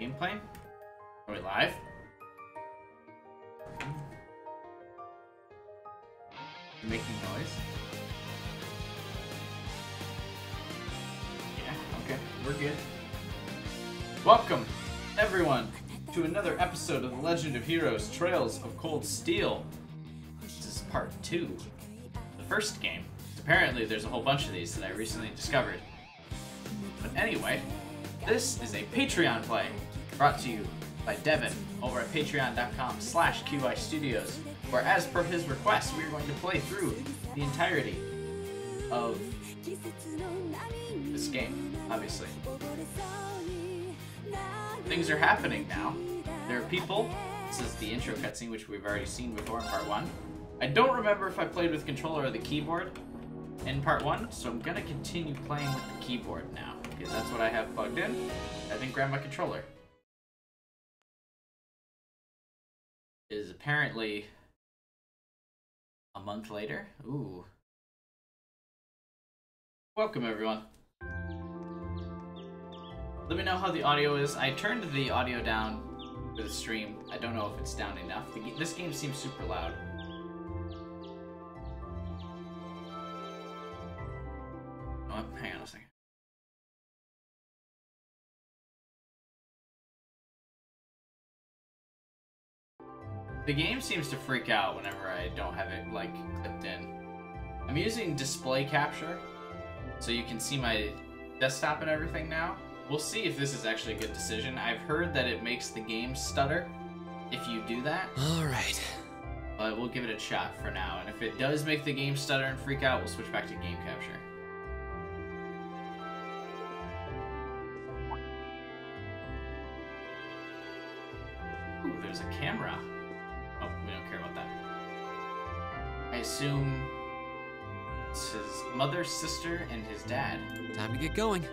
Gameplay? Are we live? Making noise? Yeah, okay, we're good. Welcome, everyone, to another episode of The Legend of Heroes Trails of Cold Steel. This is part 2. The first game. Apparently there's a whole bunch of these that I recently discovered. But anyway, this is a Patreon play brought to you by Devin over at patreon.com/QI Studios, where as per his request, we are going to play through the entirety of this game, obviously. Things are happening now. There are people. This is the intro cutscene, which we've already seen before in part 1. I don't remember if I played with controller or the keyboard in part 1, so I'm going to continue playing with the keyboard now, because that's what I have plugged in. I didn't grab my controller. It is apparently a month later. Ooh. Welcome, everyone. Let me know how the audio is. I turned the audio down for the stream. I don't know if it's down enough. This game seems super loud. Oh, hang on a second. The game seems to freak out whenever I don't have it, like, clipped in. I'm using display capture, so you can see my desktop and everything now. We'll see if this is actually a good decision. I've heard that it makes the game stutter if you do that. Alright. But we'll give it a shot for now, and if it does make the game stutter and freak out, we'll switch back to game capture. Ooh, there's a camera. Oh, we don't care about that. I assume it's his mother, sister, and his dad. Time to get going.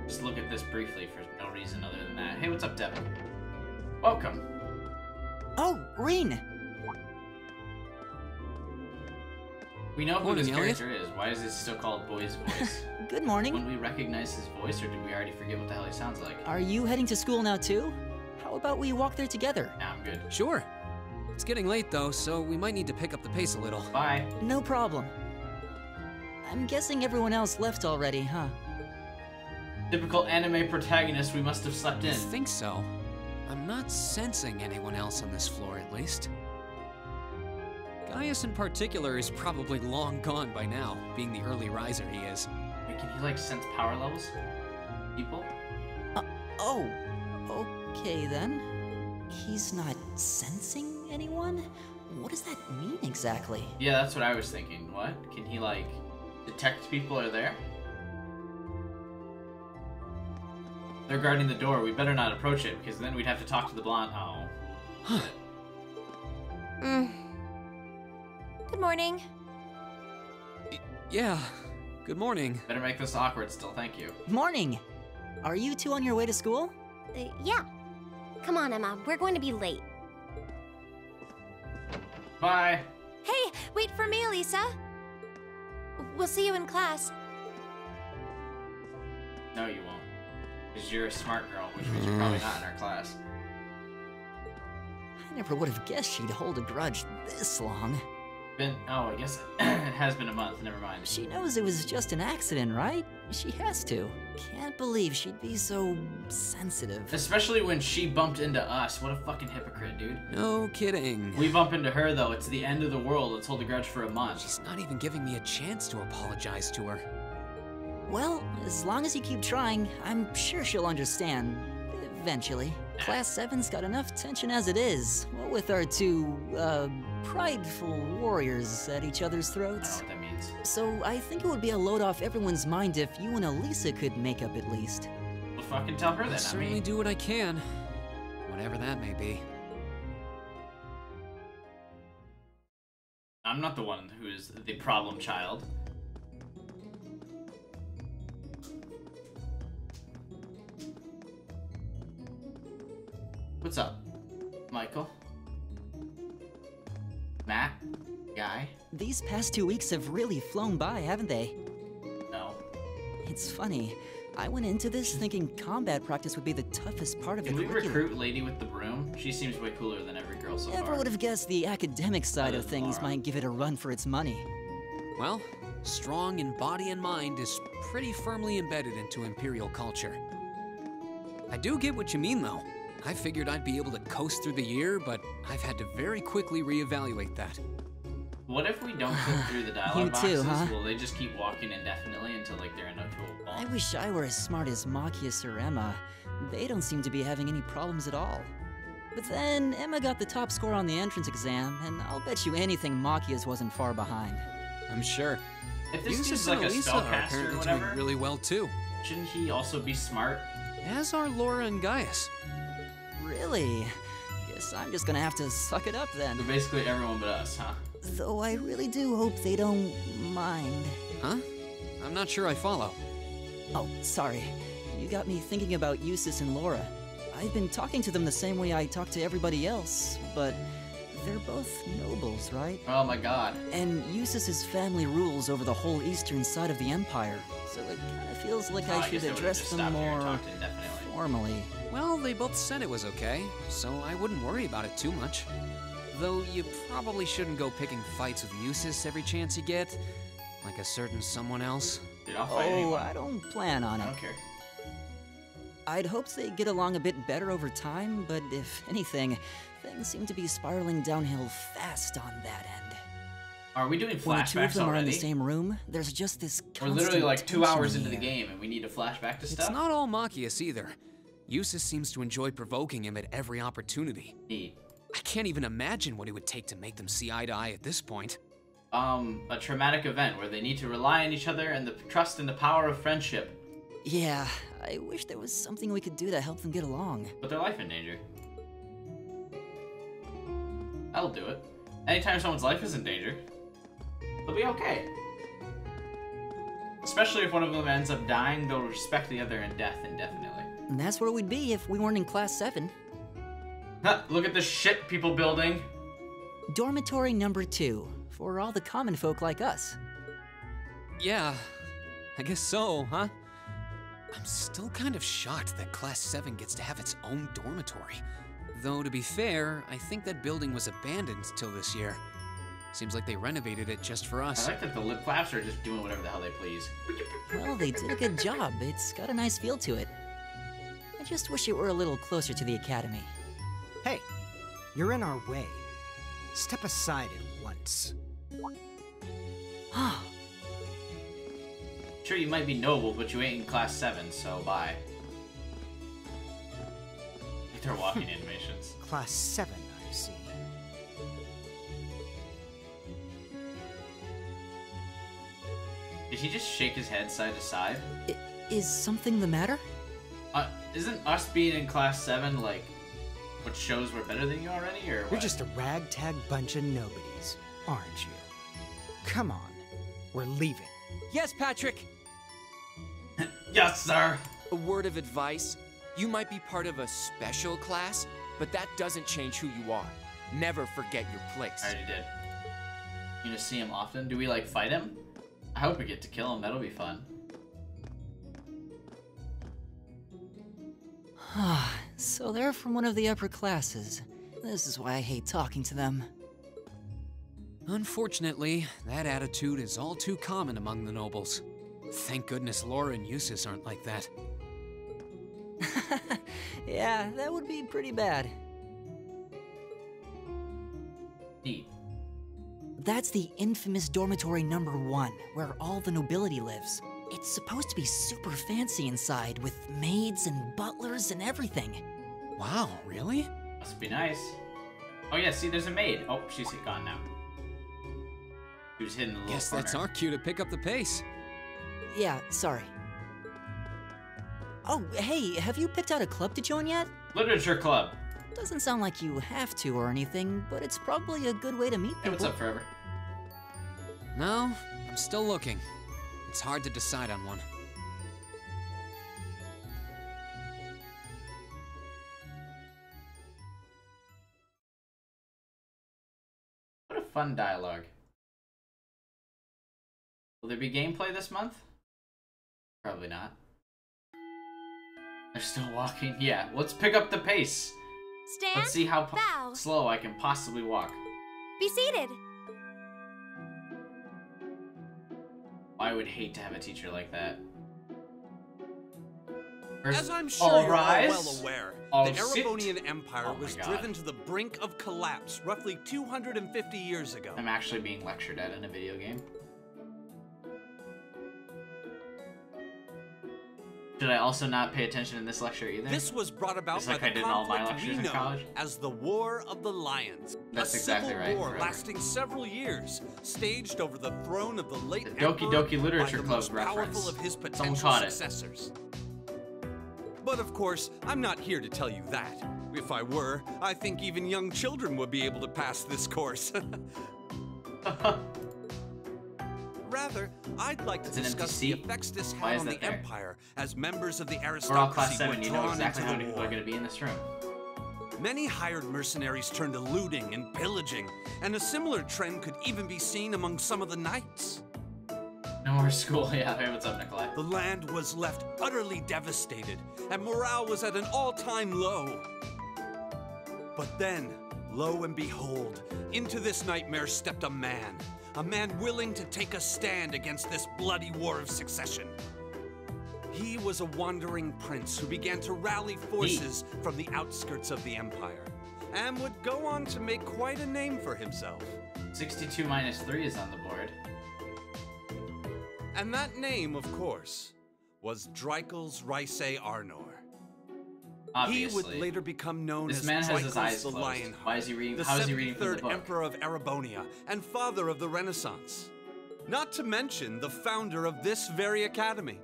Just look at this briefly for no reason other than that. Hey, what's up, Devin? Welcome. Oh, Reen! We know who Morning, this Elliot. character is. Why is it still called Boy's Voice? Good morning. Wouldn't we recognize his voice, or did we already forget what the hell he sounds like? Are you heading to school now too? How about we walk there together? Nah, I'm good. Sure. It's getting late though, so we might need to pick up the pace a little. Bye. No problem. I'm guessing everyone else left already, huh? Typical anime protagonist, we must have slept I in. think so. I'm not sensing anyone else on this floor, at least. Gaius in particular is probably long gone by now, being the early riser he is. Wait, can he, like, sense power levels? People? Oh, okay then. He's not sensing anyone? What does that mean exactly? Yeah, that's what I was thinking. What? Can he, like, detect people are there? They're guarding the door. We better not approach it, because then we'd have to talk to the blonde. Oh. Good morning. Yeah, good morning. Better make this awkward still, thank you. Morning! Are you two on your way to school? Yeah. Come on, Emma. We're going to be late. Bye! Hey, wait for me, Elisa. We'll see you in class. No, you won't. Because you're a smart girl, which means you're probably not in our class. I never would have guessed she'd hold a grudge this long. Oh, I guess it has been a month, never mind. She knows it was just an accident, right? She has to. Can't believe she'd be so sensitive. Especially when she bumped into us. What a fucking hypocrite, dude. No kidding. We bump into her, though. It's the end of the world. Let's hold a grudge for a month. She's not even giving me a chance to apologize to her. Well, as long as you keep trying, I'm sure she'll understand. Eventually. Class 7's got enough tension as it is. What with our two, prideful warriors at each other's I throats. don't know what that means. So I think it would be a load off everyone's mind if you and Elisa could make up at least. We'll fucking tell her I'll then, I certainly mean. do what I can. Whatever that may be. I'm not the one who is the problem child. What's up, Michael? Matt? Guy? These past 2 weeks have really flown by, haven't they? No. It's funny. I went into this thinking combat practice would be the toughest part of the Can we curriculum. recruit Lady with the Broom? She seems way cooler than every girl so Never far. would have guessed the academic side Other of than things Laura. might give it a run for its money. Well, strong in body and mind is pretty firmly embedded into Imperial culture. I do get what you mean, though. I figured I'd be able to coast through the year, but I've had to very quickly reevaluate that. What if we don't click through the dialogue You too, boxes? huh? Will they just keep walking indefinitely until like they're into a wall? I wish I were as smart as Machias or Emma. They don't seem to be having any problems at all. But then, Emma got the top score on the entrance exam, and I'll bet you anything Machias wasn't far behind. I'm sure. If this Eustace dude's like and a Elisa are spellcaster or apparently whatever, doing really well, too. shouldn't he also be smart? As are Laura and Gaius. Really? Guess I'm just gonna have to suck it up then. So basically everyone but us, huh? Though I really do hope they don't mind. Huh? I'm not sure I follow. Oh, sorry. You got me thinking about Eustace and Laura. I've been talking to them the same way I talk to everybody else, but they're both nobles, right? Oh my god. And Eustace's family rules over the whole eastern side of the Empire, so it kind of feels like I should guess they would've address just them stopped here and more talked indefinitely. formally. Well, they both said it was okay, so I wouldn't worry about it too much. Though you probably shouldn't go picking fights with Eustace every chance you get, like a certain someone else. Dude, I'll fight Oh, anyone. I don't plan on I it. don't care. I'd hoped they'd get along a bit better over time, but if anything, things seem to be spiraling downhill fast on that end. Are we doing When the two of flashbacks them are in the already? same room, there's just this We're constant literally like 2 tension hours in into the air. game and we need a flashback to It's stuff? not all Machias either. Eustace seems to enjoy provoking him at every opportunity. Neat. I can't even imagine what it would take to make them see eye to eye at this point. A traumatic event where they need to rely on each other and the trust and the power of friendship. Yeah, I wish there was something we could do to help them get along. Put their life in danger. That'll do it. Anytime someone's life is in danger, they'll be okay. Especially if one of them ends up dying, they'll respect the other in death indefinitely. And that's where we'd be if we weren't in Class 7. Huh, look at the shit people building. Dormitory number 2, for all the common folk like us. Yeah, I guess so, huh? I'm still kind of shocked that Class 7 gets to have its own dormitory. Though, to be fair, I think that building was abandoned till this year. Seems like they renovated it just for I us. like that the lip claps are just doing whatever the hell they please. Well, they did a good job. It's got a nice feel to it. I just wish it were a little closer to the academy. Hey, you're in our way. Step aside at once. Ah, Sure, you might be noble, but you ain't in class 7, so bye. They're walking animations. Class 7, I see. Did he just shake his head side to side? is something the matter? Isn't us being in class 7 like what shows we're better than you already, or what? You're just a ragtag bunch of nobodies, aren't you? Come on, we're leaving. Yes, Patrick! Yes, sir. A word of advice. You might be part of a special class, but that doesn't change who you are. Never forget your place. I already did. You gonna see him often? Do we like fight him? I hope we get to kill him. That'll be fun. So they're from one of the upper classes. This is why I hate talking to them. Unfortunately, that attitude is all too common among the nobles. Thank goodness Laura and Eustace aren't like that. Yeah, that would be pretty bad. Neat. That's the infamous dormitory number 1, where all the nobility lives. It's supposed to be super fancy inside, with maids and butlers and everything. Wow, really? Must be nice. Oh yeah, see, there's a maid. Oh, she's gone now. She was hidden in a little Guess corner. that's our cue to pick up the pace. Yeah, sorry. Oh, hey, have you picked out a club to join yet? Literature club. Doesn't sound like you have to or anything, but it's probably a good way to meet Hey, people. what's up, Forever? No, I'm still looking. It's hard to decide on one. What a fun dialogue. Will there be gameplay this month? Probably not. They're still walking. Yeah, let's pick up the pace. Stand. Let's see how bow. slow I can possibly walk. Be seated. I would hate to have a teacher like that. First, As I'm sure all you're rise. all well aware, All the sit. Erebonian Empire Oh my was God. driven to the brink of collapse roughly 250 years ago. I'm actually being lectured at in a video game. Should I also not pay attention in this lecture either? This was brought about Just by like the I did in all my conflict we lectures in know college? as the War of the Lions. That's a exactly civil right, war forever. lasting several years, staged over the throne of the late The Doki Emperor Doki Literature by the Club most reference. powerful of his Someone potential caught it. successors. But of course, I'm not here to tell you that. If I were, I think even young children would be able to pass this course. Rather, I'd like to It's an empty discuss the seat? effects this Why had is on the that there? Empire as members of the We're all class aristocracy 7, were you know drawn exactly how into many the people are war. going to be in this room. Many hired mercenaries turned to looting and pillaging, and a similar trend could even be seen among some of the knights. No more school. Yeah, hey, what's up, Nikolai? The land was left utterly devastated, and morale was at an all-time low. But then, lo and behold, into this nightmare stepped a man willing to take a stand against this bloody war of succession. He was a wandering prince who began to rally forces from the outskirts of the empire, and would go on to make quite a name for himself. 62 minus 3 is on the board. And that name, of course, was Dreikel's Ricey Arnor. Obviously. He would later become known This as man has his Dreikel's eyes the closed. Lionheart, Why is he reading? the How is he reading from the 73rd book? Emperor of Erebonia and father of the Renaissance. Not to mention the founder of this very academy.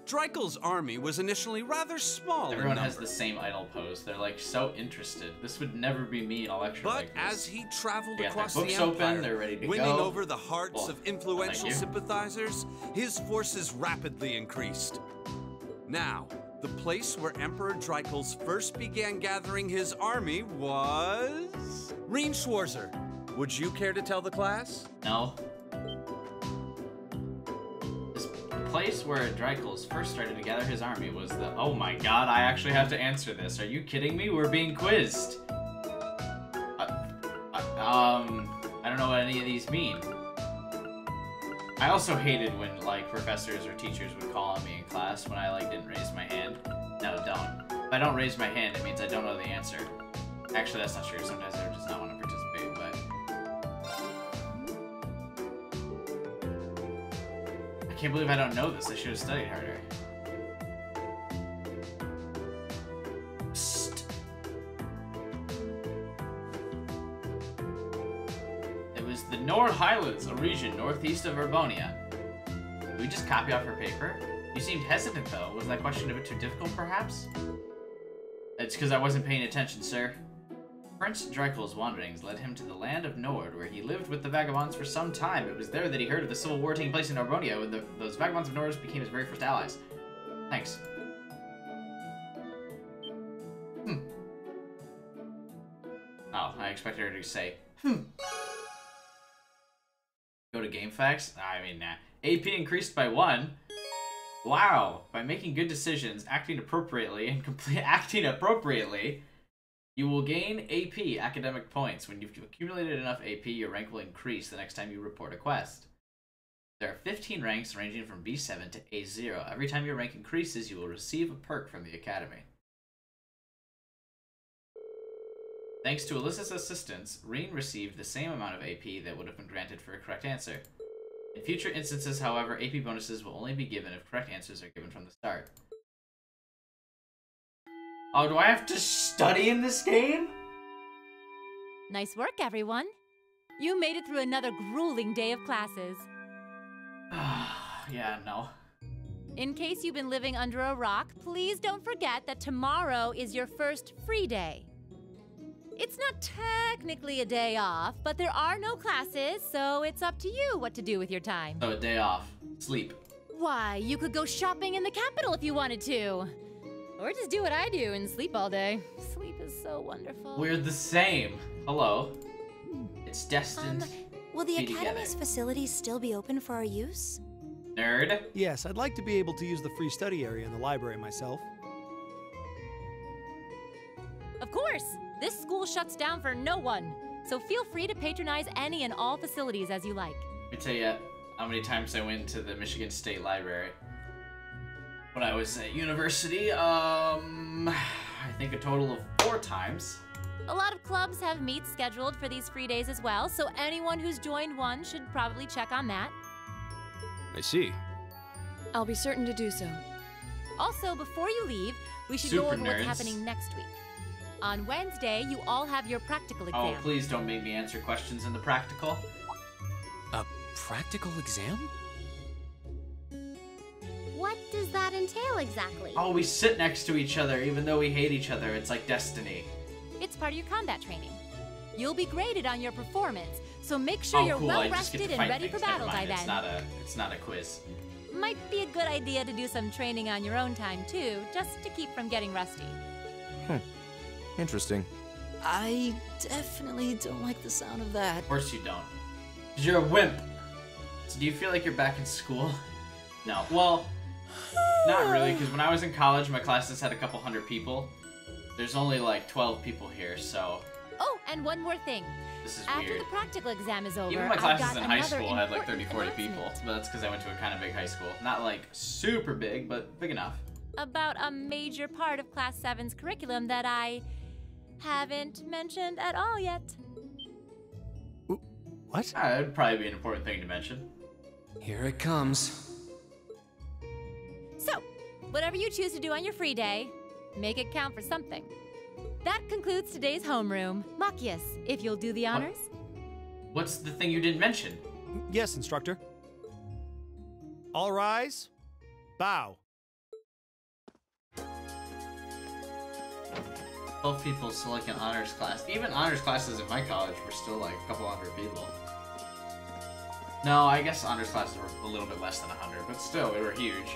Dreikel's army was initially rather small Everyone in has number, the same idle pose. They're like so interested. This would never be me in a lecture but like this. as he traveled They got their across the books empire, open, they're ready to winning go. over the hearts Well, of influential thank you. sympathizers, his forces rapidly increased. Now, the place where Emperor Dreikels first began gathering his army was... Reen Schwarzer. Would you care to tell the class? No. The place where Dreikels first started to gather his army was the... Oh my god, I actually have to answer this. Are you kidding me? We're being quizzed. I don't know what any of these mean. I also hated when, like, professors or teachers would call on me in class when I, like, didn't raise my hand. No, don't. If I don't raise my hand, it means I don't know the answer. Actually, that's not true. Sometimes I just not want to participate, but... I can't believe I don't know this. I should have studied harder. Psst. It was the Nord Highlands, a region northeast of Erebonia. Did we just copy off her paper? You seemed hesitant, though. Was that question a bit too difficult, perhaps? It's because I wasn't paying attention, sir. Prince Dreikel's wanderings led him to the land of Nord, where he lived with the Vagabonds for some time. It was there that he heard of the civil war taking place in Erebonia, when those Vagabonds of Nord became his very first allies. Thanks. Oh, I expected her to say, Go to game facts? I mean, nah. AP increased by 1. Wow. By making good decisions, acting appropriately, you will gain AP, academic points. When you've accumulated enough AP, your rank will increase the next time you report a quest. There are 15 ranks ranging from B7 to A0. Every time your rank increases, you will receive a perk from the academy. Thanks to Alyssa's assistance, Reen received the same amount of AP that would have been granted for a correct answer. In future instances, however, AP bonuses will only be given if correct answers are given from the start. Oh, do I have to study in this game? Nice work, everyone. You made it through another grueling day of classes. Yeah, no. In case you've been living under a rock, please don't forget that tomorrow is your first free day. It's not technically a day off, but there are no classes, so it's up to you what to do with your time. So a day off. Sleep. Why, you could go shopping in the capital if you wanted to. Or just do what I do and sleep all day. Sleep is so wonderful. We're the same. Hello. It's destined Will the be Academy's together. facilities still be open for our use? Nerd. Yes, I'd like to be able to use the free study area in the library myself. Of course! This school shuts down for no one, so feel free to patronize any and all facilities as you like. Let me tell you how many times I went to the Michigan State Library when I was at university. I think a total of 4 times. A lot of clubs have meets scheduled for these free days as well, so anyone who's joined one should probably check on that. I see. I'll be certain to do so. Also, before you leave, we should Super go over what's nerds. happening next week. On Wednesday, you all have your practical exam. Oh, please don't make me answer questions in the practical. A practical exam? What does that entail exactly? Oh, we sit next to each other even though we hate each other. It's like destiny. It's part of your combat training. You'll be graded on your performance, so make sure you're cool. well I just get rested to and fight ready things. for battle Never mind. by then. It's not a quiz. Might be a good idea to do some training on your own time too, just to keep from getting rusty. Interesting. I definitely don't like the sound of that. Of course you don't. 'Cause you're a wimp. So do you feel like you're back in school? No. Well, not really, because when I was in college, my classes had a couple hundred people. There's only like 12 people here, so Oh, and one more thing. this is After weird. the practical exam is over, Even my I've classes got in high another school had like 30, important 40 people. announcement But that's because I went to a kind of big high school. Not like super big, but big enough. about a major part of Class 7's curriculum that I haven't mentioned at all yet. What? It'd probably be an important thing to mention. Here it comes. So, whatever you choose to do on your free day, make it count for something. That concludes today's homeroom. Machias, if you'll do the honors. What's the thing you didn't mention? Yes, instructor. All rise. Bow. 12 people, so like an honors class. Even honors classes in my college were still like a couple hundred people. No, I guess honors classes were a little bit less than 100, but still, they were huge.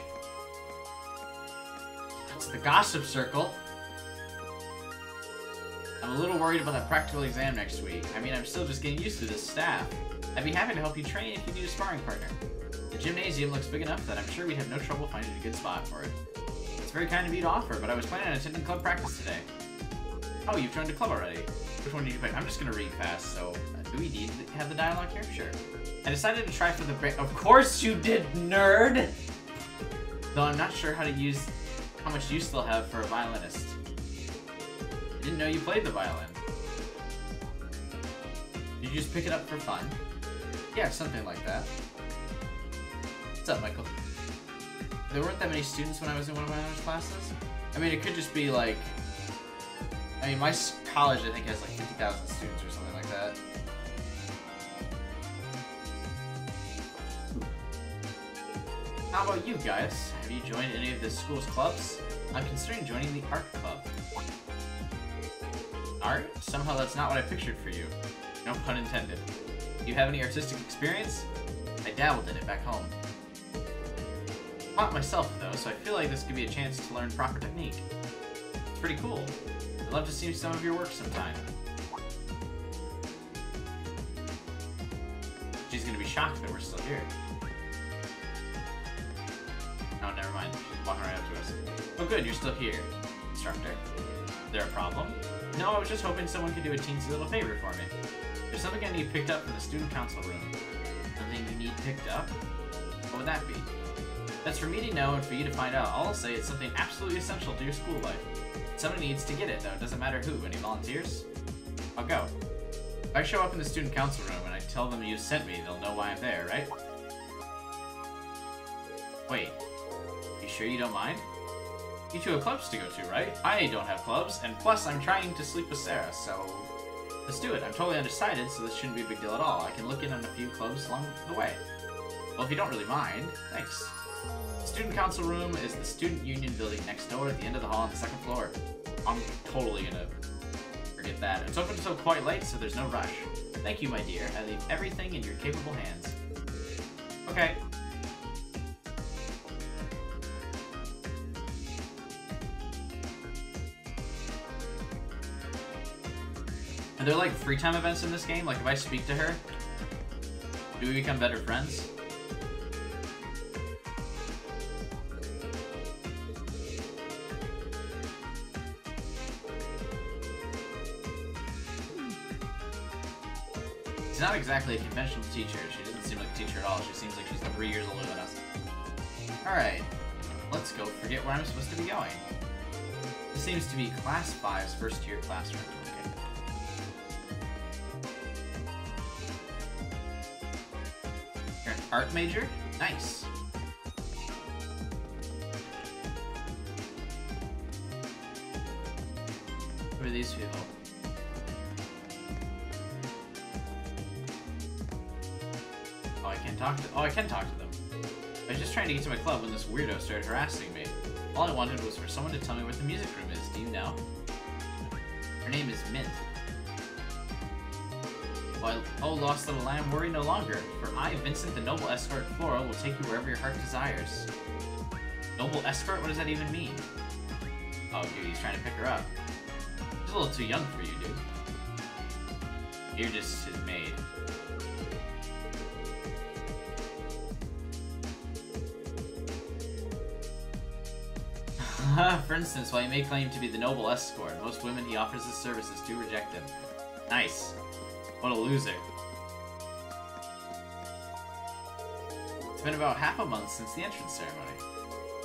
That's the gossip circle. I'm a little worried about that practical exam next week. I mean, I'm still just getting used to this staff. I'd be happy to help you train if you need a sparring partner. The gymnasium looks big enough that I'm sure we'd have no trouble finding a good spot for it. It's very kind of you to offer, but I was planning on attending club practice today. Oh, you've joined a club already. Which one did you pick? I'm just gonna read fast, so do we need to have the dialogue here? Sure. I decided to try for the break. Of course you did, nerd! Though I'm not sure how much use they'll have for a violinist. I didn't know you played the violin. Did you just pick it up for fun? Yeah, something like that. What's up, Michael? There weren't that many students when I was in one of my honors classes. I mean, it could just be like... I mean, my college, I think, has like 50,000 students or something like that. How about you guys? Have you joined any of the school's clubs? I'm considering joining the art club. Art? Somehow that's not what I pictured for you. No pun intended. Do you have any artistic experience? I dabbled in it back home. Not myself, though, so I feel like this could be a chance to learn proper technique. It's pretty cool. I'd love to see some of your work sometime. She's gonna be shocked that we're still here. Oh, never mind. She's walking right up to us. Oh good, you're still here, instructor. Is there a problem? No, I was just hoping someone could do a teensy little favor for me. There's something I need picked up from the student council room. Something you need picked up? What would that be? That's for me to know and for you to find out. All I'll say it's something absolutely essential to your school life. Somebody needs to get it, though. It doesn't matter who. Any volunteers? I'll go. If I show up in the student council room and I tell them you sent me, they'll know why I'm there, right? Wait. You sure you don't mind? You two have clubs to go to, right? I don't have clubs, and plus I'm trying to sleep with Sarah, so... Let's do it. I'm totally undecided, so this shouldn't be a big deal at all. I can look in on a few clubs along the way. Well, if you don't really mind, thanks. The student council room is the student union building next door at the end of the hall on the second floor. I'm totally gonna forget that. It's open until quite late, so there's no rush. Thank you, my dear. I leave everything in your capable hands. Okay. Are there like free time events in this game? Like if I speak to her, do we become better friends? She's not exactly a conventional teacher. She doesn't seem like a teacher at all. She seems like she's 3 years older than us. Alright, let's go forget where I'm supposed to be going. This seems to be Class 5's first year classroom. Okay. You're an art major? Nice. Who are these people? Oh, I can't talk to. Oh, I can talk to them. I was just trying to get to my club when this weirdo started harassing me. All I wanted was for someone to tell me where the music room is. Do you know? Her name is Mint. Oh, lost little lamb, worry no longer. For I, Vincent, the noble escort Floral, will take you wherever your heart desires. Noble escort? What does that even mean? Oh, dude, he's trying to pick her up. She's a little too young for you, dude. You're just his maid. For instance, while he may claim to be the noble escort, most women he offers his services do reject him. Nice. What a loser. It's been about half a month since the entrance ceremony.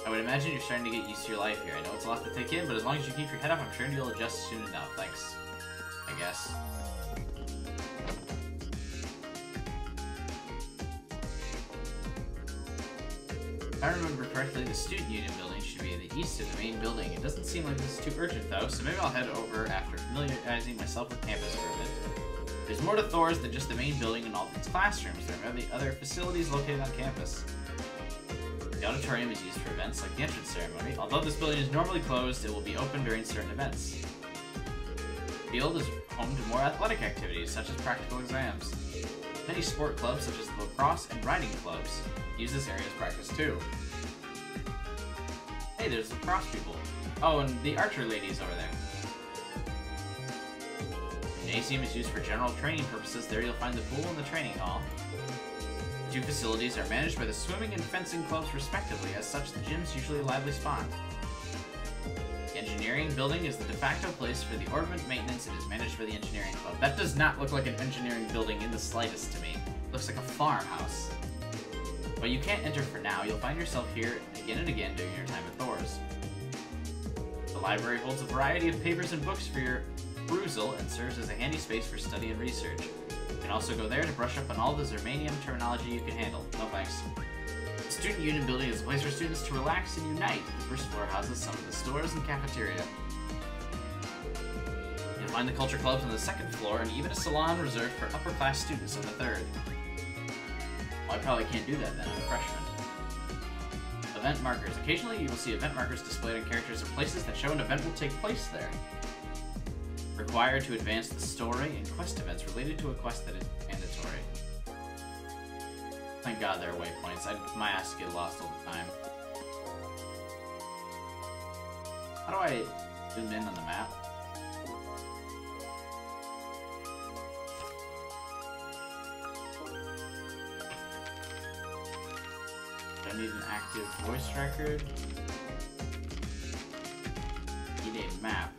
I would imagine you're starting to get used to your life here. I know it's a lot to take in, but as long as you keep your head up, I'm sure you'll adjust soon enough. Thanks. I guess. If I remember correctly, the student union building should be the east of the main building. It doesn't seem like this is too urgent though, so maybe I'll head over after familiarizing myself with campus for a bit. There's more to Thor's than just the main building and all of its classrooms. There are other facilities located on campus. The auditorium is used for events like the entrance ceremony. Although this building is normally closed, it will be open during certain events. The field is home to more athletic activities, such as practical exams. Many sport clubs, such as the lacrosse and riding clubs, use this area as practice too. Hey, there's the lacrosse people. Oh, and the archer ladies over there. The gymnasium is used for general training purposes. There you'll find the pool and the training hall. The two facilities are managed by the swimming and fencing clubs respectively. As such, the gym's usually a lively spot. The engineering building is the de facto place for the orbit maintenance and is managed by the engineering club. That does not look like an engineering building in the slightest to me. It looks like a farmhouse. But you can't enter for now. You'll find yourself here again and again during your time at Thor's. The library holds a variety of papers and books for your perusal and serves as a handy space for study and research. You can also go there to brush up on all the Zermanium terminology you can handle. No thanks. The Student Union building is a place for students to relax and unite. The first floor houses some of the stores and cafeteria. You'll find the culture clubs on the second floor and even a salon reserved for upper class students on the third. Well, I probably can't do that then, I'm a freshman. Event markers. Occasionally you will see event markers displayed on characters in places that show an event will take place there. Required to advance the story and quest events related to a quest that is mandatory. Thank God there are waypoints. My ass get lost all the time. How do I zoom in on the map? I need an active voice record. Need a map.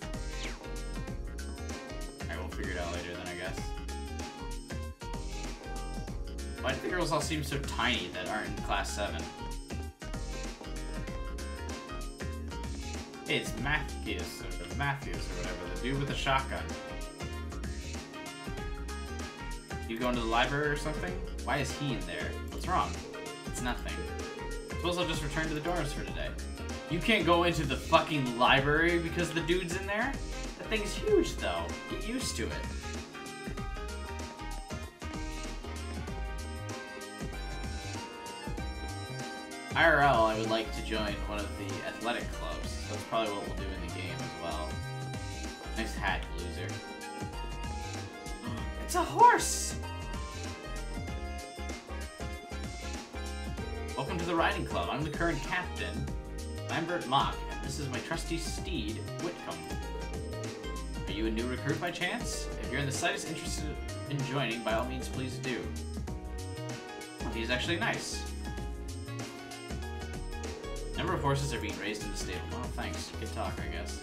Alright, we'll figure it out later then, I guess. Why do the girls all seem so tiny that aren't in class 7? Hey, it's Matthews or whatever, the dude with the shotgun. You going to the library or something? Why is he in there? What's wrong? It's nothing. Suppose I'll just return to the dorms for today. You can't go into the fucking library because the dude's in there? That thing's huge though. Get used to it. IRL, I would like to join one of the athletic clubs. That's probably what we'll do in the game as well. Nice hat, loser. It's a horse! Welcome to the riding club. I'm the current captain, Lambert Mock, and this is my trusty steed, Whitcomb. Are you a new recruit by chance? If you're in the slightest interested in joining, by all means, please do. He's actually nice. Number of horses are being raised in the stable. Oh, thanks. You can talk, I guess.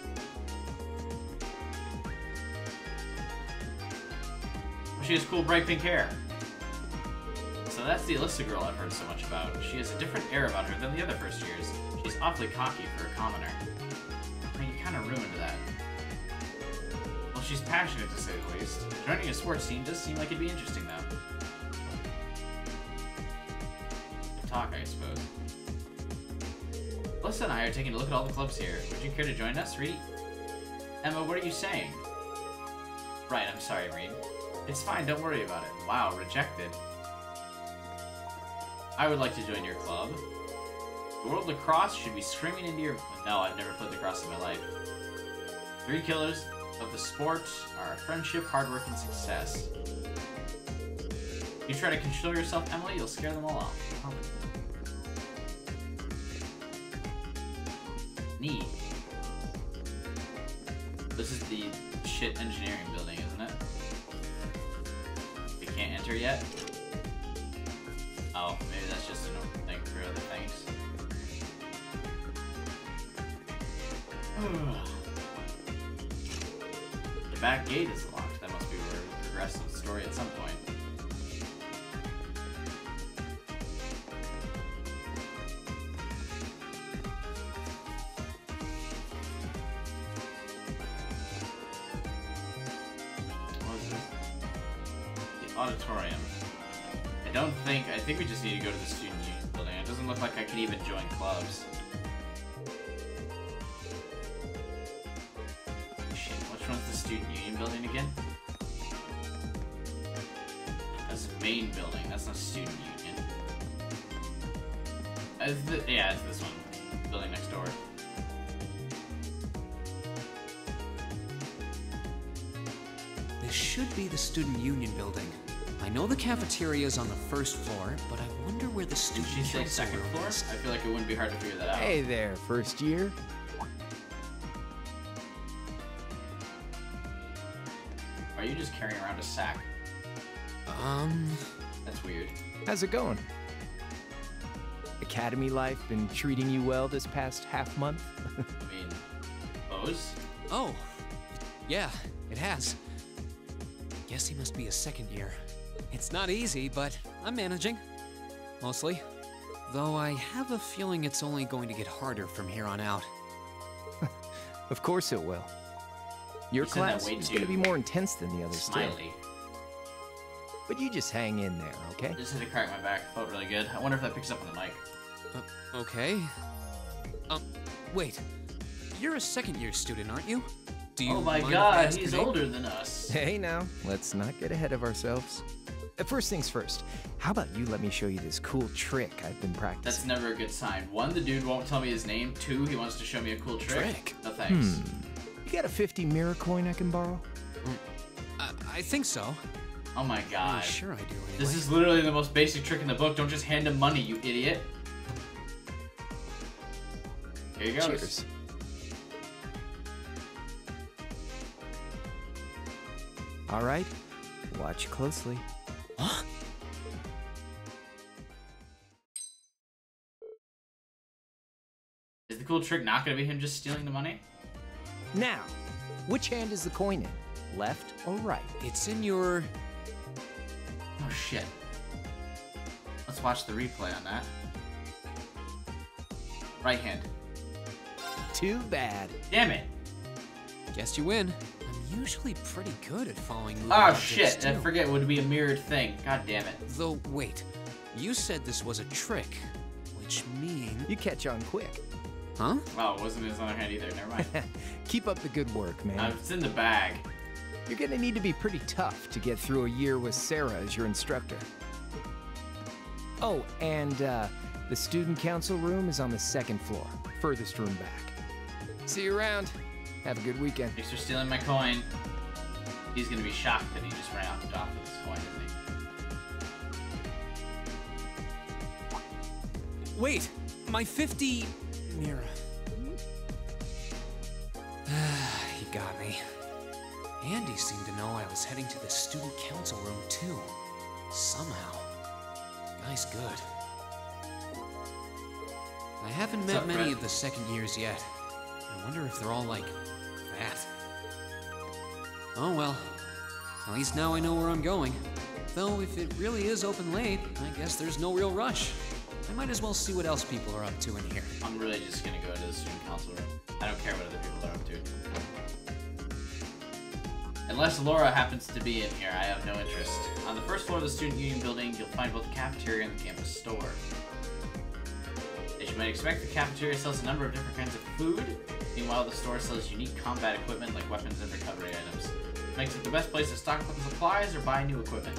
She has cool bright pink hair. So that's the Alyssa girl I've heard so much about. She has a different air about her than the other first years. She's awfully cocky for a commoner. I mean, you kind of ruined that. Well, she's passionate to say the least. Joining a sports team does seem like it'd be interesting, though. Good talk, I suppose. Alyssa and I are taking a look at all the clubs here. Would you care to join us, Reed? Emma, what are you saying? Right, I'm sorry, Reed. It's fine, don't worry about it. Wow, rejected. I would like to join your club. The World Lacrosse should be screaming into your... No, I've never played lacrosse in my life. 3 killers of the sport are friendship, hard work, and success. If you try to control yourself, Emily, you'll scare them all off. Oh. Neat. This is the shit engineering building, isn't it? We can't enter yet? Oh, maybe that's just an open thing for other things. The back gate is locked. That must be where we progress the story at some point. What is this? The auditorium. I think we just need to go to the student union building. It doesn't look like I can even join clubs. Shit, which one's the student union building again? That's the main building, that's not student union. Yeah, it's this one. Building next door. This should be the student union building. I know the cafeteria is on the first floor, but I wonder where the student Did she say council second room floor? is. I feel like it wouldn't be hard to figure that out. Hey there, first year. Are you just carrying around a sack? That's weird. How's it going? Academy life been treating you well this past half month? I mean, Bose? Oh, yeah, it has. Guess he must be a second year. It's not easy, but I'm managing. Mostly. Though I have a feeling it's only going to get harder from here on out. Of course it will. Your You said that class way is going to too be more intense than the others still. Smiley. But you just hang in there, okay? Just had to crack my back. Felt really good. I wonder if that picks up on the mic. Okay. Wait. You're a second-year student, aren't you? Do you Oh my mind if I god, ask he's your name? older than us. Hey now, let's not get ahead of ourselves. First things first, how about you let me show you this cool trick I've been practicing? That's never a good sign. 1, the dude won't tell me his name. 2, he wants to show me a cool trick. No thanks. You got a 50 mirror coin I can borrow? I think so. Oh my god. Sure I do, anyway. This is literally the most basic trick in the book. Don't just hand him money, you idiot. Here he goes. Cheers. All right, watch closely. Huh? Is the cool trick not going to be him just stealing the money? Now, which hand is the coin in? Left or right? It's in your... Oh shit. Let's watch the replay on that. Right hand. Too bad. Damn it. Guess you win. I'm usually pretty good at following moving Oh objects, shit, I too. forget it would be a mirrored thing. God damn it. Though, wait. You said this was a trick, which means... You catch on quick. Huh? Oh, it wasn't his other hand either. Never mind. Keep up the good work, man. It's in the bag. You're gonna need to be pretty tough to get through a year with Sarah as your instructor. Oh, and the student council room is on the second floor, furthest room back. See you around. Have a good weekend. Thanks for stealing my coin. He's gonna be shocked that he just ran off with this coin, isn't he? Wait! My 50... Mira. He got me. Andy seemed to know I was heading to the student council room, too. Somehow. Guy's good. I haven't met many of the second years yet. I wonder if they're all like that. Oh well. At least now I know where I'm going. Though if it really is open late, I guess there's no real rush. I might as well see what else people are up to in here. I'm really just gonna go to the student council room. I don't care what other people are up to. Unless Laura happens to be in here, I have no interest. On the first floor of the Student Union building, you'll find both the cafeteria and the campus store. As you might expect, the cafeteria sells a number of different kinds of food. Meanwhile, the store sells unique combat equipment like weapons and recovery items. It makes it the best place to stock up on supplies or buy new equipment.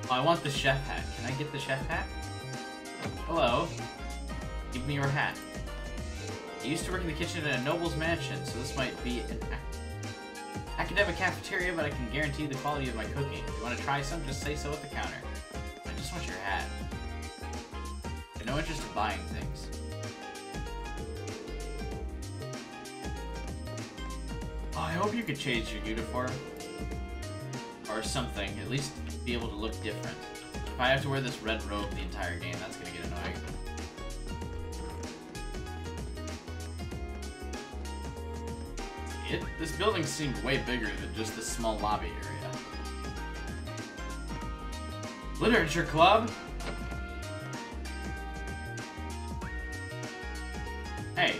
Oh, I want the chef hat. Can I get the chef hat? Hello. Give me your hat. I used to work in the kitchen at a noble's mansion, so this might be an academic cafeteria, but I can guarantee the quality of my cooking. If you want to try some, just say so at the counter. I just want your hat. I have no interest in buying things. Oh, I hope you could change your uniform. Or something. At least be able to look different. If I have to wear this red robe the entire game, that's gonna get annoying. This building seemed way bigger than just this small lobby area. Literature club? Hey.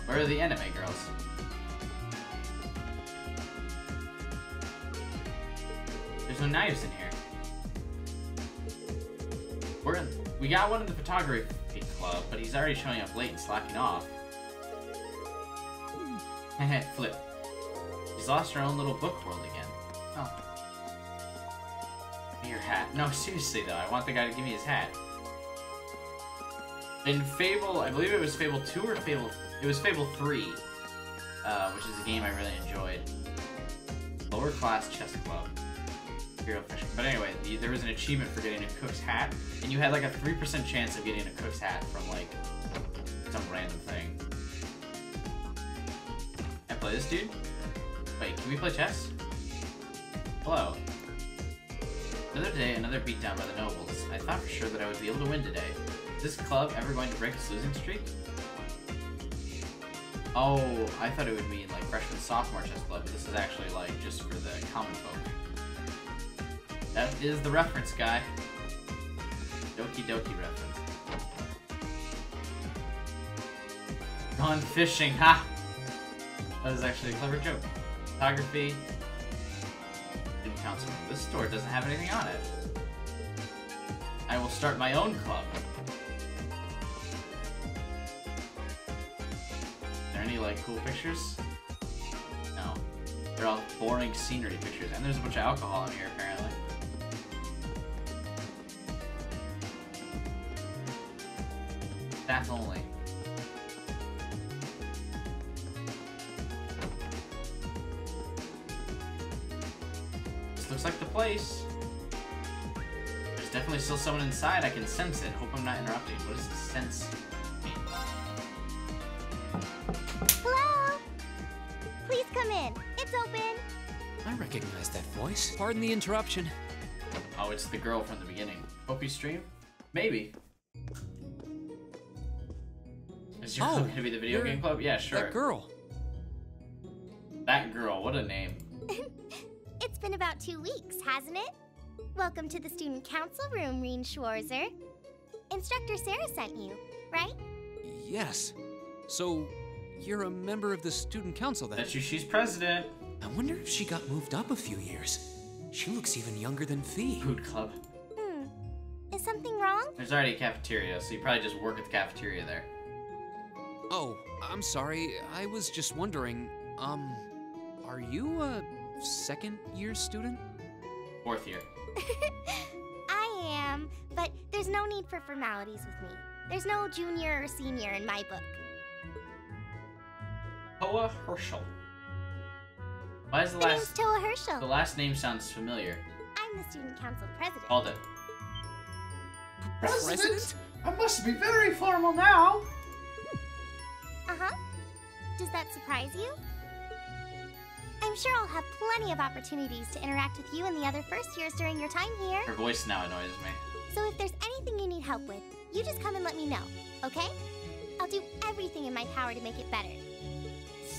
Where are the anime girls? There's no knives in here. We got one in the photography club, but he's already showing up late and slacking off. Flip. She's lost her own little book world again. Oh. Give me your hat. No, seriously though, I want the guy to give me his hat. In Fable, I believe it was Fable 2 or Fable... It was Fable 3, which is a game I really enjoyed. Lower class chess club. Hero fish. But anyway, there was an achievement for getting a cook's hat, and you had like a 3% chance of getting a cook's hat from like some random thing. Play this dude? Wait, can we play chess? Hello. Another day, another beatdown by the nobles. I thought for sure that I would be able to win today. Is this club ever going to break its losing streak? Oh, I thought it would mean like freshman, sophomore chess club, but this is actually like just for the common folk. That is the reference, guy. Doki Doki reference. Gone fishing, ha! That is actually a clever joke. Photography. Student council. This store doesn't have anything on it. I will start my own club. Are there any like cool pictures? No. They're all boring scenery pictures. And there's a bunch of alcohol in here apparently. Staff only. Looks like the place. There's definitely still someone inside. I can sense it. Hope I'm not interrupting. What does sense mean? Hello? Please come in. It's open. I recognize that voice. Pardon the interruption. Oh, it's the girl from the beginning. Hope you stream? Maybe. Is your club gonna be the video game club? Yeah, sure. That girl. That girl. What a name. It's been about 2 weeks, hasn't it? Welcome to the student council room, Reen Schwarzer. Instructor Sarah sent you, right? Yes. So, you're a member of the student council then? That's you. She's president. I wonder if she got moved up a few years. She looks even younger than Fee. Food club. Is something wrong? There's already a cafeteria, so you probably just work at the cafeteria there. Oh, I'm sorry. I was just wondering, are you a second-year student? 4th year. I am, but there's no need for formalities with me. There's no junior or senior in my book. Toa Herschel. Why is the My last... name's Toa Herschel. The last name sounds familiar. I'm the student council president. Called it. President? I must be very formal now. Uh-huh. Does that surprise you? I'm sure I'll have plenty of opportunities to interact with you and the other first years during your time here. Her voice now annoys me. So if there's anything you need help with, you just come and let me know, okay? I'll do everything in my power to make it better.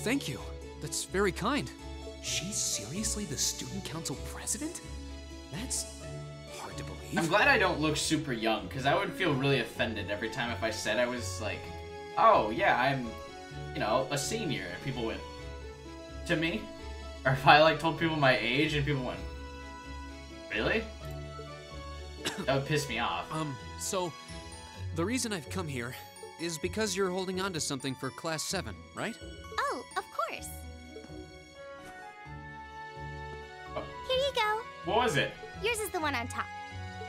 Thank you. That's very kind. She's seriously the student council president? That's hard to believe. I'm glad I don't look super young, because I would feel really offended every time if I said I was like, oh yeah, I'm, you know, a senior, and people went, to me? Or if I like told people my age and people went, really? That would piss me off. So, the reason I've come here is because you're holding on to something for Class 7, right? Oh, of course. Oh. Here you go. What was it? Yours is the one on top.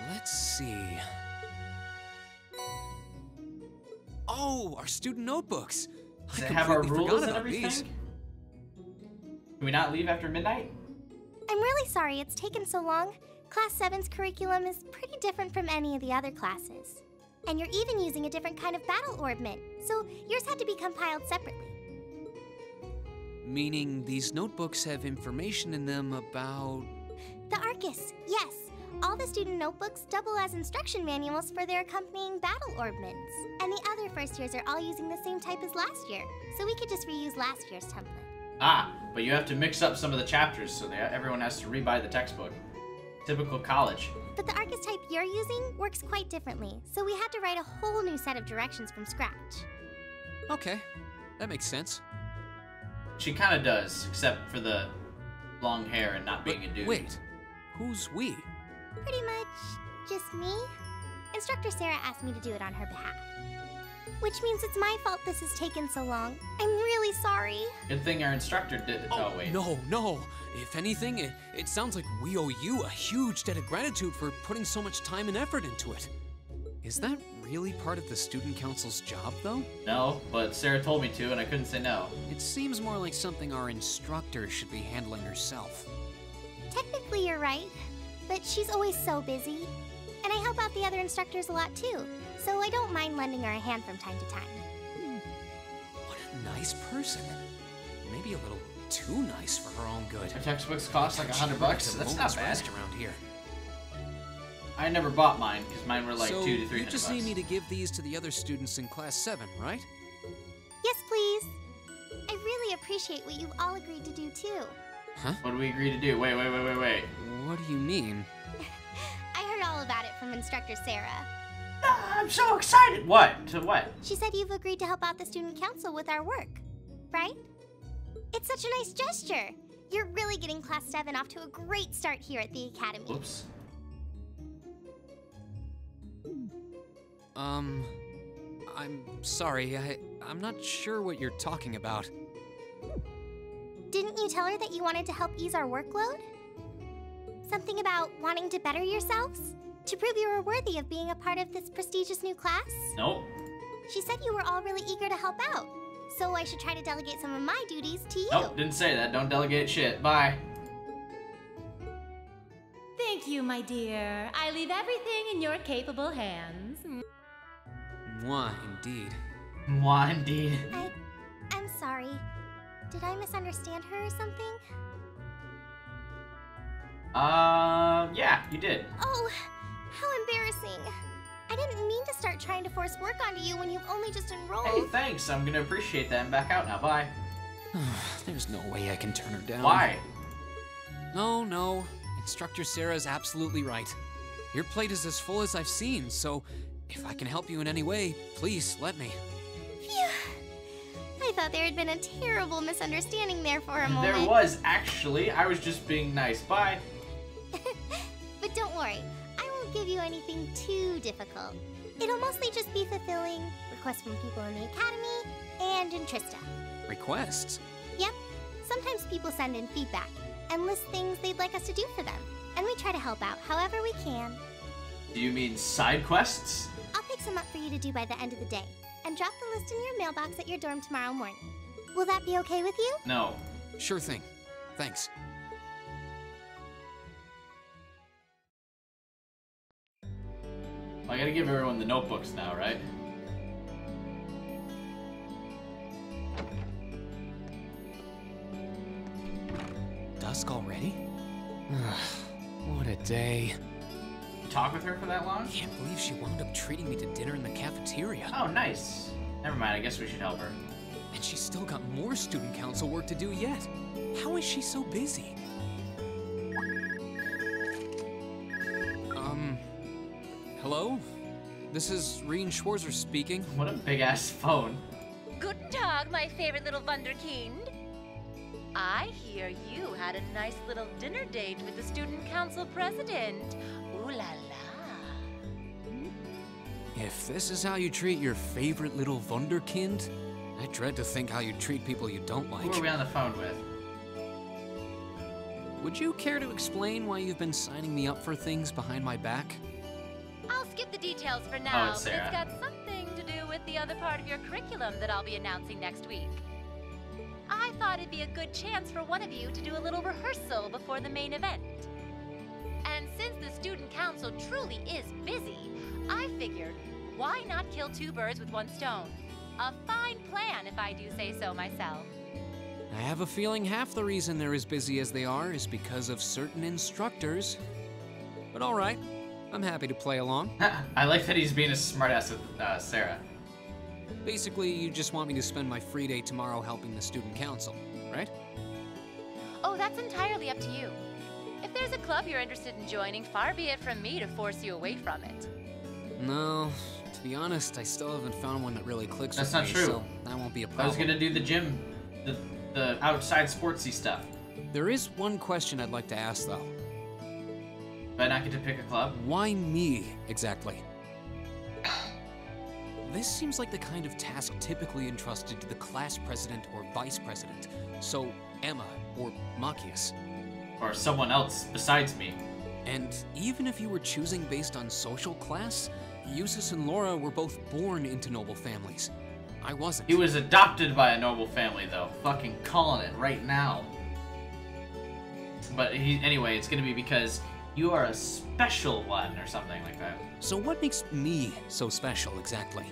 Let's see. Oh, our student notebooks. Does I it have our completely rules forgot and about everything? these. Can we not leave after midnight? I'm really sorry it's taken so long. Class 7's curriculum is pretty different from any of the other classes. And you're even using a different kind of battle orbment, so yours had to be compiled separately. Meaning these notebooks have information in them about... The Arcus, yes. All the student notebooks double as instruction manuals for their accompanying battle orbments. And the other first years are all using the same type as last year, so we could just reuse last year's template. Ah, but you have to mix up some of the chapters, so everyone has to rebuy the textbook. Typical college. But the Arcus type you're using works quite differently, so we had to write a whole new set of directions from scratch. Okay, that makes sense. She kind of does, except for the long hair and not being a dude. Wait, who's we? Pretty much just me. Instructor Sarah asked me to do it on her behalf. Which means it's my fault this has taken so long. I'm really sorry. Good thing our instructor did it. Oh, wait. No. If anything, it sounds like we owe you a huge debt of gratitude for putting so much time and effort into it. Is that really part of the student council's job, though? No, but Sarah told me to, and I couldn't say no. It seems more like something our instructor should be handling herself. Technically, you're right, but she's always so busy. And I help out the other instructors a lot, too, so I don't mind lending her a hand from time to time. What a nice person. Maybe a little too nice for her own good. Our textbooks cost like $100. That's not bad. Around here. I never bought mine, because mine were like so $200 to $300. You just need me to give these to the other students in Class 7, right? Yes, please. I really appreciate what you've all agreed to do, too. Huh? What do we agree to do? Wait. What do you mean? I heard all about it from Instructor Sarah. I'm so excited! What? To what? She said you've agreed to help out the student council with our work, right? It's such a nice gesture. You're really getting Class 7 off to a great start here at the Academy. Oops. I'm sorry, I'm not sure what you're talking about. Didn't you tell her that you wanted to help ease our workload? Something about wanting to better yourselves? To prove you were worthy of being a part of this prestigious new class? Nope. She said you were all really eager to help out, so I should try to delegate some of my duties to you. Nope, didn't say that. Don't delegate shit. Bye. Thank you, my dear. I leave everything in your capable hands. Mwah, indeed. Mwah, indeed. I'm sorry. Did I misunderstand her or something? Yeah, you did. Oh, how embarrassing. I didn't mean to start trying to force work onto you when you've only just enrolled. Hey, thanks. I'm gonna appreciate that and back out now. Bye. There's no way I can turn her down. Why? No. Instructor Sarah's absolutely right. Your plate is as full as I've seen, so if I can help you in any way, please let me. Phew. I thought there had been a terrible misunderstanding there for a moment. There was, actually. I was just being nice. Bye. But don't worry. I won't give you anything too difficult. It'll mostly just be fulfilling requests from people in the Academy and in Trista. Requests? Yep. Sometimes people send in feedback and list things they'd like us to do for them. And we try to help out however we can. Do you mean side quests? I'll pick some up for you to do by the end of the day and drop the list in your mailbox at your dorm tomorrow morning. Will that be okay with you? No. Sure thing. Thanks. I gotta give everyone the notebooks now, right? Dusk already? What a day. talk with her for that long? Can't believe she wound up treating me to dinner in the cafeteria. Oh, nice. Never mind, I guess we should help her. And she's still got more student council work to do yet. How is she so busy? Hello? This is Rien Schwarzer speaking. What a big-ass phone. Guten Tag, my favorite little Wunderkind. I hear you had a nice little dinner date with the student council president. Ooh la la. If this is how you treat your favorite little Wunderkind, I dread to think how you treat people you don't like. Who are we on the phone with? Would you care to explain why you've been signing me up for things behind my back? I'll skip the details for now, Oh, it's but Sarah. it's got something to do with the other part of your curriculum that I'll be announcing next week. I thought it'd be a good chance for one of you to do a little rehearsal before the main event. And since the student council truly is busy, I figured, why not kill two birds with one stone? A fine plan, if I do say so myself. I have a feeling half the reason they're as busy as they are is because of certain instructors. But all right, I'm happy to play along. I like that he's being a smartass with Sarah. Basically, you just want me to spend my free day tomorrow helping the student council, right? Oh, that's entirely up to you. If there's a club you're interested in joining, far be it from me to force you away from it. No, to be honest, I still haven't found one that really clicks That's with not me, true. so that won't be a problem. I was gonna do the gym, the outside sportsy stuff. There is one question I'd like to ask, though. But I not get to pick a club? Why me, exactly? This seems like the kind of task typically entrusted to the class president or vice president. So, Emma or Machias. Or someone else besides me. And even if you were choosing based on social class, Eustace and Laura were both born into noble families. I wasn't. He was adopted by a noble family, though. Fucking calling it right now. But anyway, it's gonna be because you are a special one or something like that. So what makes me so special, exactly?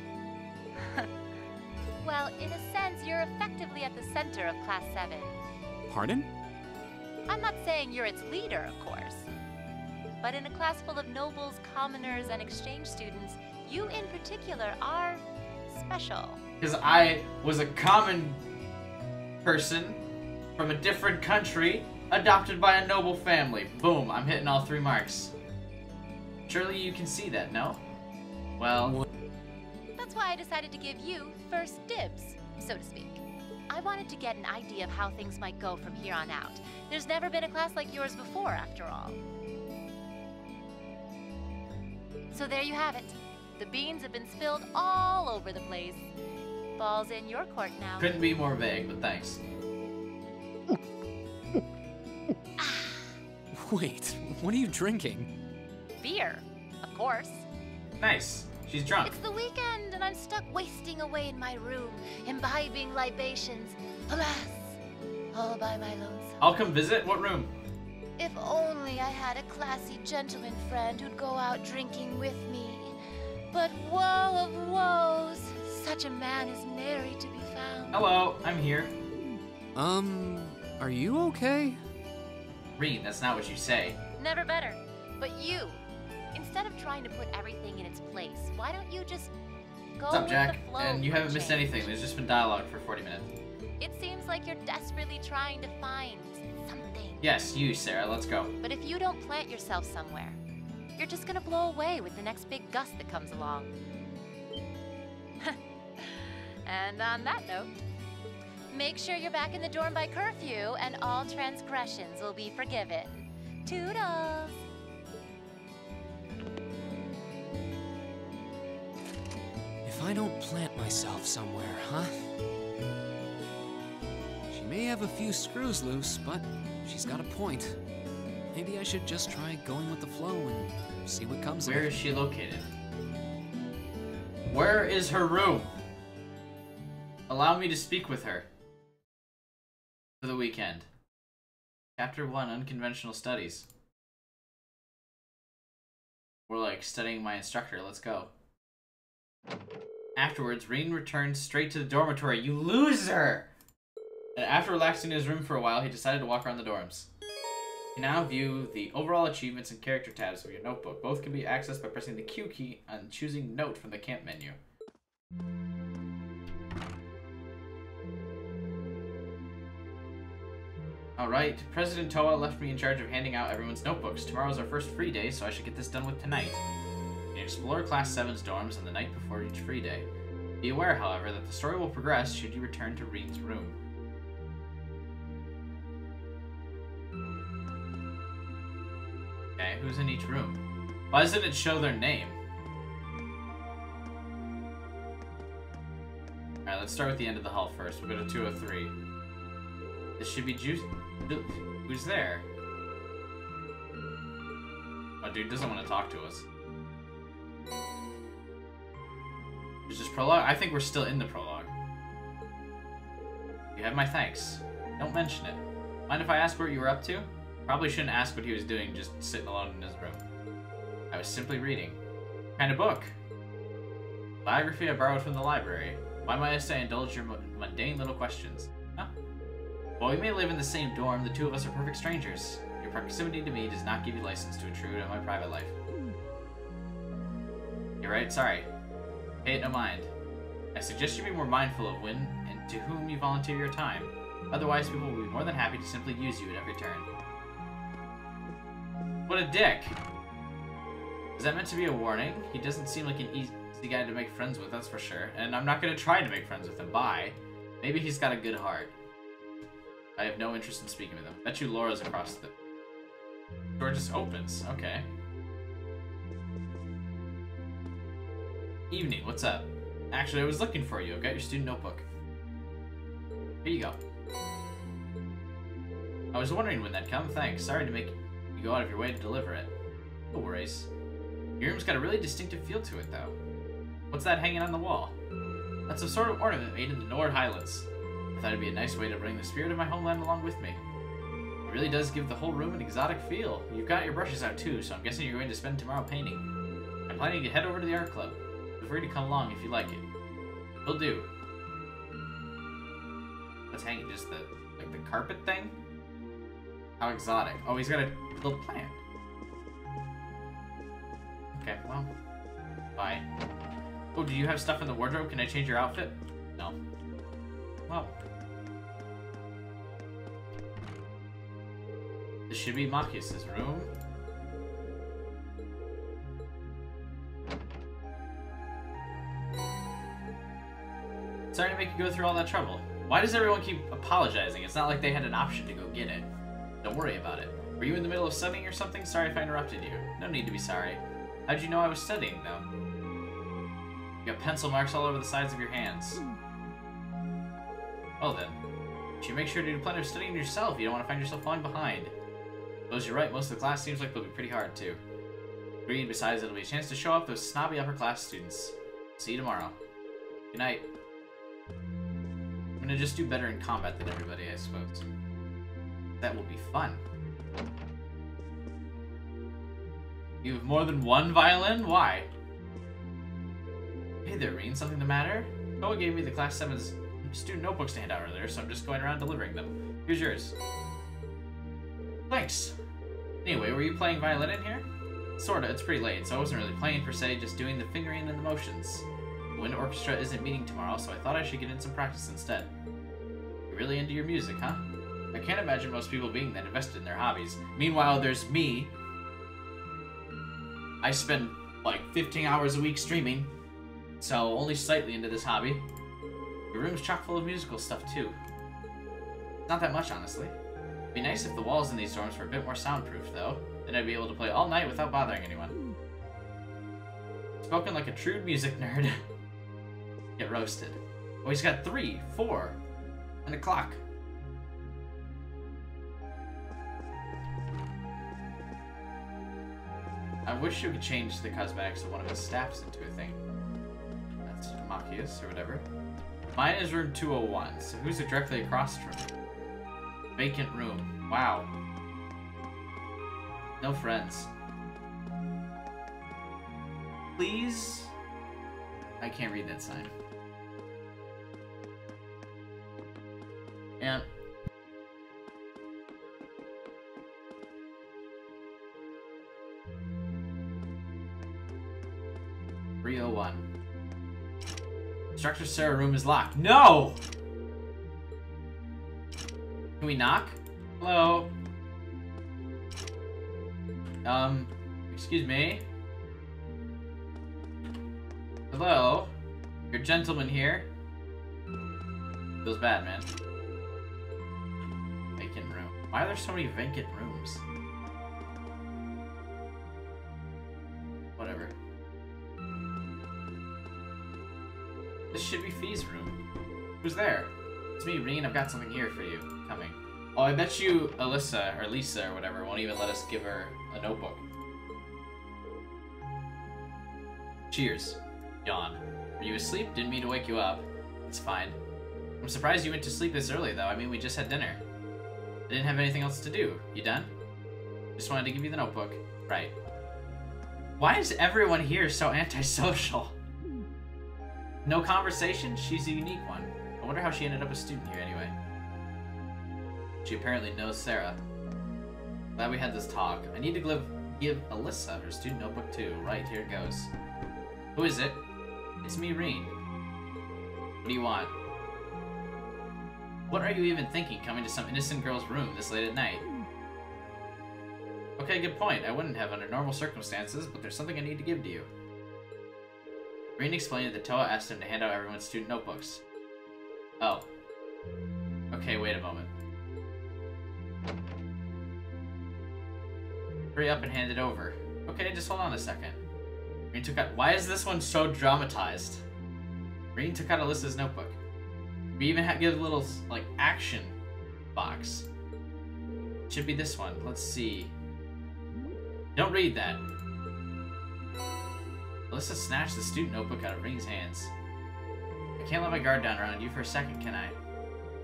Well, in a sense, you're effectively at the center of Class 7. Pardon? I'm not saying you're its leader, of course. But in a class full of nobles, commoners, and exchange students, you in particular are special. Because I was a common person from a different country, adopted by a noble family. Boom, I'm hitting all 3 marks. Surely you can see that, no? Well... That's why I decided to give you first dibs, so to speak. I wanted to get an idea of how things might go from here on out. There's never been a class like yours before, after all. So there you have it. The beans have been spilled all over the place. Ball's in your court now. Couldn't be more vague, but thanks. Wait, what are you drinking? Beer, of course. Nice. She's drunk. It's the weekend, and I'm stuck wasting away in my room, imbibing libations. Alas, all by my lonesome. I'll come visit. What room? If only I had a classy gentleman friend who'd go out drinking with me. But woe of woes, such a man is nary to be found. Hello, I'm here. Are you okay? Reed, that's not what you say. Never better. But you, instead of trying to put everything in its place, why don't you just go What's up, with Jack? the flow And you for a haven't missed change? anything. There's just been dialogue for 40 minutes. It seems like you're desperately trying to find something. Yes, you, Sarah. Let's go. But if you don't plant yourself somewhere, you're just gonna blow away with the next big gust that comes along. And on that note, make sure you're back in the dorm by curfew and all transgressions will be forgiven. Toodles! If I don't plant myself somewhere, huh? She may have a few screws loose, but she's got a point. Maybe I should just try going with the flow and see what comes of it. Where is she located? Where is her room? Allow me to speak with her. For the weekend. Chapter 1, Unconventional Studies. We're like studying my instructor. Let's go. Afterwards, Rien returned straight to the dormitory. You loser! And after relaxing in his room for a while, he decided to walk around the dorms. You now view the overall achievements and character tabs of your notebook. Both can be accessed by pressing the Q key and choosing Note from the camp menu. Alright, President Toa left me in charge of handing out everyone's notebooks. Tomorrow's our first free day, so I should get this done with tonight. You can explore Class 7's dorms on the night before each free day. Be aware, however, that the story will progress should you return to Reed's room. Okay, who's in each room? Why doesn't it show their name? Alright, let's start with the end of the hall first. We'll go to 203. This should be Juice. Who's there? Oh, dude doesn't want to talk to us. Is this prologue? I think we're still in the prologue. You have my thanks. Don't mention it. Mind if I ask what you were up to? Probably shouldn't ask what he was doing, just sitting alone in his room. I was simply reading. What kind of book? Biography I borrowed from the library. Why might I say indulge your mundane little questions? Huh? While we may live in the same dorm, the two of us are perfect strangers. Your proximity to me does not give you license to intrude on my private life. You're right, sorry. Pay it no mind. I suggest you be more mindful of when and to whom you volunteer your time. Otherwise, people will be more than happy to simply use you at every turn. What a dick! Is that meant to be a warning? He doesn't seem like an easy guy to make friends with, that's for sure. And I'm not going to try to make friends with him. Bye. Maybe he's got a good heart. I have no interest in speaking with him. Bet you Laura's across the... door just opens. Okay. Evening, what's up? Actually, I was looking for you. I got your student notebook. Here you go. I was wondering when that'd come. Thanks. Sorry to make you go out of your way to deliver it. No worries. Your room's got a really distinctive feel to it, though. What's that hanging on the wall? That's a sort of ornament made in the Nord Highlands. I thought it'd be a nice way to bring the spirit of my homeland along with me. It really does give the whole room an exotic feel. You've got your brushes out too, so I'm guessing you're going to spend tomorrow painting. I'm planning to head over to the art club. Feel free to come along if you like it. Will do. What's hanging? Just the carpet thing? How exotic. Oh, he's got a little plant. Okay, well, bye. Oh, do you have stuff in the wardrobe? Can I change your outfit? No. Well. This should be Machias' room. Sorry to make you go through all that trouble. Why does everyone keep apologizing? It's not like they had an option to go get it. Don't worry about it. Were you in the middle of studying or something? Sorry if I interrupted you. No need to be sorry. How'd you know I was studying, though? You got pencil marks all over the sides of your hands. Well then, you should make sure to do plenty of studying yourself. You don't want to find yourself falling behind. Suppose you're right, most of the class seems like they'll be pretty hard, too. Agreed, besides it'll be a chance to show off those snobby upper class students. See you tomorrow. Good night. I'm gonna just do better in combat than everybody, I suppose. That will be fun. You have more than one violin? Why? Hey there, Reen. Something the matter? Toa gave me the Class 7's student notebooks to hand out earlier, so I'm just going around delivering them. Here's yours. Thanks. Anyway, were you playing violin in here? Sorta. It's pretty late, so I wasn't really playing per se, just doing the fingering and the motions. The wind orchestra isn't meeting tomorrow, so I thought I should get in some practice instead. You're really into your music, huh? I can't imagine most people being that invested in their hobbies. Meanwhile, there's me. I spend like 15 hours a week streaming, so only slightly into this hobby. Your room's chock full of musical stuff too. Not that much, honestly. It'd be nice if the walls in these dorms were a bit more soundproof, though. Then I'd be able to play all night without bothering anyone. Spoken like a true music nerd. Get roasted. Oh, he's got 3, 4, and a clock. I wish you could change the cosmetics of one of his staffs into a thing. That's Machias, or whatever. Mine is room 201, so who's it directly across from me? Vacant room. Wow. No friends. Please? I can't read that sign. And Instructor Sarah room is locked. No! Can we knock? Hello? Excuse me? Hello? Your gentleman here? Feels bad, man. Vacant room. Why are there so many vacant rooms? Whatever. This should be Fee's room. Who's there? It's me, Reen. I've got something here for you. Coming. Oh, I bet you Alyssa, or Lisa, or whatever, won't even let us give her a notebook. Cheers. Yawn. Are you asleep? Didn't mean to wake you up. It's fine. I'm surprised you went to sleep this early, though. I mean, we just had dinner. I didn't have anything else to do. You done? Just wanted to give you the notebook. Right. Why is everyone here so antisocial? No conversation? She's a unique one. I wonder how she ended up a student here anyway. She apparently knows Sarah. Glad we had this talk. I need to give Alyssa her student notebook too. Right, here it goes. Who is it? It's me, Reen. What do you want? What are you even thinking coming to some innocent girl's room this late at night? Okay, good point. I wouldn't have under normal circumstances, but there's something I need to give to you. Reen explained that Toa asked him to hand out everyone's student notebooks. Oh. Okay, wait a moment. Hurry up and hand it over. Okay, just hold on a second. Reen took out— why is this one so dramatized? Reen took out Alyssa's notebook. We even give a little, like, action box. Should be this one. Let's see. Don't read that. Alyssa snatched the student notebook out of Reen's hands. I can't let my guard down around you for a second, can I?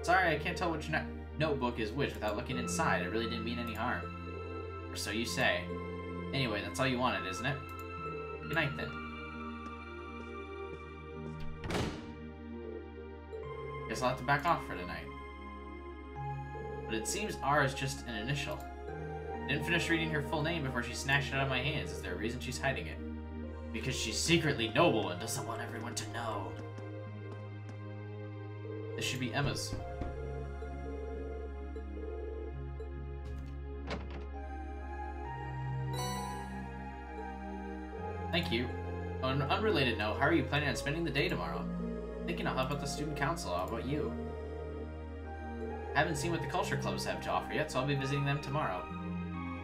Sorry, I can't tell which notebook is which without looking inside. I really didn't mean any harm. Or so you say. Anyway, that's all you wanted, isn't it? Good night, then. Guess I'll have to back off for tonight. But it seems R is just an initial. I didn't finish reading her full name before she snatched it out of my hands. Is there a reason she's hiding it? Because she's secretly noble and doesn't want everyone to know. This should be Emma's. Thank you. On an unrelated note, how are you planning on spending the day tomorrow? Thinking I'll help out the student council. How about you? I haven't seen what the culture clubs have to offer yet, so I'll be visiting them tomorrow.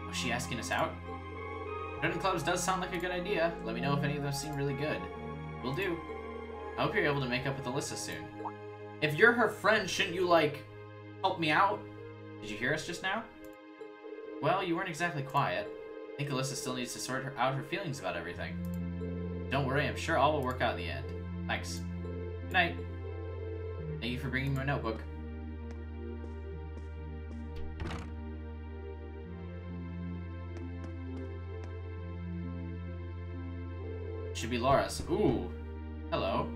Was she asking us out? Joining clubs does sound like a good idea. Let me know if any of them seem really good. Will do. I hope you're able to make up with Alyssa soon. If you're her friend, shouldn't you, like, help me out? Did you hear us just now? Well, you weren't exactly quiet. I think Alyssa still needs to sort out her feelings about everything. Don't worry, I'm sure all will work out in the end. Thanks. Good night. Thank you for bringing me my notebook. Should be Laura's. Ooh. Hello.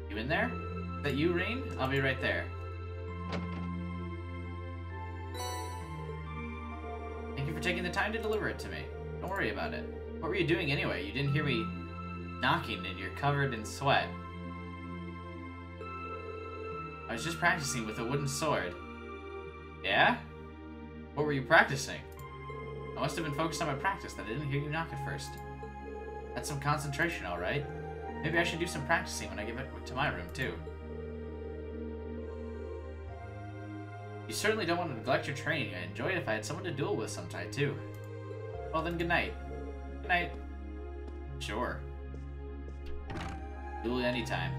You in there? Is that you, Reen? I'll be right there. Thank you for taking the time to deliver it to me. Don't worry about it. What were you doing anyway? You didn't hear me knocking and you're covered in sweat. I was just practicing with a wooden sword. Yeah? What were you practicing? I must have been focused on my practice that I didn't hear you knock at first. That's some concentration, alright. Maybe I should do some practicing when I get back to my room, too. You certainly don't want to neglect your training. I'd enjoy it if I had someone to duel with sometime, too. Well then, good night. Good night. Sure. Duel anytime.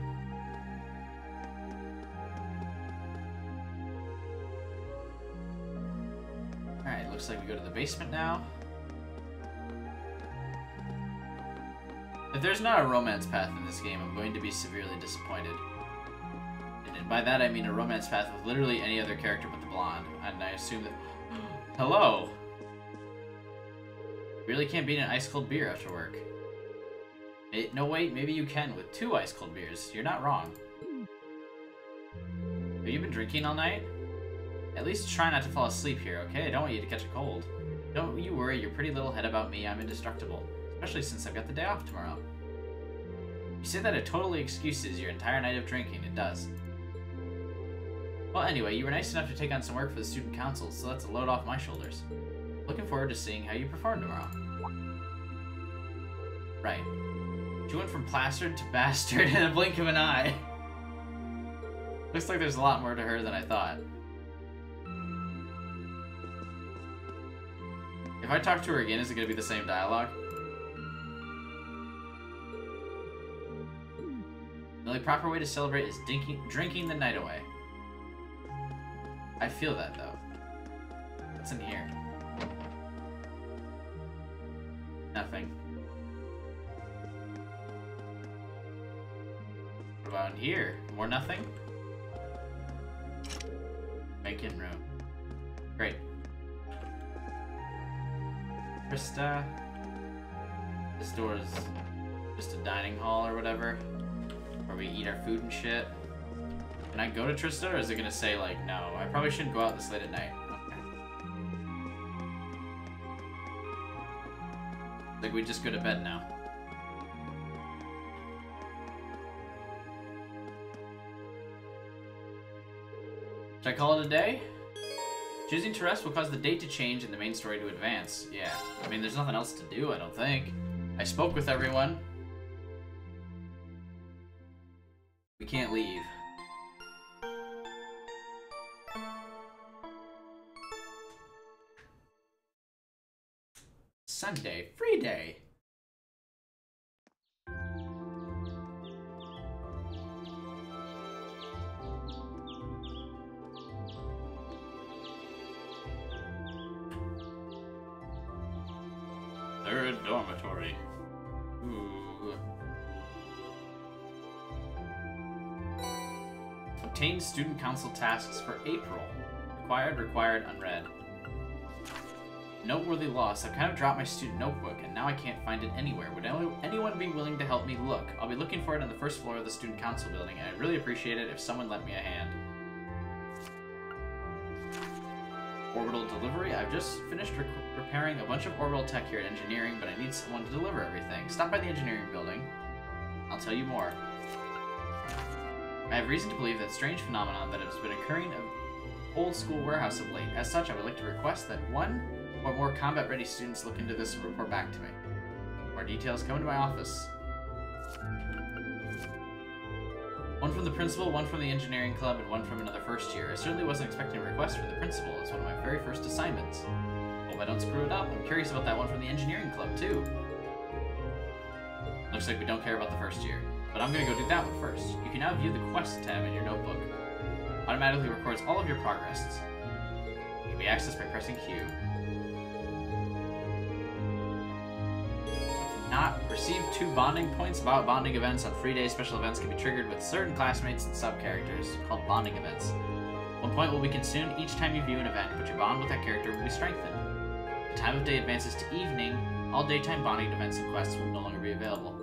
Alright, looks like we go to the basement now. If there's not a romance path in this game, I'm going to be severely disappointed. And by that I mean a romance path with literally any other character but the blonde. And I assume that... Hello! Really can't beat an ice-cold beer after work. No, wait, maybe you can with 2 ice-cold beers. You're not wrong. Have you been drinking all night? At least try not to fall asleep here, okay? I don't want you to catch a cold. Don't you worry your pretty little head about me. I'm indestructible. Especially since I've got the day off tomorrow. You say that it totally excuses your entire night of drinking. It does. Well, anyway, you were nice enough to take on some work for the student council, so that's a load off my shoulders. Looking forward to seeing how you perform tomorrow. Right. She went from plastered to bastard in a blink of an eye. Looks like there's a lot more to her than I thought. If I talk to her again, is it going to be the same dialogue? The only proper way to celebrate is drinking the night away. I feel that, though. What's in here? Nothing. What about in here? More nothing? Make-in room. Great. Krista. This door is just a dining hall or whatever, where we eat our food and shit. Can I go to Trista, or is it gonna say, like, no? I probably shouldn't go out this late at night. Okay. Like, we just go to bed now. Should I call it a day? Choosing to rest will cause the date to change and the main story to advance. Yeah, I mean, there's nothing else to do, I don't think. I spoke with everyone. We can't leave. Sunday, free day. Third dormitory. Ooh. Obtain student council tasks for April. Required, unread. Noteworthy loss. I've kind of dropped my student notebook, and now I can't find it anywhere. Would anyone be willing to help me look? I'll be looking for it on the first floor of the student council building, and I'd really appreciate it if someone lent me a hand. Orbital delivery. I've just finished repairing a bunch of orbital tech here at engineering, but I need someone to deliver everything. Stop by the engineering building. I'll tell you more. I have reason to believe that strange phenomenon that has been occurring in old school warehouse of late. As such, I would like to request that one or more combat-ready students look into this and report back to me. More details come to my office. One from the principal, one from the engineering club, and one from another first year. I certainly wasn't expecting a request from the principal. It's one of my very first assignments. Hope I don't screw it up. I'm curious about that one from the engineering club, too. Looks like we don't care about the first year. But I'm gonna go do that one first. You can now view the quest tab in your notebook. Automatically records all of your progress. It can be accessed by pressing Q. Not receive 2 bonding points. About bonding events on free day special events can be triggered with certain classmates and sub-characters, called bonding events. 1 point will be consumed each time you view an event, but your bond with that character will be strengthened. The time of day advances to evening. All daytime bonding events and quests will no longer be available.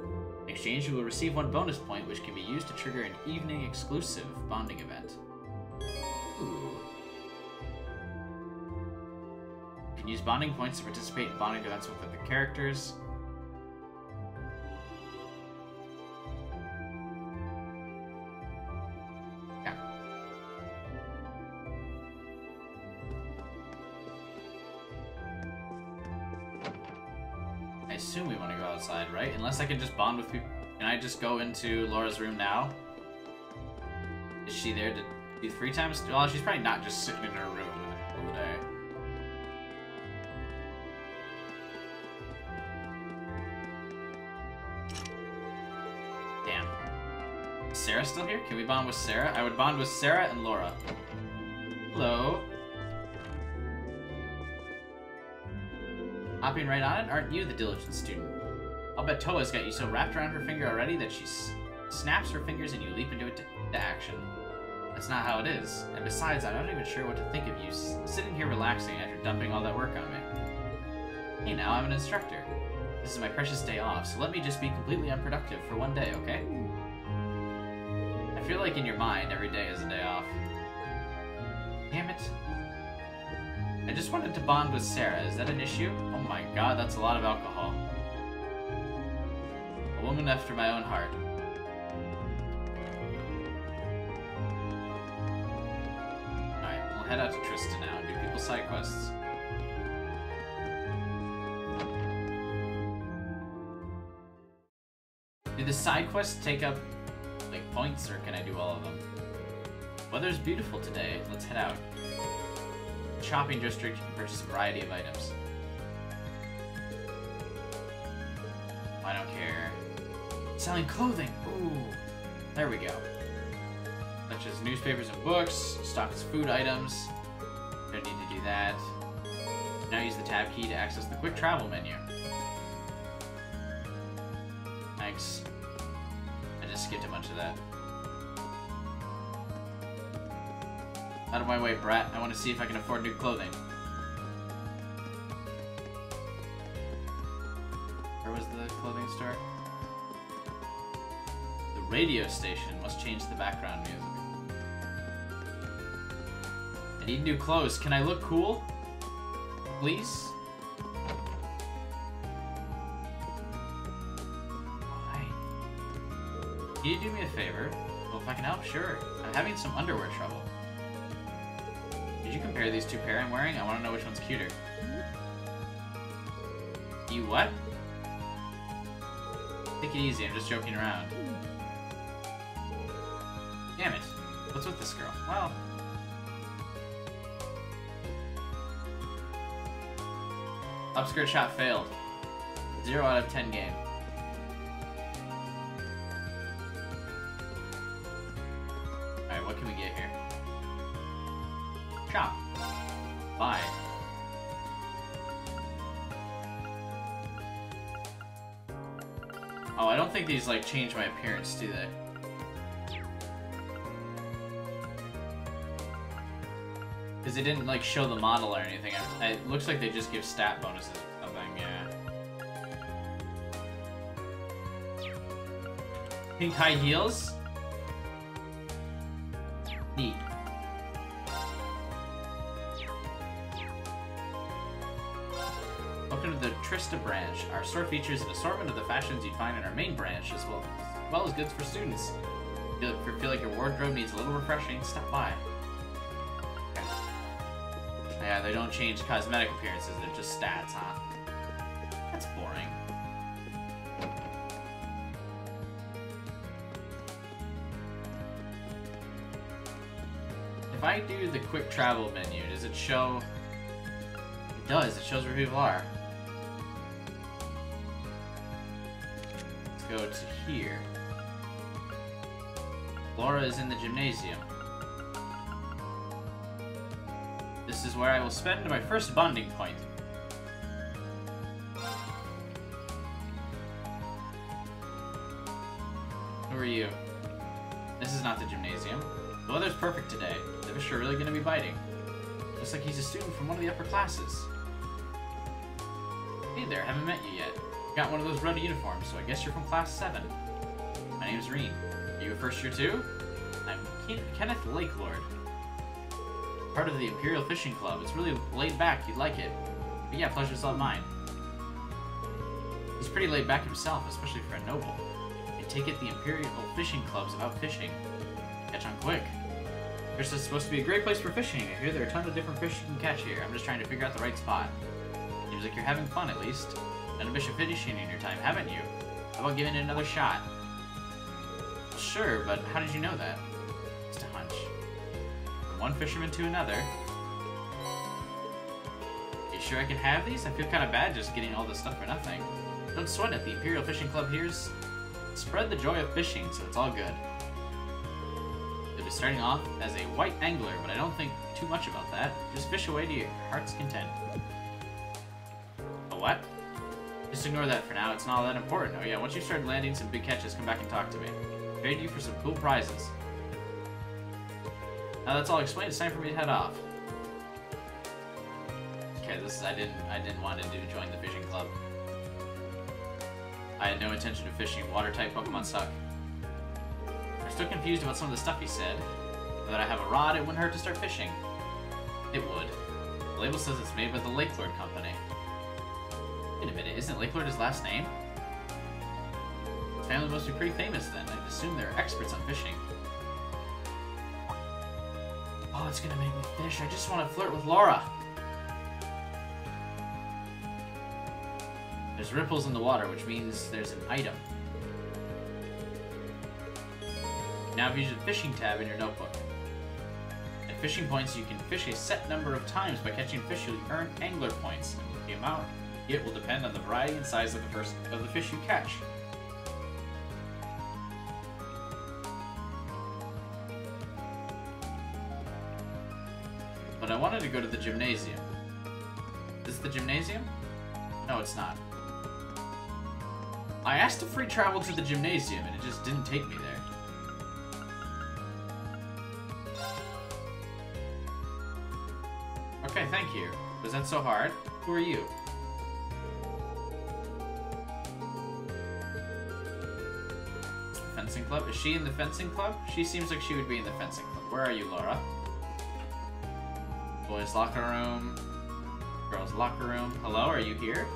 In exchange, you will receive 1 bonus point, which can be used to trigger an evening exclusive bonding event. Ooh. You can use bonding points to participate in bonding events with other characters. I assume we want to go outside, right? Unless I can just bond with people. Can I just go into Laura's room now? Is she there to do 3 times? Well, she's probably not just sitting in her room all the day. Damn. Is Sarah still here? Can we bond with Sarah? I would bond with Sarah and Laura. Hello. Hopping right on it? Aren't you the diligent student? I'll bet Toa's got you so wrapped around her finger already that she snaps her fingers and you leap into action. That's not how it is. And besides, I'm not even sure what to think of you sitting here relaxing after dumping all that work on me. Hey now, I'm an instructor. This is my precious day off, so let me just be completely unproductive for 1 day, okay? I feel like in your mind, every day is a day off. Damn it. I just wanted to bond with Sarah. Is that an issue? Oh my god, that's a lot of alcohol. A woman after my own heart. head out to Trista now and do people's side quests. Do the side quests take up, like, points, or can I do all of them? Weather's beautiful today. Let's head out. Shopping district, you can purchase a variety of items. I don't care. Selling clothing! Ooh! There we go. Such as newspapers and books, stocks food items. Don't need to do that. Now use the tab key to access the quick travel menu. Thanks. I just skipped a bunch of that. Out of my way, brat. I want to see if I can afford new clothing. Where was the clothing store? The radio station must change the background music. I need new clothes. Can I look cool? Please? Why? Can you do me a favor? Well, if I can help, sure. I'm having some underwear trouble. Did you compare these two pair I'm wearing? I want to know which one's cuter. You what? Take it easy, I'm just joking around. Damn it. What's with this girl? Well... Upskirt shot failed. 0 out of 10 game. Alright, what can we get here? Shop. Buy. Oh, I don't think these, like, change my appearance, do they? Because they didn't, like, show the model or anything. It looks like they just give stat bonuses or something, yeah. Pink high heels? Neat. Welcome to the Trista branch. Our store features an assortment of the fashions you'd find in our main branch, as well as goods for students. If you feel like your wardrobe needs a little refreshing, stop by. Okay. Yeah, they don't change cosmetic appearances, they're just stats, huh? That's boring. If I do the quick travel menu, does it show... It does, it shows where people are. Go to here. Laura is in the gymnasium. This is where I will spend my first bonding point. Who are you? This is not the gymnasium. The weather's perfect today. The fish are really gonna be biting. Looks like he's a student from one of the upper classes. Hey there, haven't met you yet. Got one of those red uniforms, so I guess you're from class 7. My name's Reen. Are you a first year too? I'm Kenneth Lakelord. Part of the Imperial Fishing Club. It's really laid back, you'd like it. But yeah, pleasure's all mine. He's pretty laid back himself, especially for a noble. I take it the Imperial Fishing Club's about fishing. Catch on quick. This is supposed to be a great place for fishing. I hear there are a ton of different fish you can catch here. I'm just trying to figure out the right spot. Seems like you're having fun, at least. Done a bit of fishing in your time, haven't you? How about giving it another shot? Well, sure, but how did you know that? Just a hunch. From one fisherman to another. You sure I can have these? I feel kind of bad just getting all this stuff for nothing. Don't sweat it. The Imperial Fishing Club here's spread the joy of fishing, so it's all good. You'll be starting off as a white angler, but I don't think too much about that. Just fish away to your heart's content. A what? Just ignore that for now, it's not all that important. Oh yeah, once you start landing some big catches, come back and talk to me. Trade you for some cool prizes. Now that's all explained, it's time for me to head off. Okay, this is, I didn't want to join the fishing club. I had no intention of fishing. Water-type Pokemon suck. I'm still confused about some of the stuff he said. Now that I have a rod, it wouldn't hurt to start fishing. It would. The label says it's made by the Lakelord Company. Wait a minute, isn't Lakelord his last name? His family must be pretty famous then. I'd assume they're experts on fishing. Oh, it's gonna make me fish. I just want to flirt with Laura. There's ripples in the water, which means there's an item. Now use the fishing tab in your notebook. At fishing points, you can fish a set number of times by catching fish. You earn angler points. The amount it will depend on the variety and size of the fish you catch. But I wanted to go to the gymnasium. Is this the gymnasium? No, it's not. I asked to free travel to the gymnasium, and it just didn't take me there. Okay, thank you. Was that so hard? Who are you? Fencing club? Is she in the fencing club? She seems like she would be in the fencing club. Where are you, Laura? Boys' locker room. Girls' locker room. Hello, are you here?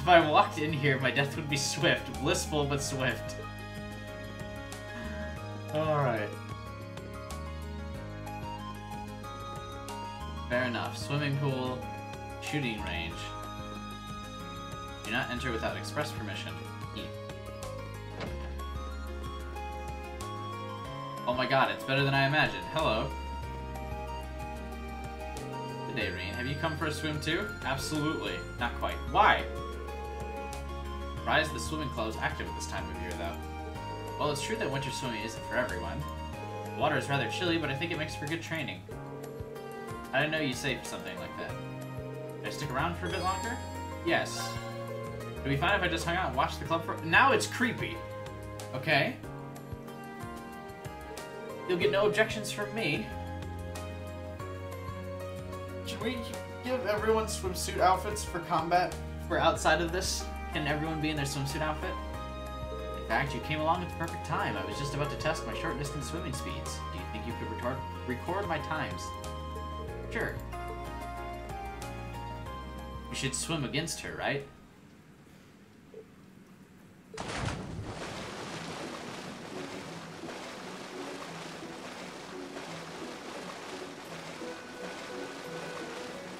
If I walked in here, my death would be swift. Blissful, but swift. Alright. Fair enough. Swimming pool. Shooting range. Do not enter without express permission. Eat. Oh my god, it's better than I imagined. Hello. Good day, Reen. Have you come for a swim too? Absolutely. Not quite. Why? Rise of the swimming club is active at this time of year, though. Well, it's true that winter swimming isn't for everyone. The water is rather chilly, but I think it makes for good training. I didn't know you'd say something like that. Can I stick around for a bit longer? Yes. Would it be fine if I just hung out and watched the club for— Now it's creepy! Okay. You'll get no objections from me. Can we give everyone swimsuit outfits for combat? For outside of this? Can everyone be in their swimsuit outfit? In fact, you came along at the perfect time. I was just about to test my short-distance swimming speeds. Do you think you could record my times? Sure. You should swim against her, right?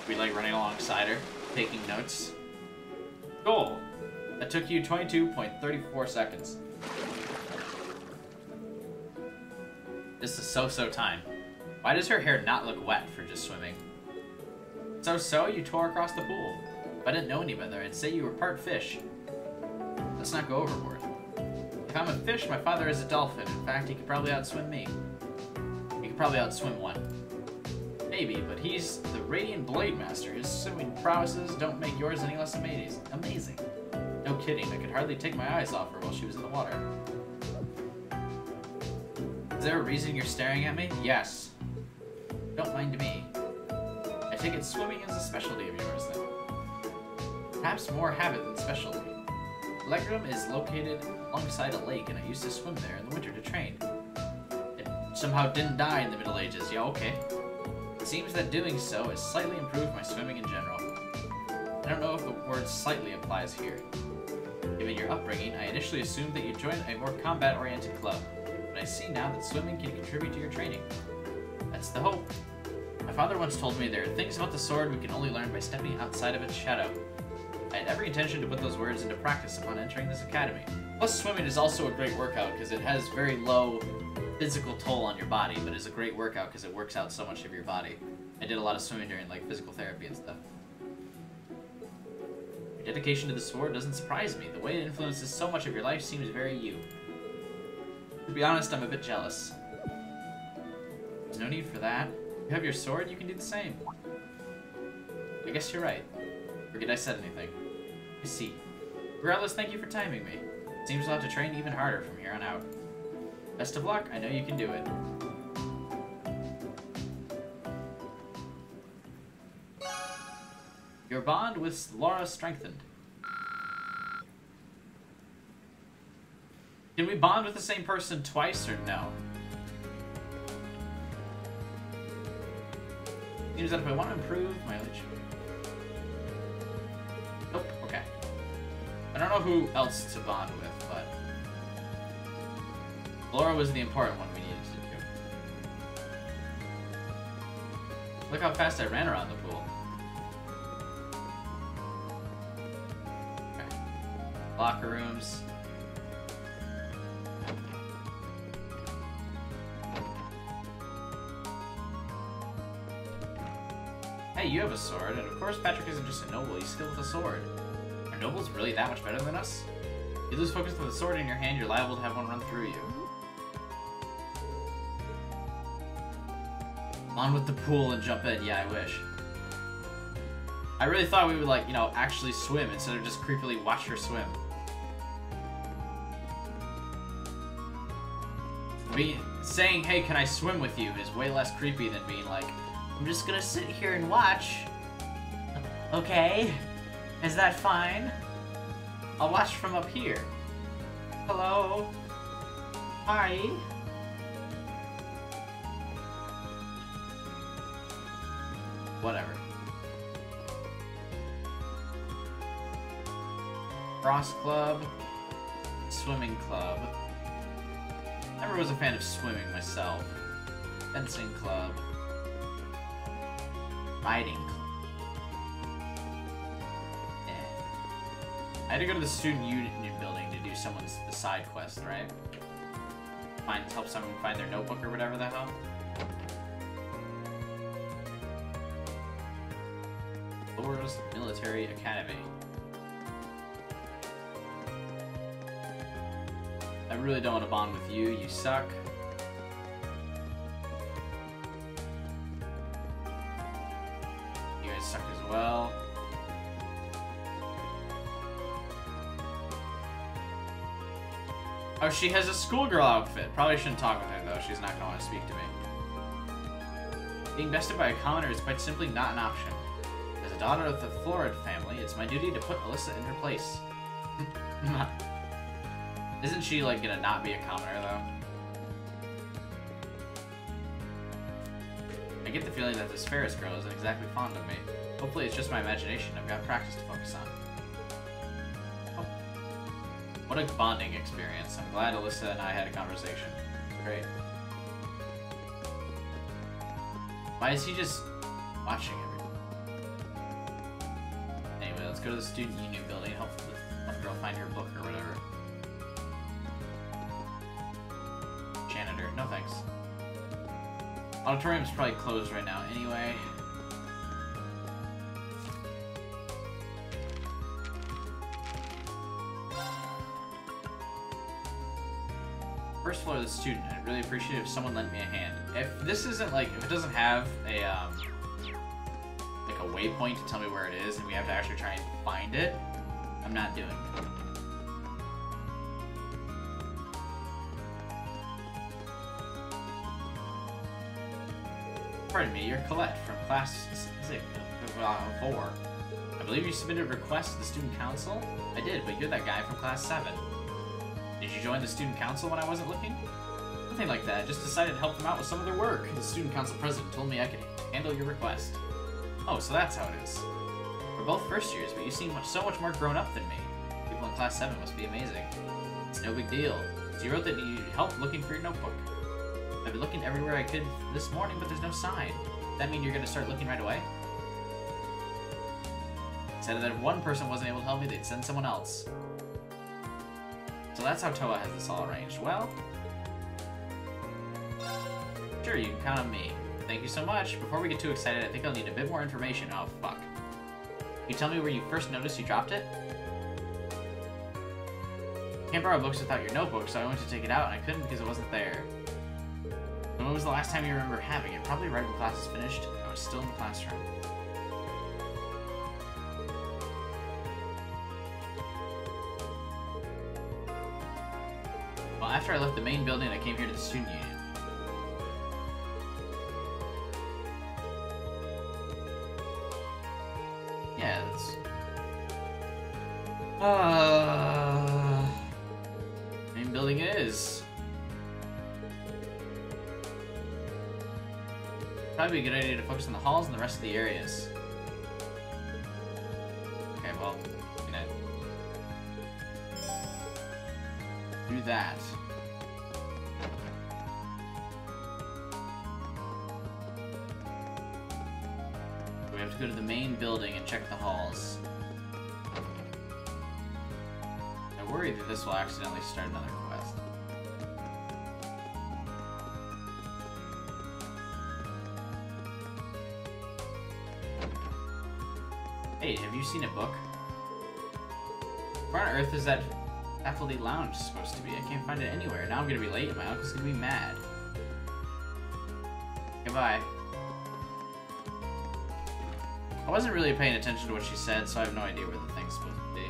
We like running alongside her, taking notes. Goal! That took you 22.34 seconds. This is so-so time. Why does her hair not look wet for just swimming? So, you tore across the pool. If I didn't know any better, I'd say you were part fish. Let's not go overboard. If I'm a fish, my father is a dolphin. In fact, he could probably outswim me. He could probably outswim one. Maybe, but he's the Radiant Blade Master. His swimming prowesses don't make yours any less amazing. No kidding, I could hardly take my eyes off her while she was in the water. Is there a reason you're staring at me? Yes. Don't mind me. I take it swimming is a specialty of yours, then. Perhaps more habit than specialty. Legram is located alongside a lake, and I used to swim there in the winter to train. It somehow didn't die in the Middle Ages. Yeah, okay. It seems that doing so has slightly improved my swimming in general. I don't know if the word slightly applies here. Given your upbringing, I initially assumed that you joined a more combat-oriented club, but I see now that swimming can contribute to your training. That's the hope. My father once told me there are things about the sword we can only learn by stepping outside of its shadow. I had every intention to put those words into practice upon entering this academy. Plus, swimming is also a great workout because it has very low physical toll on your body, but is a great workout because it works out so much of your body. I did a lot of swimming during like physical therapy and stuff. Your dedication to the sword doesn't surprise me. The way it influences so much of your life seems very you. To be honest, I'm a bit jealous. There's no need for that. You have your sword, you can do the same. I guess you're right. Forget I said anything. I see. Regardless, thank you for timing me. It seems we'll have to train even harder from here on out. Best of luck, I know you can do it. Your bond with Laura strengthened. Can we bond with the same person twice or no? Seems that if I want to improve my leadership. Nope, okay. I don't know who else to bond with, but Laura was the important one we needed to do. Look how fast I ran around the pool. Okay. Locker rooms. Hey, you have a sword, and of course Patrick isn't just a noble, he's skilled with a sword. Are nobles really that much better than us? You lose focus with a sword in your hand, you're liable to have one run through you. On with the pool and jump in, yeah, I wish. I really thought we would, like, you know, actually swim instead of just creepily watch her swim. I mean, saying, hey, can I swim with you is way less creepy than being like, I'm just gonna sit here and watch. Okay, is that fine? I'll watch from up here. Hello? Hi? Whatever. Cross club. Swimming club. Never was a fan of swimming myself. Fencing club. Riding club. I had to go to the student union building to do the side quest, right? Help someone find their notebook or whatever the hell. Laura's Military Academy. I really don't want to bond with you. You suck. You guys suck as well. Oh, she has a schoolgirl outfit. Probably shouldn't talk with her, though. She's not going to want to speak to me. Being bested by a commoner is quite simply not an option. As a daughter of the Florid family, it's my duty to put Alyssa in her place. Isn't she, like, gonna not be a commoner, though? I get the feeling that this Ferris girl isn't exactly fond of me. Hopefully it's just my imagination. I've got practice to focus on. Oh. What a bonding experience. I'm glad Alyssa and I had a conversation. Great. Why is he just watching everything? Anyway, let's go to the student union building and help the girl find her book or whatever. Janitor, no thanks. Auditorium's probably closed right now anyway. First floor of the student. I'd really appreciate it if someone lent me a hand. If this isn't like, if it doesn't have a like a waypoint to tell me where it is, and we have to actually try and find it, I'm not doing it. Pardon me, you're Colette from class 4. I believe you submitted a request to the student council? I did, but you're that guy from class 7. Did you join the student council when I wasn't looking? Nothing like that, just decided to help them out with some of their work. The student council president told me I could handle your request. Oh, so that's how it is. We're both first years, but you seem so much more grown up than me. People in class 7 must be amazing. It's no big deal. So you wrote that you needed help looking for your notebook. I've been looking everywhere I could this morning, but there's no sign. Does that mean you're going to start looking right away? Said that if one person wasn't able to help me, they'd send someone else. So that's how Toa has this all arranged. Well, sure, you can count on me. Thank you so much. Before we get too excited, I think I'll need a bit more information. Oh, fuck. Can you tell me where you first noticed you dropped it? Can't borrow books without your notebook, so I went to take it out, and I couldn't because it wasn't there. And when was the last time you remember having it? Probably right when class is finished. I was still in the classroom. Well, after I left the main building, I came here to the student union. Yeah, that's... main building it is. Probably a good idea to focus on the halls and the rest of the areas. Okay, well, I'm gonna do that. we have to go to the main building and check the halls. I worry that this will accidentally start another quest. Hey, have you seen a book? Where on earth is that faculty lounge supposed to be? I can't find it anywhere. Now I'm gonna be late and my uncle's gonna be mad. Goodbye. I wasn't really paying attention to what she said, so I have no idea where the thing's supposed to be.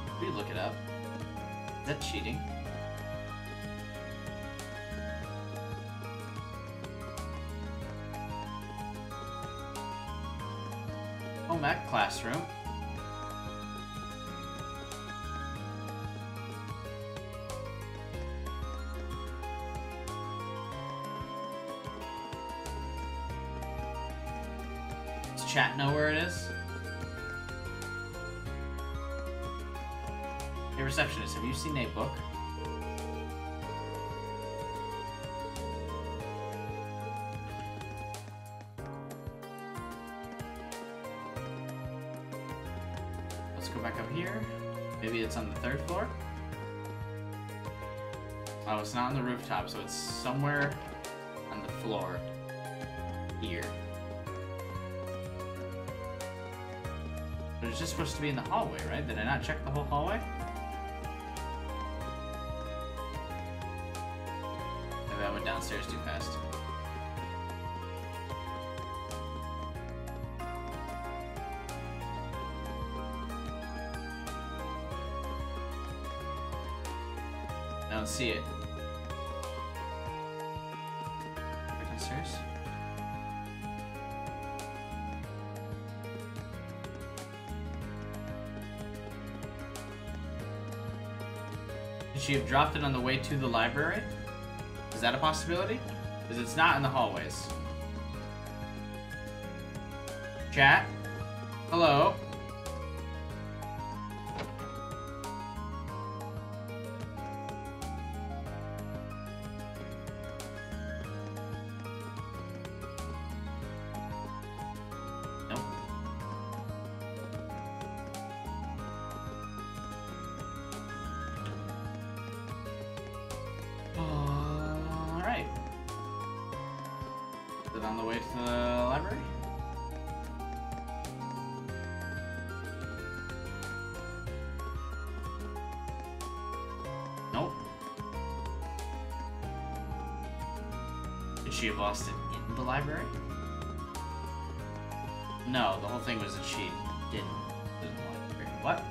Can we look it up? Is that cheating? Home ec classroom. Does chat know where it is? Hey, receptionist, have you seen a book? Let's go back up here. Maybe it's on the 3rd floor? Oh, it's not on the rooftop, so it's somewhere on the floor. Here. But it's just supposed to be in the hallway, right? Did I not check the whole hallway? Maybe I went downstairs too fast. I don't see it. Back downstairs? Did she have dropped it on the way to the library? Is that a possibility? Because it's not in the hallways. Chat? Hello? Nope. Alright. Is it on the way to the library? Nope. Did she have lost it in the library? No, the whole thing was that she didn't want it. What?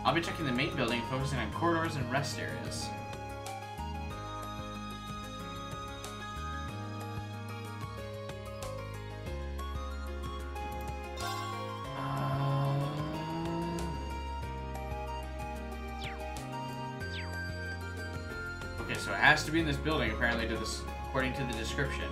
I'll be checking the main building, focusing on corridors and rest areas. Okay, so it has to be in this building, apparently, according to the description.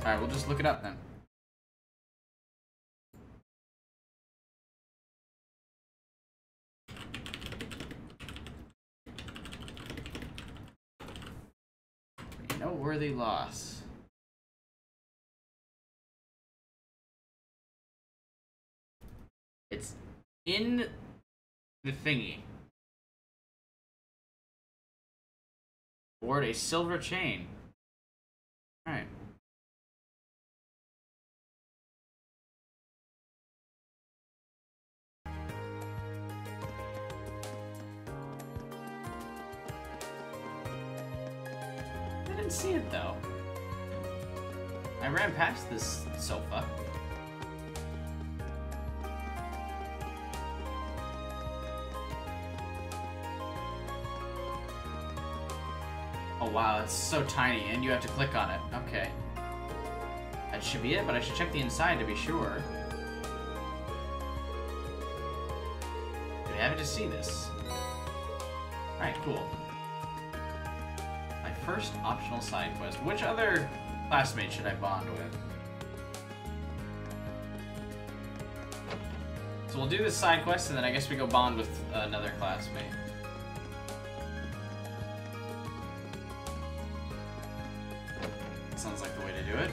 Alright, we'll just look it up then. Noteworthy loss. It's in the thingy. Ward a silver chain. Alright. I didn't see it though. I ran past this sofa. Oh wow, it's so tiny and you have to click on it. Okay. That should be it, but I should check the inside to be sure. Do we have to see this? Alright, cool. My first optional side quest. Which other classmate should I bond with? So we'll do this side quest, and then I guess we go bond with another classmate. Sounds like the way to do it.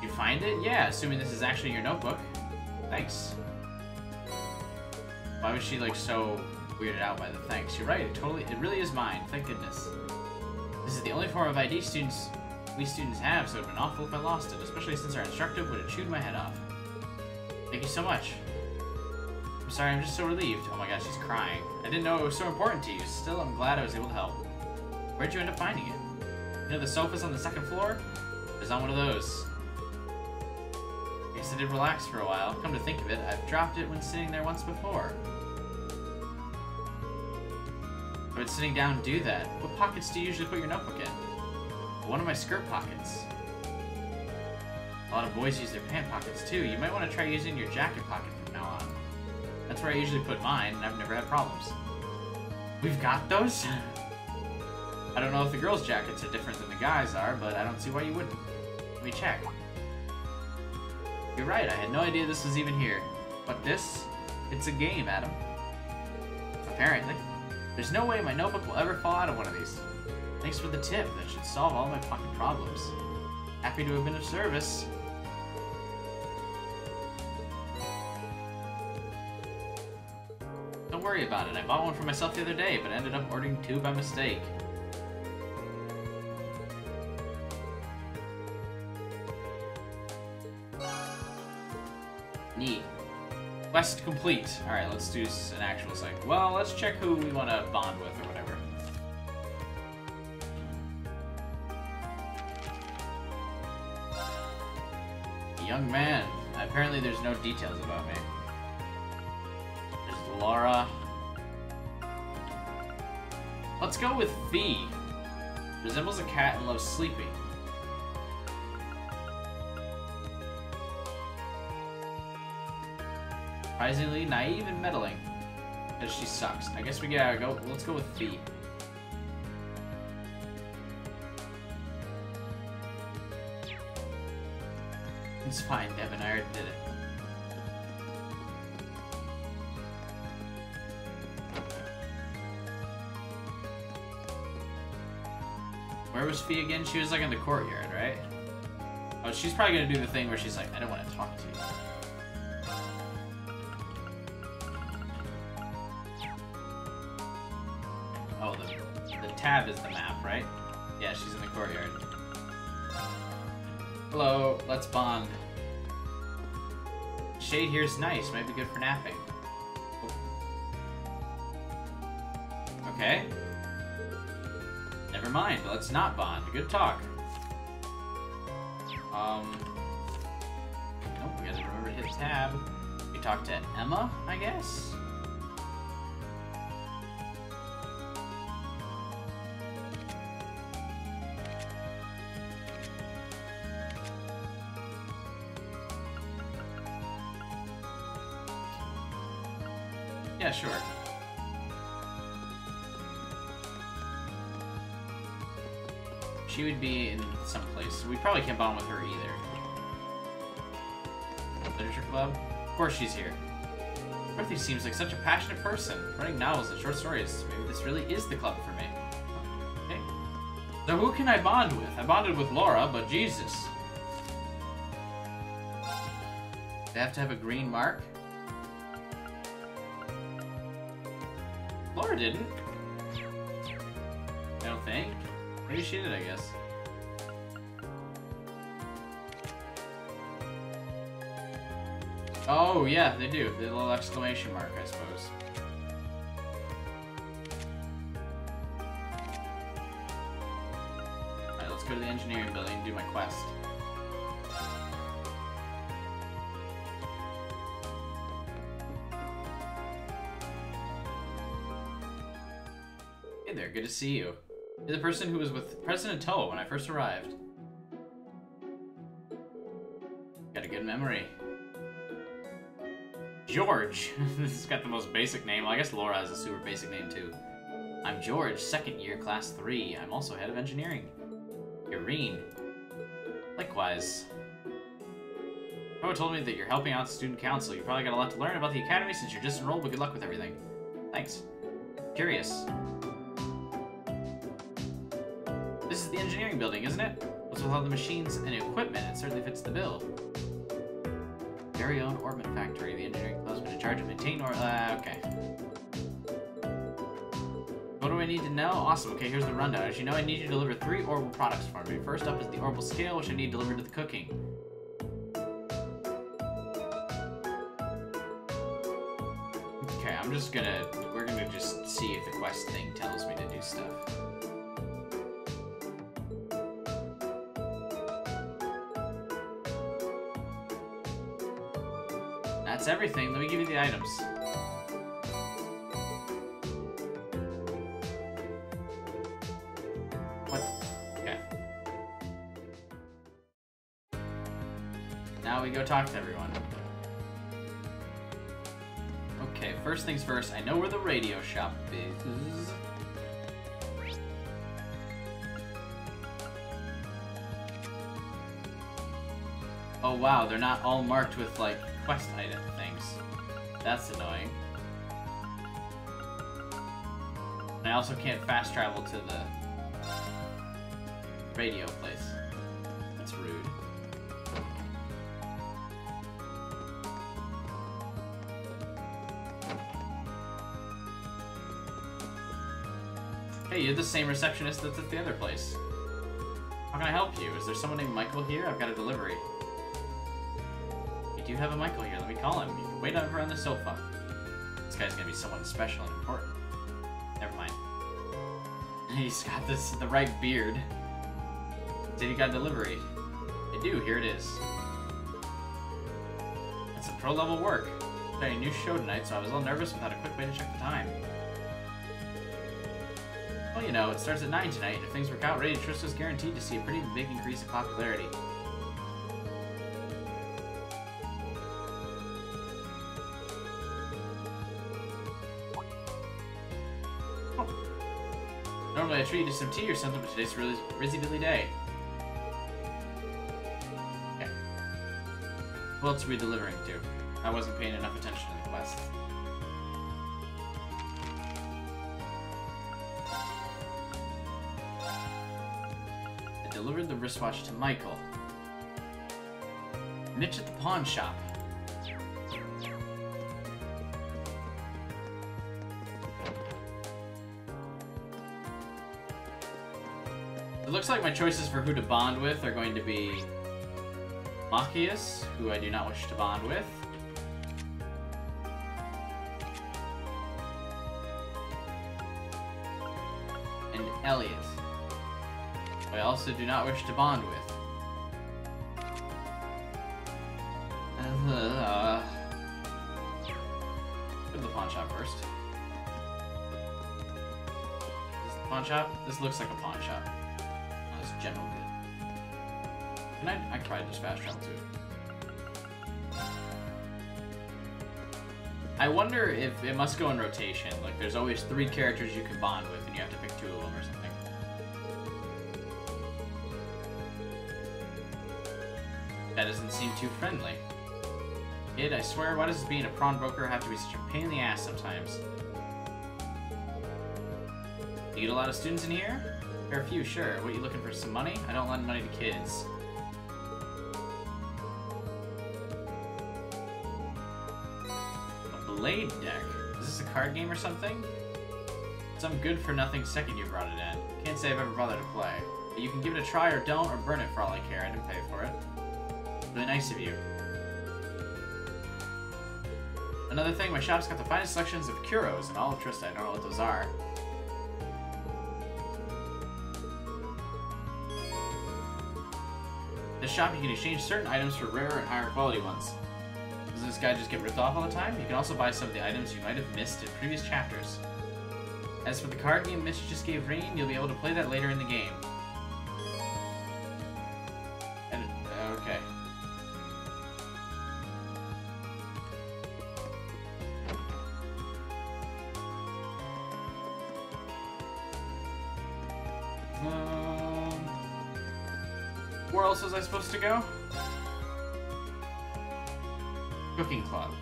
You find it? Yeah, assuming this is actually your notebook. Thanks. Why was she like so weirded out by the thanks? You're right, it really is mine. Thank goodness. This is the only form of ID we students have, so it would have been awful if I lost it, especially since our instructor would have chewed my head off. Thank you so much. I'm sorry, I'm just so relieved. Oh my god, she's crying. I didn't know it was so important to you. Still, I'm glad I was able to help. Where'd you end up finding it? You know the sofa's on the second floor? It was on one of those. I guess I did relax for a while. Come to think of it, I've dropped it when sitting there once before. I would sitting down do that. What pockets do you usually put your notebook in? One of my skirt pockets. A lot of boys use their pant pockets too. You might want to try using your jacket pocket from now on. That's where I usually put mine, and I've never had problems. We've got those? I don't know if the girls' jackets are different than the guys' are, but I don't see why you wouldn't. Let me check. You're right, I had no idea this was even here. But this? It's a game, Adam. Apparently. There's no way my notebook will ever fall out of one of these. Thanks for the tip. That should solve all my pocket problems. Happy to have been of service. Don't worry about it. I bought one for myself the other day, but ended up ordering 2 by mistake. Neat. Quest complete. Alright, let's do an actual cycle. Well, let's check who we want to bond with or whatever. Young man. Apparently there's no details about me. There's Laura. Let's go with Fee. Resembles a cat and loves sleeping. Surprisingly naive and meddling. Because she sucks. I guess we gotta go. Let's go with Fee. It's fine, Devin. I already did it. Where was Fee again? She was like in the courtyard, right? Oh, she's probably gonna do the thing where she's like, I don't want to talk to you. Oh, the tab is the map, right? Yeah, she's in the courtyard. Hello, let's bond. Shade here's nice, might be good for napping. Oh. Okay. Never mind, let's not bond. Good talk. Nope, we gotta remember to hit tab. We talk to Emma, I guess? Yeah, sure. She would be in some place. We probably can't bond with her either. Literature club? Of course she's here. Dorothy seems like such a passionate person. Writing novels and short stories. Maybe this really is the club for me. Okay. So who can I bond with? I bonded with Laura, but Jesus. They have to have a green mark? Laura didn't. I don't think. Maybe she did, I guess. Oh, yeah, they do. The little exclamation mark, I suppose. Alright, let's go to the engineering building and do my quest. Hey there, good to see you. You're the person who was with President Toe when I first arrived. Got a good memory. George. This has got the most basic name. Well, I guess Laura has a super basic name too. I'm George, second year, class 3. I'm also head of engineering. Irene. Likewise. Everyone told me that you're helping out the student council. You probably got a lot to learn about the academy since you're just enrolled, but good luck with everything. Thanks. Curious. This is the engineering building, isn't it? What's with all the machines and equipment? It certainly fits the bill. Very own orbit factory. The engineering husband in charge of maintaining okay. What do I need to know? Awesome. Okay, here's the rundown. As you know, I need you to deliver 3 orbital products for me. First up is the orbital scale, which I need delivered to the cooking. Okay, we're gonna just see if the quest thing tells me to do stuff. That's everything. Let me give you the items. What? Okay. Now we go talk to everyone. Okay, first things first, I know where the radio shop is. Oh wow, they're not all marked with, like, quest item things. That's annoying. And I also can't fast travel to the radio place. That's rude. Hey, you're the same receptionist that's at the other place. How can I help you? Is there someone named Michael here? I've got a delivery. You do have a Michael here. Let me call him. You can wait over on the sofa. This guy's gonna be someone special and important. Never mind. He's got the right beard. Did he got a delivery? I do. Here it is. It's a pro-level work. I had a new show tonight, so I was a little nervous without a quick way to check the time. Well, you know, it starts at 9 tonight, and if things work out, Radio Trist is guaranteed to see a pretty big increase in popularity. Oh. Normally I treat you to some tea or something, but today's a really busy day. Okay. Who else are we delivering to? I wasn't paying enough attention to the quest. Delivered the wristwatch to Michael. Mitch at the pawn shop. It looks like my choices for who to bond with are going to be Machias, who I do not wish to bond with. And Elliot. I also do not wish to bond with. Go to the pawn shop first. Is this the pawn shop? This looks like a pawn shop. Oh, it's general good. Can I could probably just fast travel to it. I wonder if it must go in rotation. Like, there's always 3 characters you can bond with, and you have to pick 2 of them or something. That doesn't seem too friendly. Kid, I swear, why does being a pawn broker have to be such a pain in the ass sometimes? You get a lot of students in here? There are a few, sure. What, you looking for some money? I don't lend money to kids. A blade deck? Is this a card game or something? Some good-for-nothing second you brought it in. Can't say I've ever bothered to play. But you can give it a try or don't, or burn it for all I care. I didn't pay for it. Really nice of you. Another thing, my shop's got the finest selections of Kuros in all of Trista. I don't know what those are. This shop, you can exchange certain items for rarer and higher quality ones. Does this guy just get ripped off all the time? You can also buy some of the items you might have missed in previous chapters. As for the card game Mitch just gave Rain, you'll be able to play that later in the game. Okay. else was I supposed to go? Cooking club.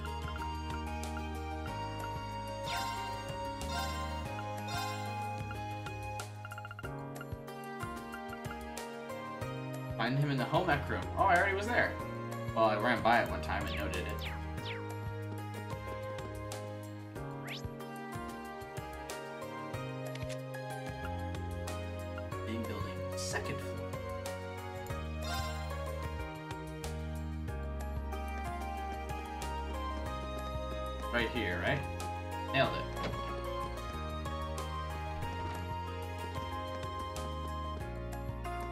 Find him in the home ec room. Oh, I already was there. Well, I ran by it one time and noted it. Main building, second floor. Right here, right? Nailed it.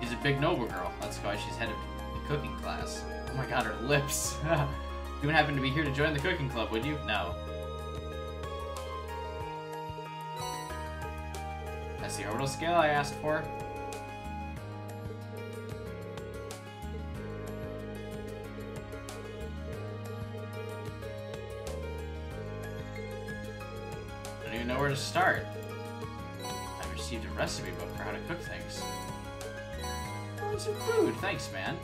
She's a big noble girl. That's why she's head of the cooking class. Oh my god, her lips. You wouldn't happen to be here to join the cooking club, would you? No. That's the orbital scale I asked for. I don't even know where to start. I received a recipe book for how to cook things. Oh, some food. Thanks, man.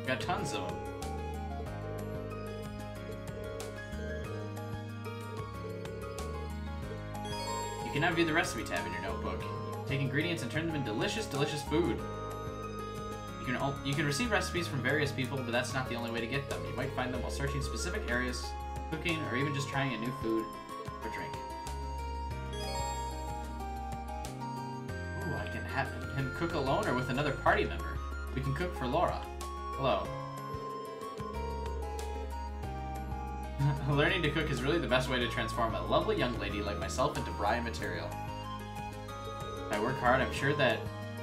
Got tons of them. You can now view the recipe tab in your notebook. Take ingredients and turn them into delicious, delicious food. You can receive recipes from various people, but that's not the only way to get them. You might find them while searching specific areas, cooking, or even just trying a new food or drink. Ooh, I can have him cook alone or with another party member. We can cook for Laura. Hello. Learning to cook is really the best way to transform a lovely young lady like myself into bride material. If I work hard, I'm sure that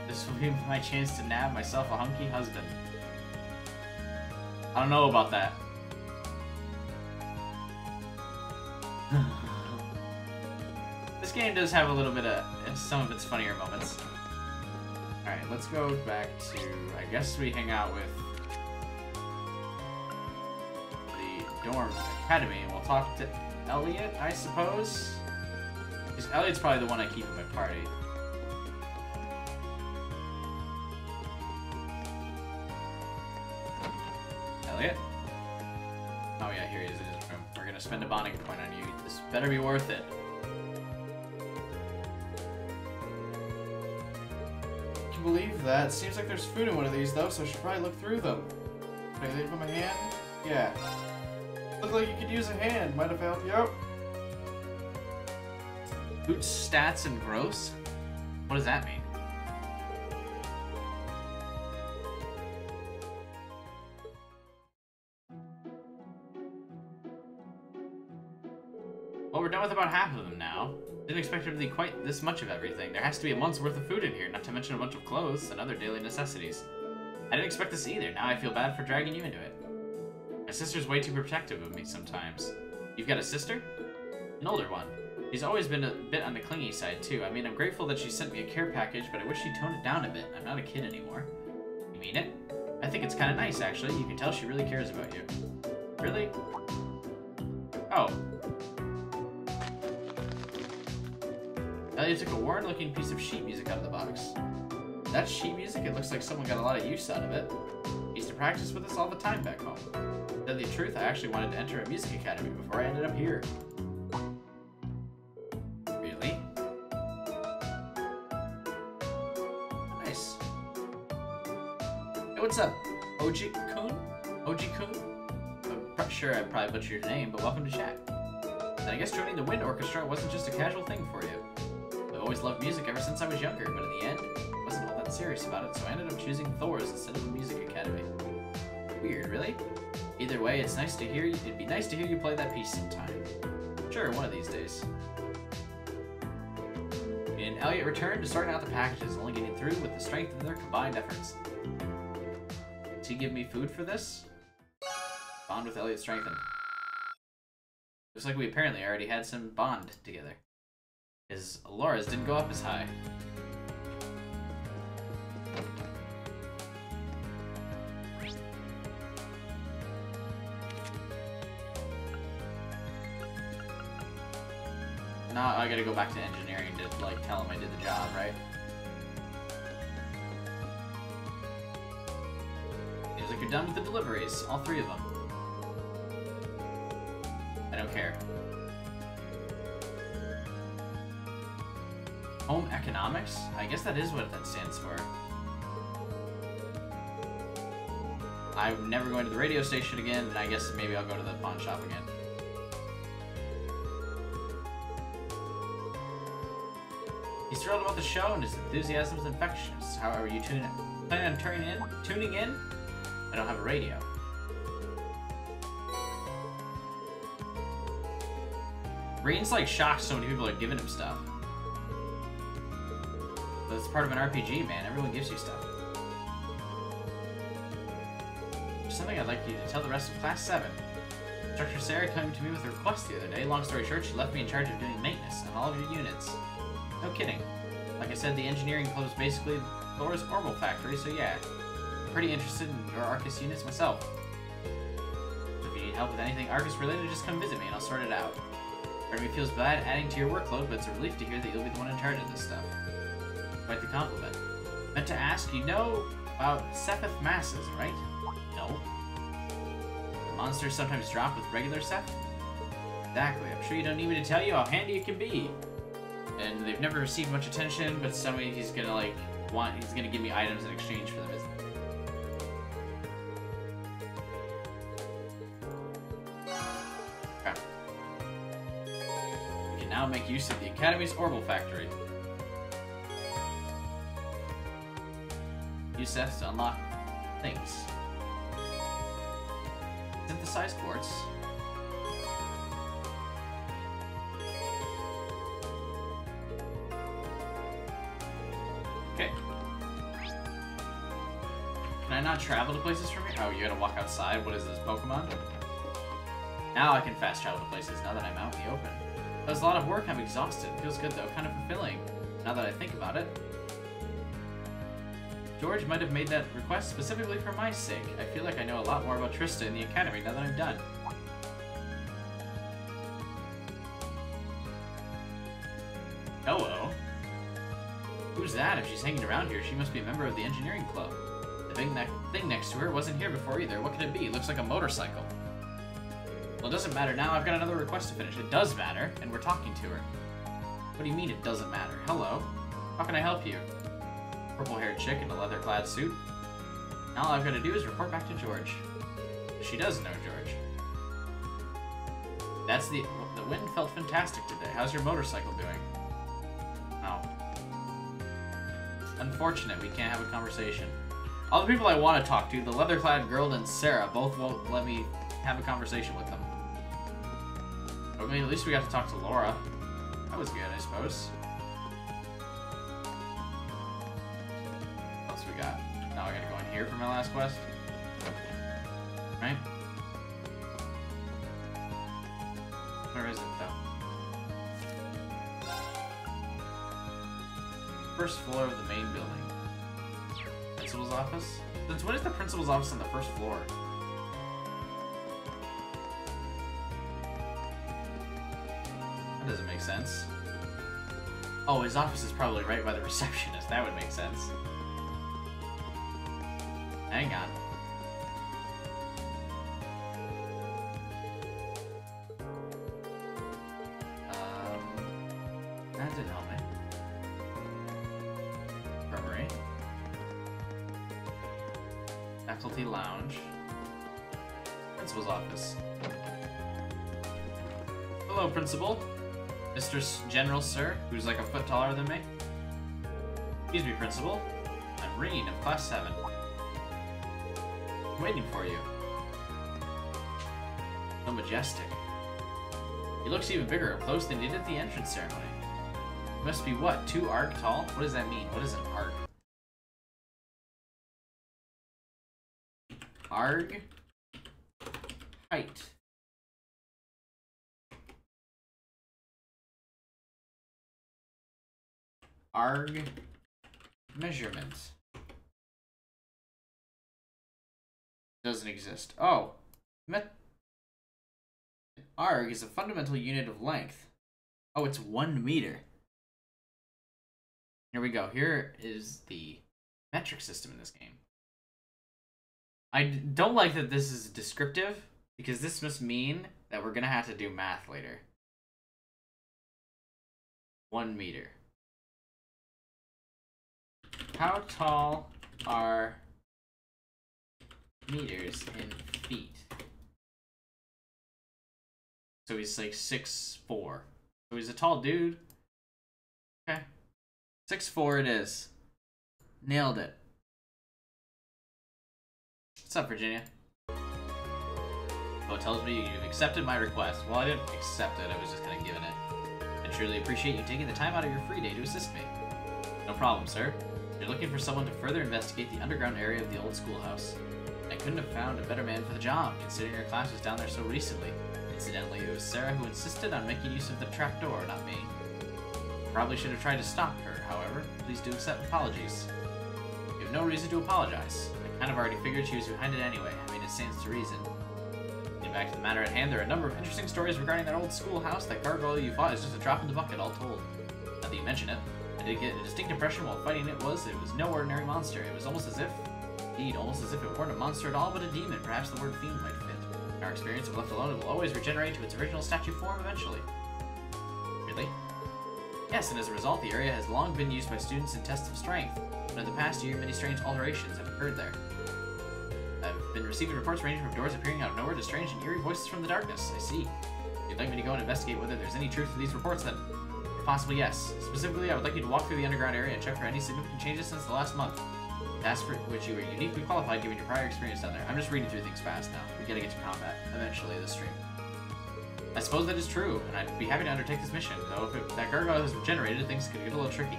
this will be my chance to nab myself a hunky husband. I don't know about that. This game does have a little bit of some of its funnier moments. Alright, let's go back to... I guess we hang out with the dorm academy and we'll talk to Elliot, I suppose? Because Elliot's probably the one I keep in my party. Elliot? Oh yeah, here he is in his room. We're gonna spend a bonding point on you. This better be worth it. Can you believe that? Seems like there's food in one of these though, so I should probably look through them. Can I leave them a hand? Yeah. Look like you could use a hand. Might have helped you out. Food stats and gross? What does that mean? Well, we're done with about half of them now. Didn't expect there to be quite this much of everything. There has to be a month's worth of food in here, not to mention a bunch of clothes and other daily necessities. I didn't expect this either. Now I feel bad for dragging you into it. My sister's way too protective of me sometimes. You've got a sister? An older one. She's always been a bit on the clingy side too. I mean, I'm grateful that she sent me a care package, but I wish she'd toned it down a bit. I'm not a kid anymore. You mean it? I think it's kind of nice, actually. You can tell she really cares about you. Really? Oh. Elliot took a worn-looking piece of sheet music out of the box. That's sheet music? It looks like someone got a lot of use out of it. He used to practice with us all the time back home. To tell the truth, I actually wanted to enter a music academy before I ended up here. Really? Nice. Hey, what's up? Oji-kun? Oji-kun? I'm sure I probably butchered your name, but welcome to chat. And I guess joining the wind orchestra wasn't just a casual thing for you. I've always loved music ever since I was younger, but in the end, I wasn't all that serious about it, so I ended up choosing Thor's instead of the music academy. Weird, really? Either way, it's nice to hear you. It'd be nice to hear you play that piece sometime. Sure, one of these days. And Elliot returned to sorting out the packages, only getting through with the strength of their combined efforts. Does he give me food for this? Bond with Elliot strengthened. Looks like we apparently already had some bond together. His Laura's didn't go up as high. Now I gotta go back to engineering to, like, tell him I did the job, right? like you're done with the deliveries. All 3 of them. I don't care. Home economics? I guess that is what that stands for. I'm never going to the radio station again, and I guess maybe I'll go to the pawn shop again. He's thrilled about the show, and his enthusiasm is infectious. However, you plan on tuning in? I don't have a radio. Green's like shocked so many people are giving him stuff. But it's part of an RPG, man. Everyone gives you stuff. There's something I'd like you to tell the rest of Class 7. Instructor Sarah came to me with a request the other day. Long story short, she left me in charge of doing maintenance on all of your units. No kidding. Like I said, the engineering club is basically Laura's orbital factory, so yeah. I'm pretty interested in your Arcus units myself. So if you need help with anything Arcus related, just come visit me and I'll sort it out. Part of me feels bad adding to your workload, but it's a relief to hear that you'll be the one in charge of this stuff. Quite the compliment. Meant to ask, you know about Sepith masses, right? No. The monsters sometimes drop with regular Sepith? Exactly. I'm sure you don't need me to tell you how handy it can be. And they've never received much attention, but somebody he's gonna he's gonna give me items in exchange for them. Okay. We can now make use of the Academy's orbital factory. Use sets to unlock things. Synthesized quartz. Okay. Can I not travel to places from here? Oh, you gotta walk outside? What is this, Pokemon? Now I can fast travel to places now that I'm out in the open. That was a lot of work, I'm exhausted. It feels good though, kind of fulfilling. Now that I think about it. George might have made that request specifically for my sake. I feel like I know a lot more about Trista in the Academy now that I'm done. Hello? Who's that? If she's hanging around here, she must be a member of the engineering club. The big thing next to her wasn't here before either. What could it be? It looks like a motorcycle. Well, it doesn't matter now. I've got another request to finish. It does matter, and we're talking to her. What do you mean it doesn't matter? Hello? How can I help you? Purple-haired chick in a leather-clad suit. Now all I've got to do is report back to George. She does know George. That's the wind felt fantastic today. How's your motorcycle doing? Oh. Unfortunate, we can't have a conversation. All the people I want to talk to, the leather-clad girl and Sarah, both won't let me have a conversation with them. But I mean, at least we got to talk to Laura. That was good, I suppose. What else we got? Now I gotta go in here for my last quest. Right? Where is it, though? First floor of the main building. Principal's office? Since when is the principal's office on the first floor? That doesn't make sense. Oh, his office is probably right by the receptionist. That would make sense. Hang on. That didn't help me. Infirmary. Faculty lounge. Principal's office. Hello, Principal. Mr. General, sir, who's like a foot taller than me. Excuse me, Principal. I'm Reen of Class 7. I'm waiting for you. So majestic. He looks even bigger up close than he did at the entrance ceremony. He must be what, 2 arc tall? What does that mean? What is an arc? Arg? Height. Arg measurement. Doesn't exist. Oh. Arg is a fundamental unit of length. Oh, it's 1 meter. Here we go. Here is the metric system in this game. I don't like that this is descriptive, because this must mean that we're gonna have to do math later. 1 meter. How tall are meters in feet? So he's like 6'4". So he's a tall dude. Okay. 6'4" it is. Nailed it. What's up, Virginia? Well, it tells me you've accepted my request. Well, I didn't accept it, I was just kind of giving it. I truly appreciate you taking the time out of your free day to assist me. No problem, sir. You're looking for someone to further investigate the underground area of the old schoolhouse. I couldn't have found a better man for the job, considering your class was down there so recently. Incidentally, it was Sarah who insisted on making use of the trapdoor, not me. Probably should have tried to stop her, however. Please do accept apologies. You have no reason to apologize. I kind of already figured she was behind it anyway. I mean, it stands to reason. Getting back to the matter at hand, there are a number of interesting stories regarding that old schoolhouse. That gargoyle you fought is just a drop in the bucket, all told. Now that you mention it, I did get a distinct impression while fighting it was no ordinary monster. It was almost as if it weren't a monster at all, but a demon. Perhaps the word fiend might fit. In our experience, if left alone, it will always regenerate to its original statue form eventually. Really? Yes, and as a result, the area has long been used by students in tests of strength, but in the past year, many strange alterations have occurred there. I've been receiving reports ranging from doors appearing out of nowhere to strange and eerie voices from the darkness. I see. You'd like me to go and investigate whether there's any truth to these reports, then? If possible, yes. Specifically, I would like you to walk through the underground area and check for any significant changes since the last month. Task for which you are uniquely qualified given your prior experience down there. I'm just reading through things fast now. We gotta get to combat, eventually, this stream. I suppose that is true, and I'd be happy to undertake this mission, though if that gargoyle is regenerated, things could get a little tricky.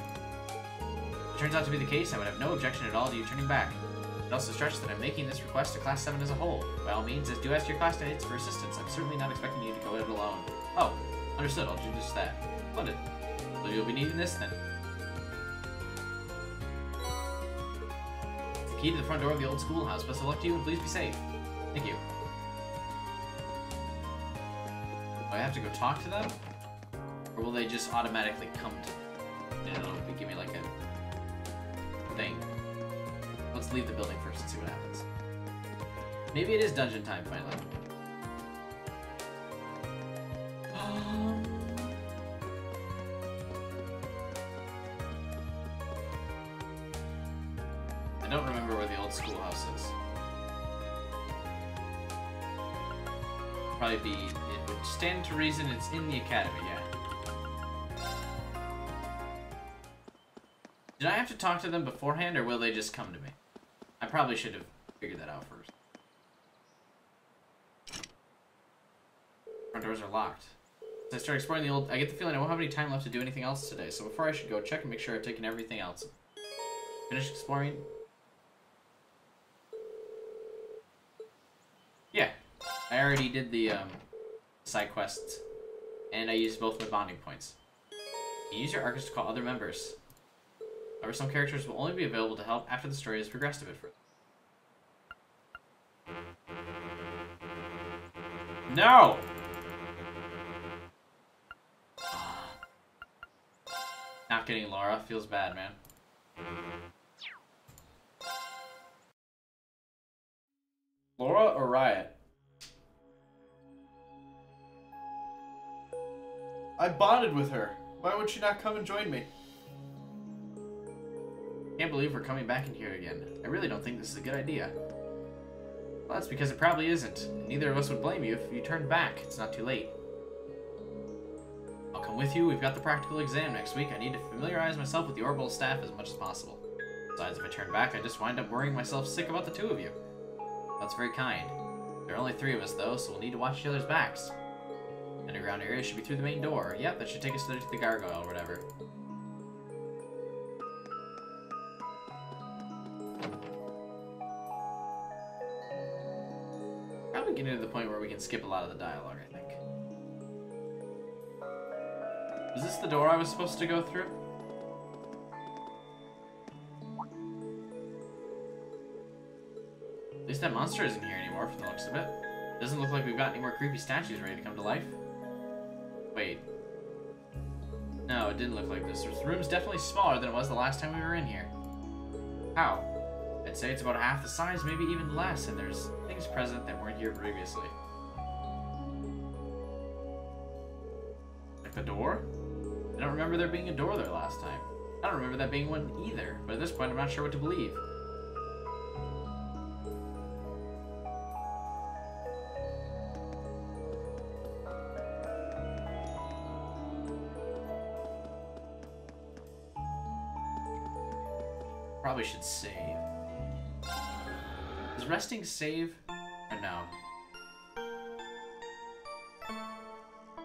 If it turns out to be the case, I would have no objection at all to you turning back. It also stresses that I'm making this request to Class 7 as a whole. By all means, do ask your classmates for assistance. I'm certainly not expecting you to go it alone. Oh, understood. I'll do just that. Splendid. So you'll be needing this, then. It's the key to the front door of the old schoolhouse. Best of luck to you, and please be safe. Thank you. Do I have to go talk to them? Or will they just automatically come to me? And it'll give me like a thing. Let's leave the building first and see what happens. Maybe it is dungeon time finally. I don't remember where the old schoolhouse is. Probably be, it would stand to reason it's in the academy, yeah. Did I have to talk to them beforehand, or will they just come to me? I probably should have figured that out first. Front doors are locked. As I start exploring the old... I get the feeling I won't have any time left to do anything else today, so before I should go check and make sure I've taken everything else. Finish exploring? Yeah. I already did the side quests, and I used both my bonding points. You use your arcus to call other members. However, some characters will only be available to help after the story has progressed a bit further. No! Not getting Laura feels bad, man. Laura or Riot? I bonded with her. Why would she not come and join me? Can't believe we're coming back in here again. I really don't think this is a good idea. Well, that's because it probably isn't. And neither of us would blame you if you turned back. It's not too late. I'll come with you. We've got the practical exam next week. I need to familiarize myself with the orbital staff as much as possible. Besides, if I turn back, I just wind up worrying myself sick about the two of you. That's very kind. There are only 3 of us, though, so we'll need to watch each other's backs. The underground area should be through the main door. Yep, that should take us to the gargoyle or whatever. Probably getting to the point where we can skip a lot of the dialogue, I think. Was this the door I was supposed to go through? At least that monster isn't here anymore from the looks of it. Doesn't look like we've got any more creepy statues ready to come to life. Wait. No, it didn't look like this. This room's definitely smaller than it was the last time we were in here. How? I'd say it's about half the size, maybe even less, and there's things present that weren't here previously. Like the door? I don't remember there being a door there last time. I don't remember that being one either, but at this point I'm not sure what to believe. Probably should save. Is resting save or no?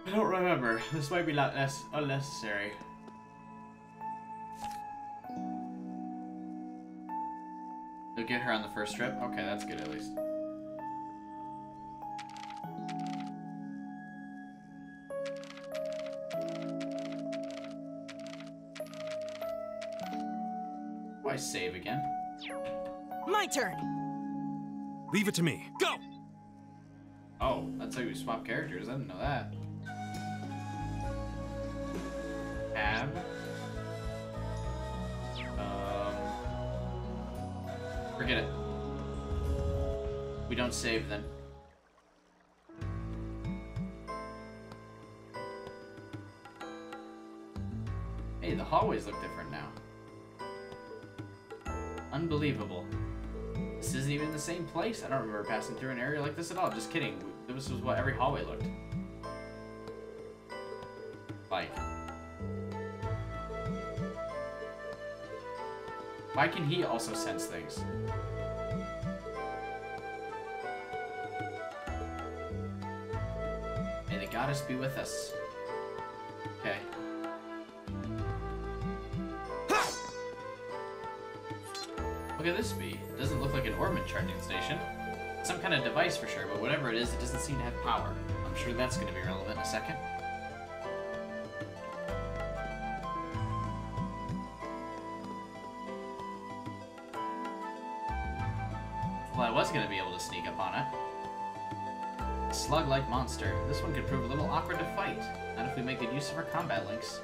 I don't remember. This might be a lot less unnecessary. You'll get her on the first trip? Okay, that's good at least. Why save again? My turn! Leave it to me. Go! Oh, that's how you swap characters. I didn't know that. Tab. Forget it. We don't save then. Hey, the hallways look different now. Unbelievable. This isn't even the same place. I don't remember passing through an area like this at all. Just kidding. This was what every hallway looked like. Why can he also sense things? May the goddess be with us. Okay. What could this be? It doesn't look like an orbit charging station. Some kind of device for sure, but whatever it is, it doesn't seem to have power. I'm sure that's going to be relevant in a second. Well, I was going to be able to sneak up on it. A slug-like monster. This one could prove a little awkward to fight. Not if we make good use of our combat links.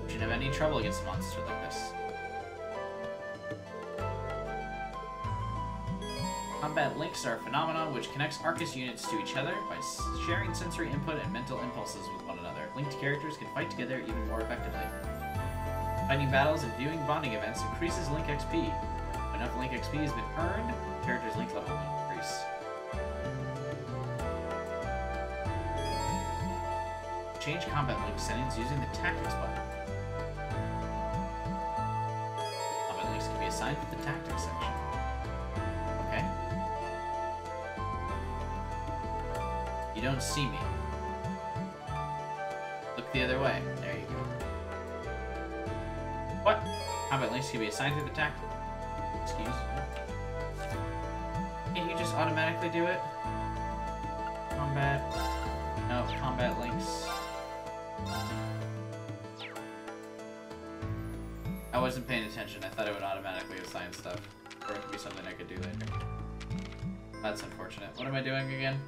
We shouldn't have any trouble against a monster like this. Combat links are a phenomenon which connects Arcus units to each other by sharing sensory input and mental impulses with one another. Linked characters can fight together even more effectively. Fighting battles and viewing bonding events increases Link XP. If enough Link XP has been earned, the character's Link level will increase. Change combat link settings using the Tactics button. Combat links can be assigned to the Tactics section. Okay. You don't see me. Look the other way. There you go. What? Combat links can be assigned to the Tactics. Excuse me. Can't you just automatically do it? Combat. No, combat links. I wasn't paying attention. I thought it would automatically assign stuff. Or it could be something I could do later. That's unfortunate. What am I doing again?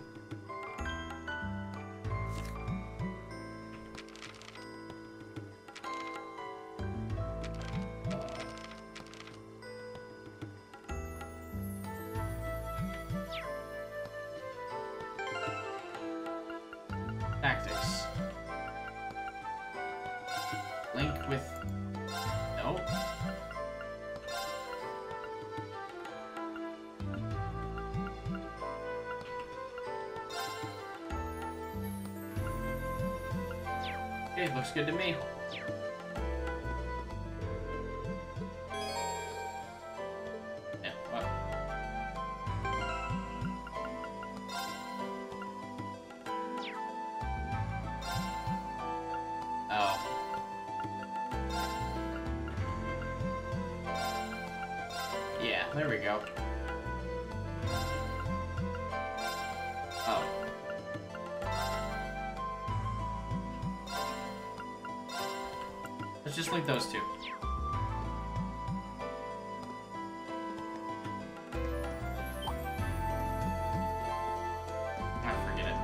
Tactics. Link with... No. Okay, looks good to me. Yeah, what? Oh. Yeah, there we go. Oh. Let's just link those two. I forget it.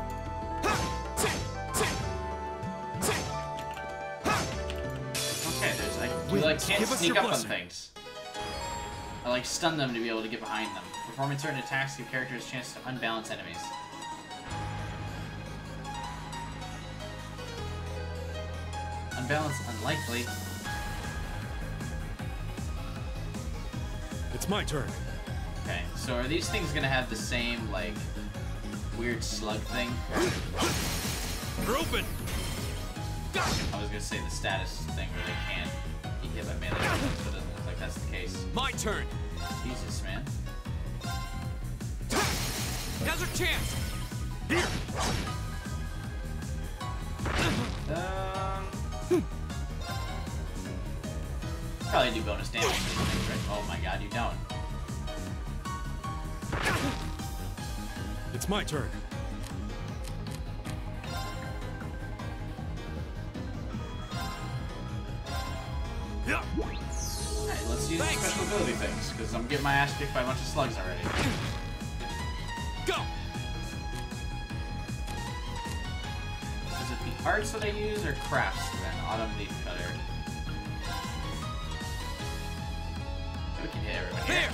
Okay, there's like you like can't sneak up on things. Or like stun them to be able to get behind them. Performing certain attacks give characters a chance to unbalance enemies. Unbalance unlikely. It's my turn. Okay, so are these things gonna have the same, like, weird slug thing? They're open! I was gonna say the status thing where they can't be hit by melee weapons, but it doesn't look like that's the case. My turn! Jesus, man. Now's our chance! Here! Probably do bonus damage to these things, right? Oh my god, you don't. It's my turn. Yeah. Alright, let's use special ability things, because I'm getting my ass kicked by a bunch of slugs already. Go! Is it the arts that I use, or crafts then? Autumn leaf cutter. So we can hit everybody. Here!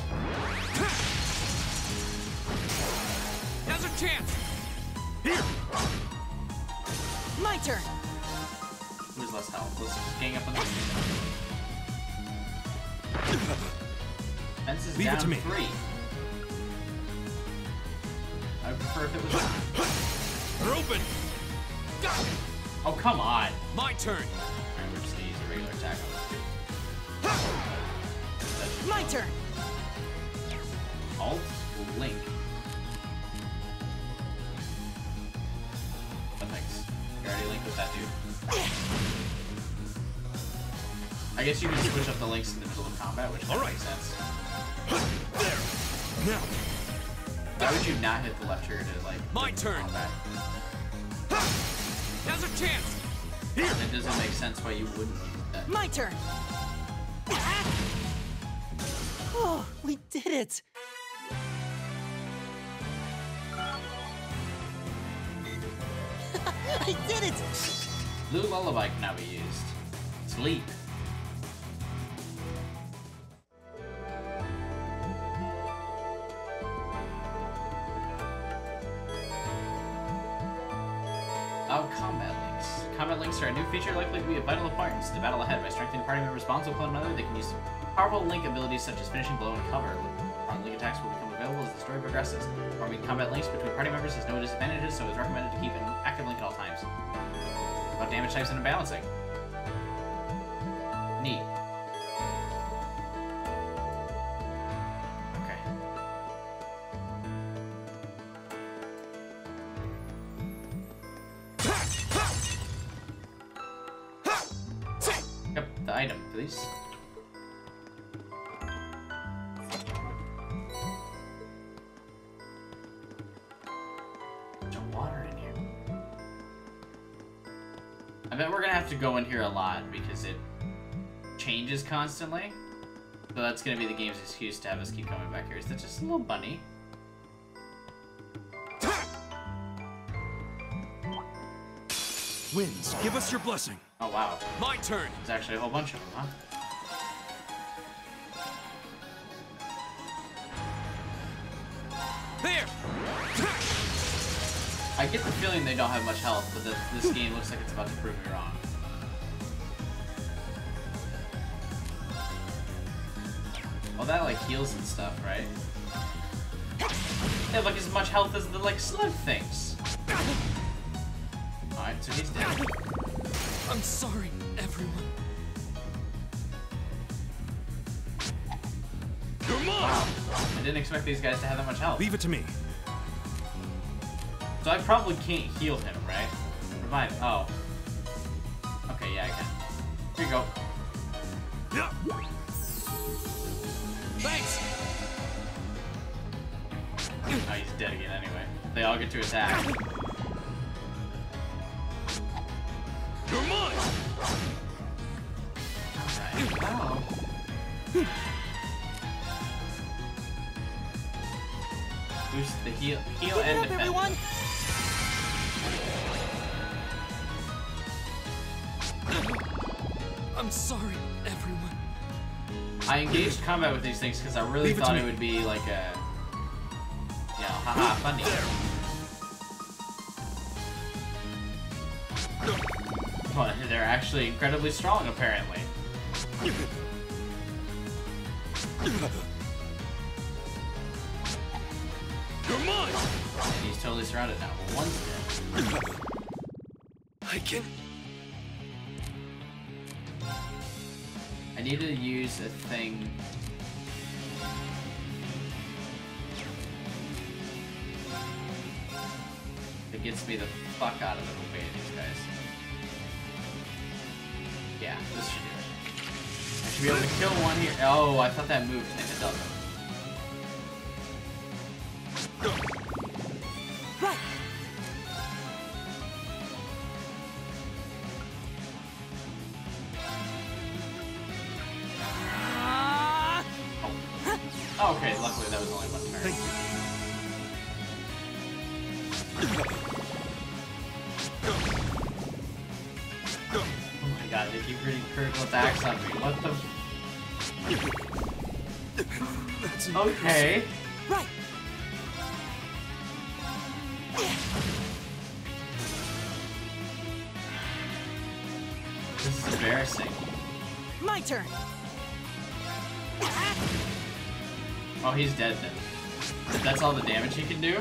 Now's our chance! Here! My turn! Who's less health? Let's just gang up on this. Fence is Leave down it to me. 3. I would prefer if it was... They're open! Oh, come on! My turn! Alright, we're just gonna use a regular attack on My turn! Alt, Link. Oh, thanks. You already linked with that dude. I guess you can switch up the links in the middle of combat, which makes sense. There! Now! Why would you not hit the left trigger to, like, My turn! combat? Now's our chance! Here! It doesn't make sense why you wouldn't use that. My turn! Oh, we did it! I did it! Blue Lullaby can now be used. Sleep. Oh, combat links. Combat links are a new feature likely to be of vital importance to the battle ahead. By strengthening party members' bonds with one another, they can use powerful link abilities such as finishing blow and cover. Link attacks will become available as the story progresses. Forming combat links between party members has no disadvantages, so it's recommended to keep an active link at all times. About damage types and balancing. Neat. Okay. Yep, the item, please. Water in here. I bet we're gonna have to go in here a lot because it changes constantly. So that's gonna be the game's excuse to have us keep coming back here. Is that just a little bunny? Winds, give us your blessing. Oh wow. My turn. There's actually a whole bunch of them, huh? There! I get the feeling they don't have much health, but this game looks like it's about to prove me wrong. Well, that like heals and stuff, right? They have like as much health as the like slug things. Alright, so he's dead. I'm sorry, everyone. Wow. I didn't expect these guys to have that much health. Leave it to me. So I probably can't heal him, right? Revive. Oh. Okay, yeah, I can. Here you go. Yeah. Thanks. Oh, he's dead again anyway. They all get to attack. You're mine. Alright. Oh. Boost the heal and defense. Everyone! I'm sorry, everyone. I engaged combat with these things because I really thought it would be like a, you know, haha, funny. But they're actually incredibly strong, apparently. You're mine! And he's totally surrounded now. Well, one's dead. I can... I need to use a thing. That gets me the fuck out of the way of these guys. Yeah, this should do it. I should be able to kill one here. Oh, I thought that moved, and it doesn't. Right. Oh, okay, luckily that was only one turn. Thank you. Oh my god, they keep hitting critical attacks on me. What the? Okay. Right. This is embarrassing. My turn. Oh, he's dead then. That's all the damage he can do?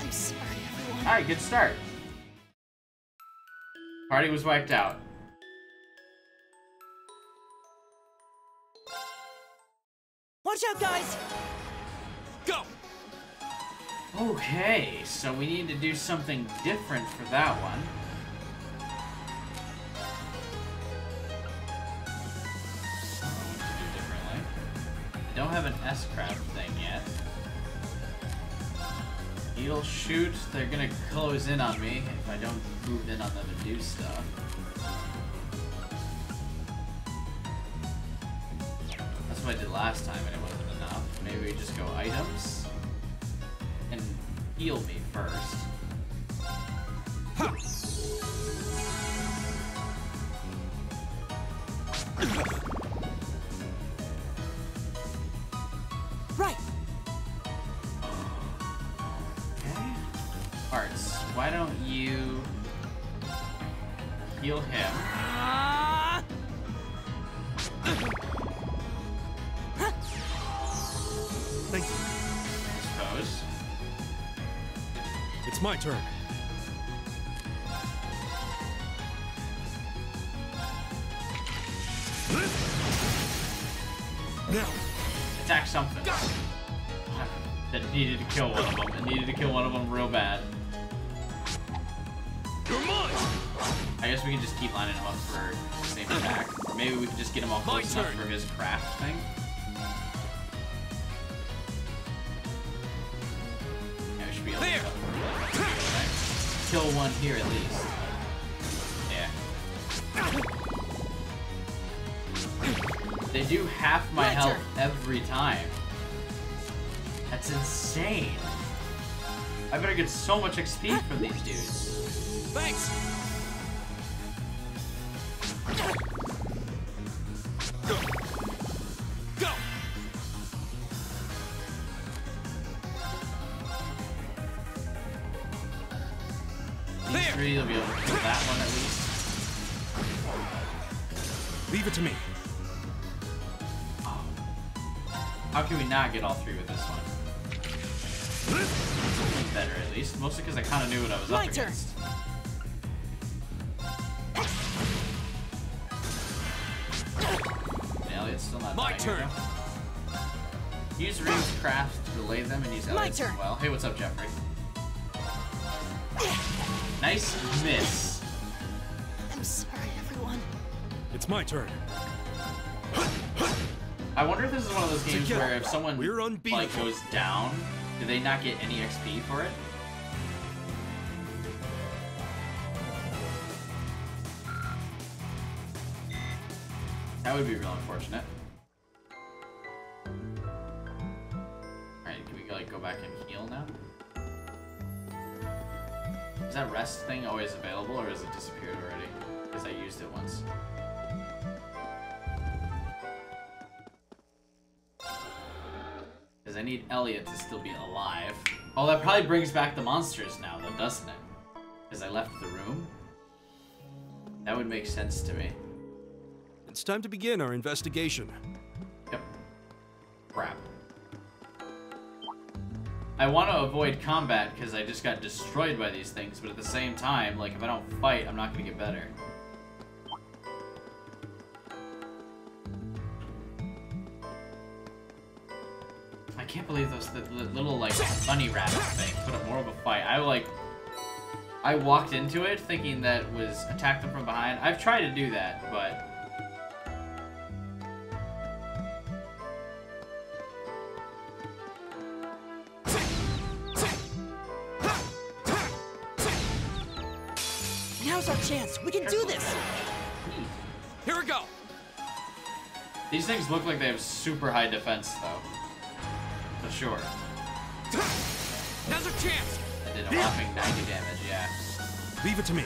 I'm sorry, everyone. Alright, good start. Party was wiped out. Watch out, guys! Go! Okay, so we need to do something different for that one. I don't have an S-craft thing yet. It'll shoot, they're gonna close in on me if I don't move in on them and do stuff. That's what I did last time and it wasn't enough. Maybe we just go items and heal me first. Right. Okay. Arts, why don't you heal him? Thank you. I suppose. It's my turn. Now. Attack something. That needed to kill one of them. It needed to kill one of them real bad. You're mine. I guess we can just keep lining them up for the same attack. Or maybe we can just get him all close enough for his craft thing. Yeah, we should be able to kill one here at least. Yeah. They do half my health every time. That's insane. I better get so much XP from these dudes. Thanks. Go. Go. These three will be able to kill that one at least. Leave it to me. How can we not get all three with this one? Better at least, mostly because I kind of knew what I was up against. Elliot's still not My dying turn. right now. Use Reeves' craft to relay them and use Elliot's as well. Hey, what's up, Jeffrey? Nice miss. I'm sorry, everyone. It's my turn. I wonder if this is one of those games where if someone like goes down, do they not get any XP for it? That would be real unfortunate. Alright, can we like go back and heal now? Is that rest thing always available, or has it disappeared already? Because I used it once. Because I need Elliot to still be alive. Oh, that probably brings back the monsters now, though, doesn't it? Because I left the room? That would make sense to me. It's time to begin our investigation. Yep. Crap. I want to avoid combat because I just got destroyed by these things, but at the same time, like, if I don't fight, I'm not going to get better. I can't believe the little, like, bunny rabbit thing put up more of a fight. I walked into it thinking that was attack them from behind. I've tried to do that, but... Now's our chance. We can do this. Here we go. These things look like they have super high defense, though. For sure. Now's our chance. I did a whopping 90 damage, yeah. Leave it to me.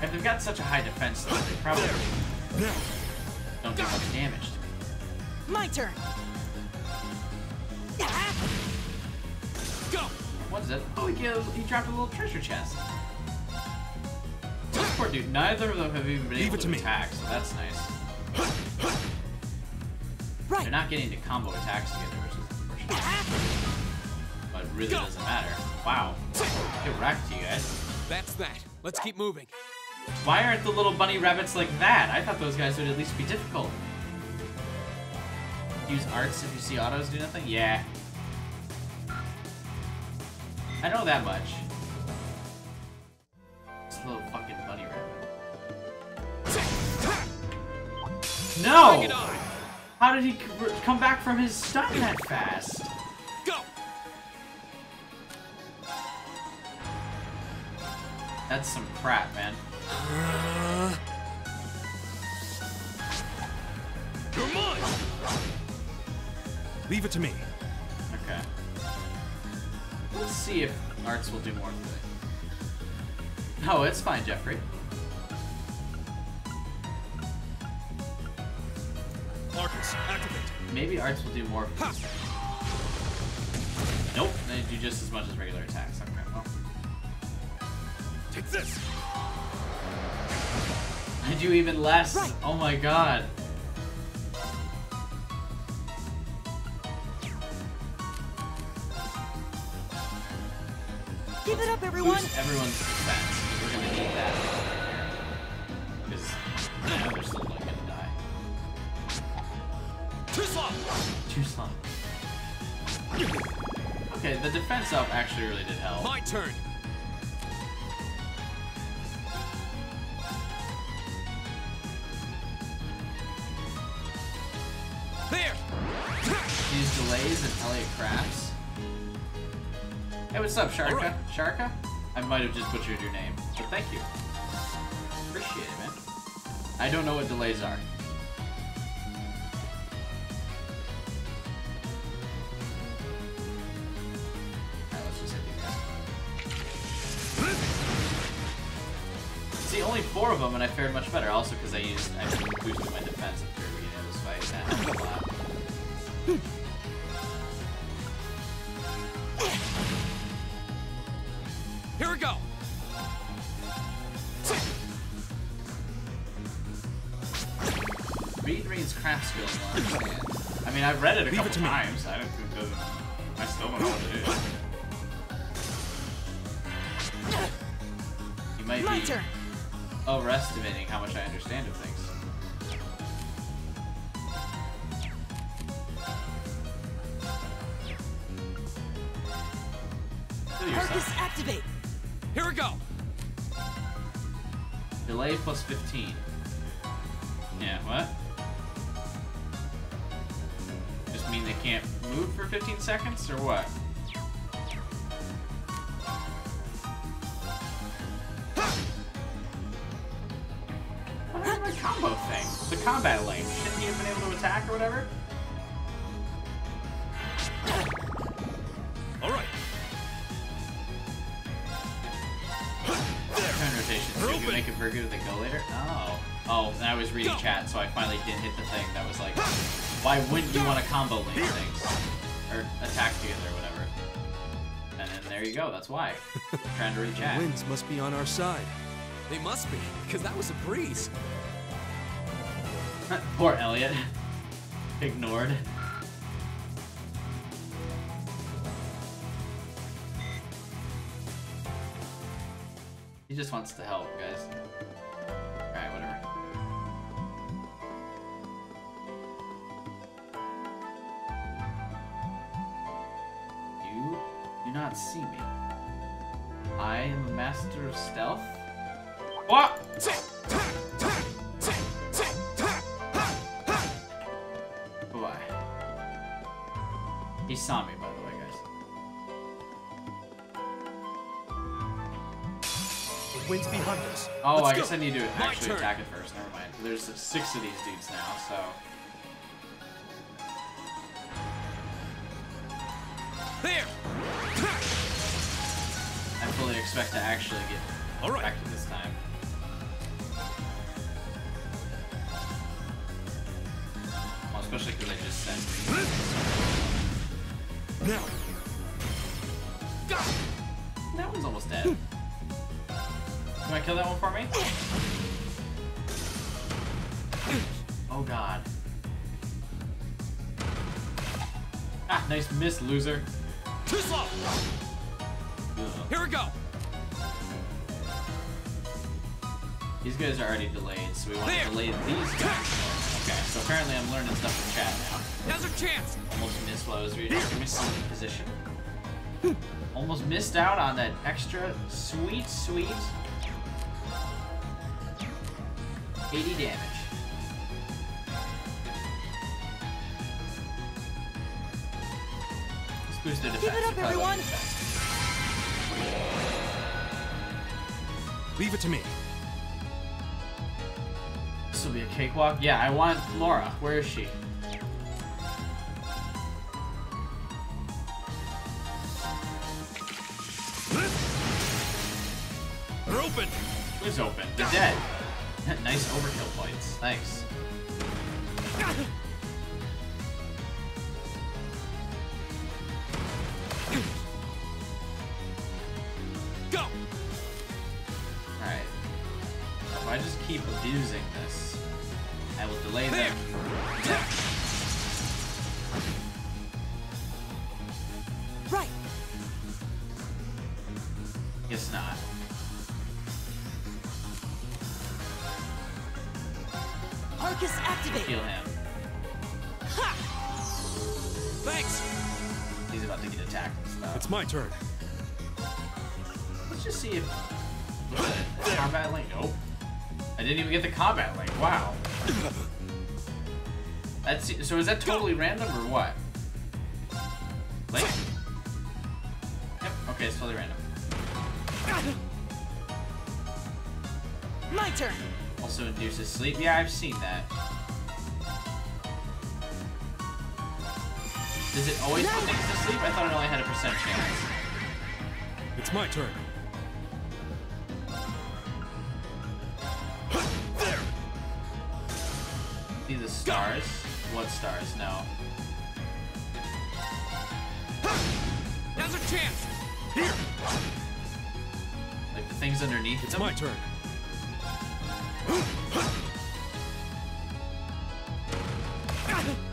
If they've got such a high defense, though, they probably don't do much damage to me. My turn. Go. What is it? Oh, he dropped a little treasure chest. This poor dude. Neither of them have even been able to attack, so that's nice. Right. They're not getting to combo attacks together, which is unfortunate. But it really doesn't matter. Wow. Get wrecked, you guys. That's that. Let's keep moving. Why aren't the little bunny rabbits like that? I thought those guys would at least be difficult. Use arts if you see autos do nothing? Yeah. I know that much. This little fucking bunny rabbit. No! How did he come back from his stun that fast? Go! That's some crap, man. You're mine! Leave it to me. Okay. Let's see if arts will do more today. Oh, it's fine, Jeffrey. Marcus, activate. Maybe arts will do more. Nope, they do just as much as regular attacks. Okay, well. Take this. I do even less. Right. Oh my god. Give it up, everyone. Boost everyone's defense. We're gonna need that. Because they're still not gonna die. Too slow. Too slow. Okay, the defense up actually really did help. My turn. There. Use delays and Elliot crafts. Hey, what's up, Sharka? Right. Sharka? I might have just butchered your name, but thank you. Appreciate it, man. I don't know what delays are. Alright, let's just hit these guys. See, only 4 of them, and I fared much better. Also, because I boosted my defense at the very beginning of this fight. That helped a lot. Here we go. Read Reed's craft skill. I understand. I mean, I've read it a couple times. I don't think I still don't know what it is. You might be overestimating how much I understand of things. Marcus, activate. Here we go. Delay plus 15. Yeah, what? Just mean they can't move for 15 seconds, or what? What happened to my combo thing? The combat lane. Shouldn't he have been able to attack or whatever? All right. very good at the go later. Oh. Oh, and I was reading chat, so I finally did hit the thing that was like, why wouldn't you want to combo link things? Or attack together or whatever. And then there you go, that's why. Trying to read chat. The winds must be on our side. They must be, because that was a breeze. Poor Elliot. Ignored. He just wants to help, guys. Alright, whatever. You do not see me. I am a master of stealth. What? Why? He saw me, by the way, guys. The wind's behind us. Oh, Let's I guess go. I need to My actually turn. attack it first. Never mind. There's 6 of these dudes now, so. There! I fully expect to actually get affected this time. Well, especially because I just sent. Now. That one's almost dead. Can I kill that one for me? Oh god. Ah, nice miss, loser. Too slow! Here we go! These guys are already delayed, so we want to delay these guys. Okay, so apparently I'm learning stuff from chat now. Now's our chance! Almost missed while I was reading. Missing position. Almost missed out on that extra sweet 80 damage. Let's boost their defense. Give it up, Probably everyone! defense. Leave it to me. This will be a cakewalk. Yeah, I want Laura. Where is she? They're open. Who's open? They're dead. Nice overkill points. Thanks. Go! Alright. If I just keep abusing this, I will delay them. Right. Guess not. Arcus activate. Kill him. Ha! Thanks! He's about to get attacked and stuff. It's my turn. Let's just see if the combat link. Nope. I didn't even get the combat link. Wow. That's so. Is that totally random or what? Link. Yep. Okay, it's totally random. My turn. Also induces sleep. Yeah, I've seen that. Does it always put things to sleep? I thought it only had a % chance. It's my turn. See the stars? What stars? No. Now's our chance! Here! Like the things underneath It's them? my turn.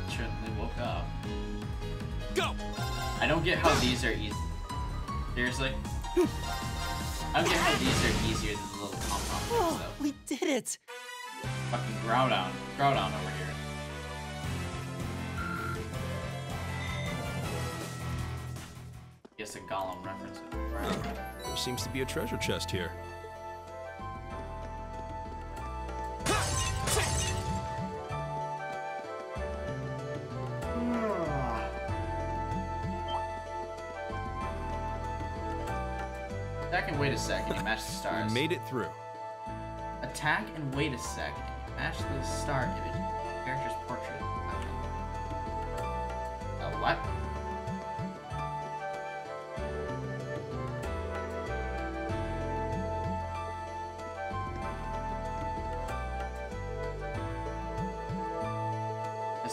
Certainly woke up. Go! I don't get how these are easy. Seriously? I don't get how these are easier than the little pom-pom things, Oh, though. we did it. Fucking Groudon. Groudon over here. Guess a Golem reference with Groudon. There seems to be a treasure chest here. Attack and wait a second, you match the stars. Made it through. Attack and wait a second. Match the star image. Character's portrait. What?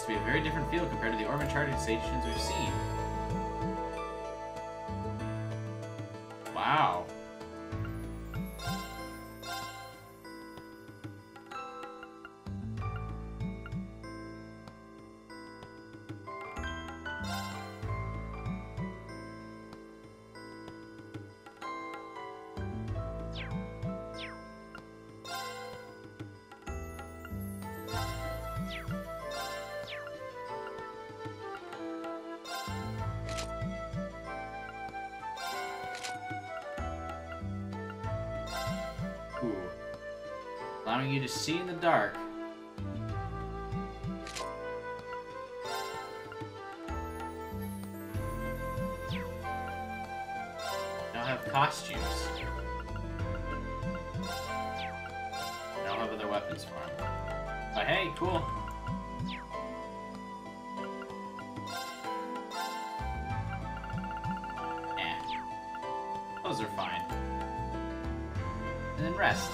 to be a very different feel compared to the orbit charging stations we've seen. Wow. Ooh. Allowing you to see in the dark. Now have costumes. I don't have other weapons for him. But hey, cool. Those are fine. And then rest.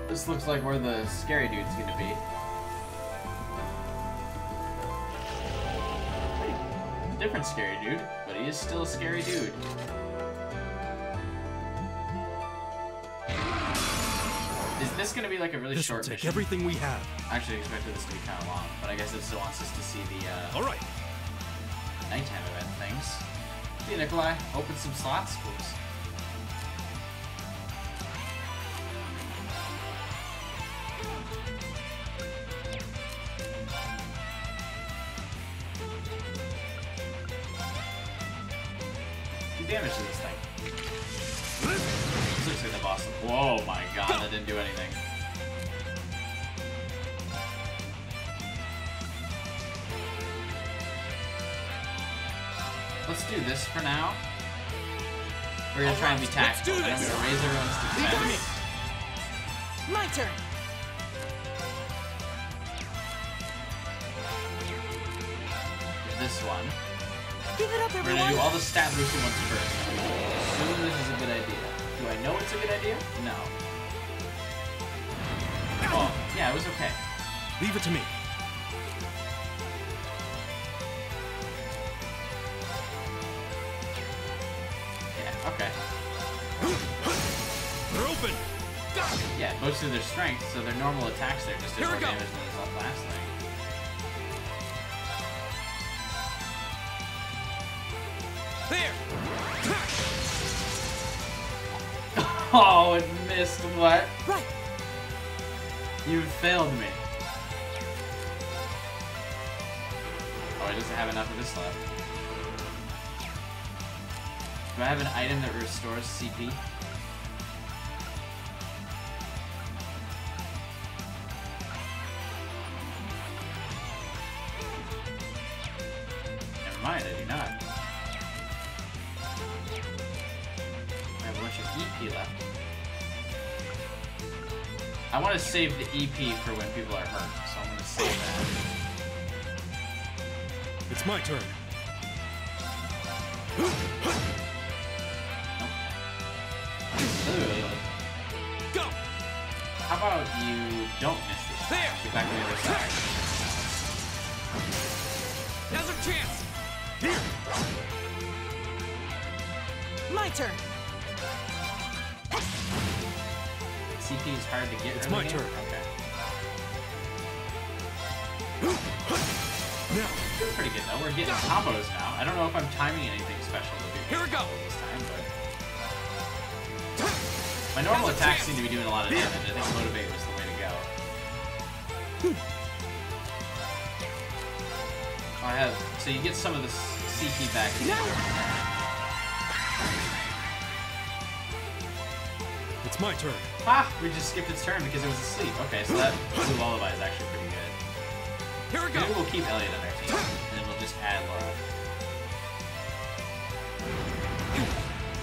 This looks like where the scary dude's gonna be. A different scary dude, but he is still a scary dude. Is this gonna be like a really short mission? Everything we have. I actually expected this to be kind of long, but I guess it still wants us to see the all right, nighttime event things. See, Nikolai, open some slots. Oops. Do damage to this thing. This looks like the boss. Whoa, my god, that didn't do anything. Let's do this for now. We're gonna try and be tactical. I'm gonna raise everyone's defense. My turn. This one. Give it up, We're everyone. gonna do all the stat boosting ones first. Assume this is a good idea. Do I know it's a good idea? No. Oh, yeah, it was okay. leave it to me. Yeah, okay. They're open. Yeah, boosted their strength, so their normal attacks there just do Here more we go. damage than the last thing. There. Oh, it missed. What? Right. You failed me. Oh, it doesn't have enough of this left. Do I have an item that restores CP? Never mind, I do not. I have a bunch of EP left. I want to save the EP for when people are hurt, so I'm going to save that. It's my turn. Go. How about you don't miss this? There. Get back to the other side. Now's our chance. Here. My turn. CP is hard to get. It's early my game? turn. Okay. Now. Doing pretty good though. We're getting combos now. I don't know if I'm timing anything special to do Here we go. this time, but my normal attacks seem to be doing a lot of damage. I think motivate was the way to go. I have so you get some of the CP back. It's my turn. Ah, we just skipped its turn because it was asleep. Okay, so that blue lullaby is actually pretty good. Here we go. Maybe we'll keep Elliot on our team, and then we'll just add Laura.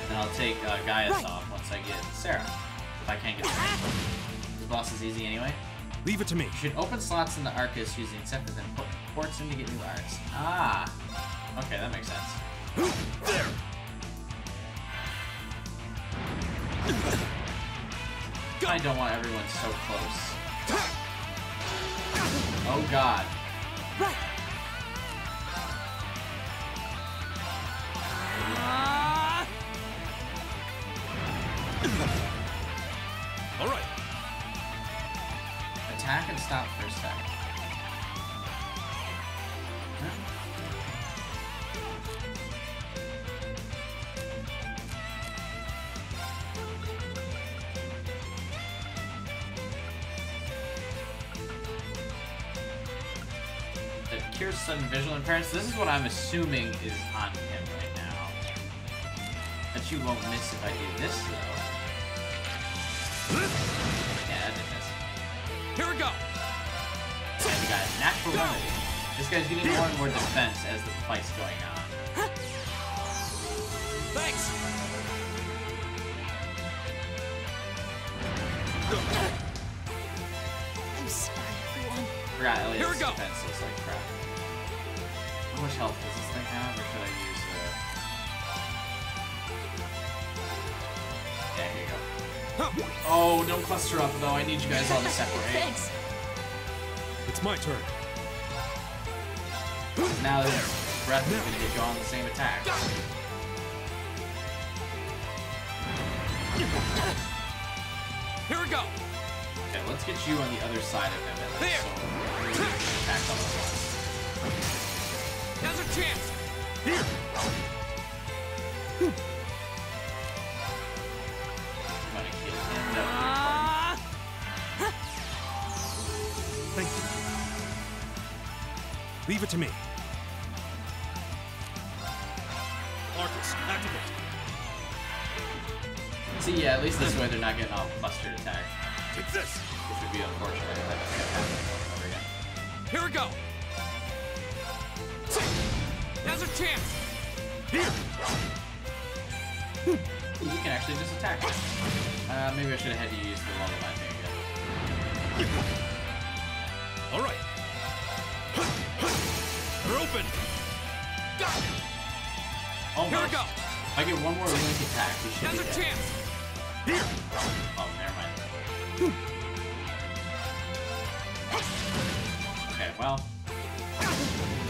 And I'll take Gaius off once I get Sarah. If I can't get Sarah. This boss is easy anyway. Leave it to me. You should open slots in the Arcus using Cephas and put ports in to get new arcs. Ah. Okay, that makes sense. There. I don't want everyone so close. Oh god. Right. All right. Attack and stop for a sec. That cures sudden visual impairments. This is what I'm assuming is on him right now. But you won't miss if I do this though. Yeah, that didn't miss. Here we go. And we got a natural remedy. This guy's getting more and more defense as the fight's going on. Thanks. I'm sorry, everyone. Forgot Elliot's Here we go. defense is like crap. How much health does this thing have, or should I use yeah, here you go. Oh, don't cluster up though. I need you guys all to separate. Thanks. It's my turn. Now this breath is gonna get you all on the same attack. Here we go. Okay, let's get you on the other side of him. And There. so attack all at once. Now's our chance. Here. I'm gonna kill him. No, Thank you. Leave it to me. Arcus, activate. See, yeah, at least this way they're not getting all clustered attack. Take this. Which would be unfortunate if that kept happening over again. Here we go. Now's our chance. Here. Ooh, you can actually just attack him. Maybe I should have had you use the lullaby thing again. All right. We're open. Almost. Here we go. If I get one more link attack, we should Now's be our dead. chance. Here. Oh, never mind. Okay, well.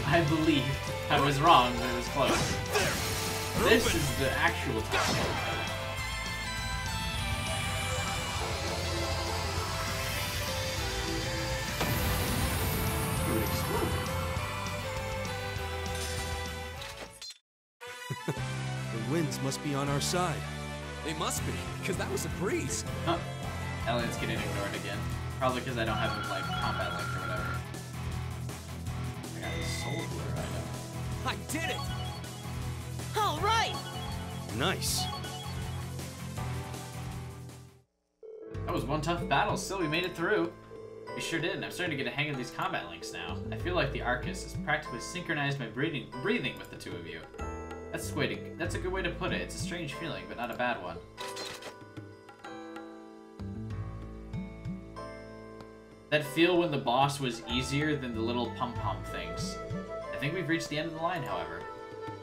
I believed I was wrong, but it was close. This is the actual time. The winds must be on our side. They must be, because that was a breeze. Huh. Elliot's getting ignored again. Probably because I don't have like combat link or whatever. I got this soul blur item. I did it! All right. Nice. That was one tough battle. Still, we made it through. We sure did, and I'm starting to get a hang of these combat links now. I feel like the Arcus has practically synchronized my breathing with the two of you. That's a good way to put it. It's a strange feeling, but not a bad one. That feel when the boss was easier than the little pom-pom things. I think we've reached the end of the line, however.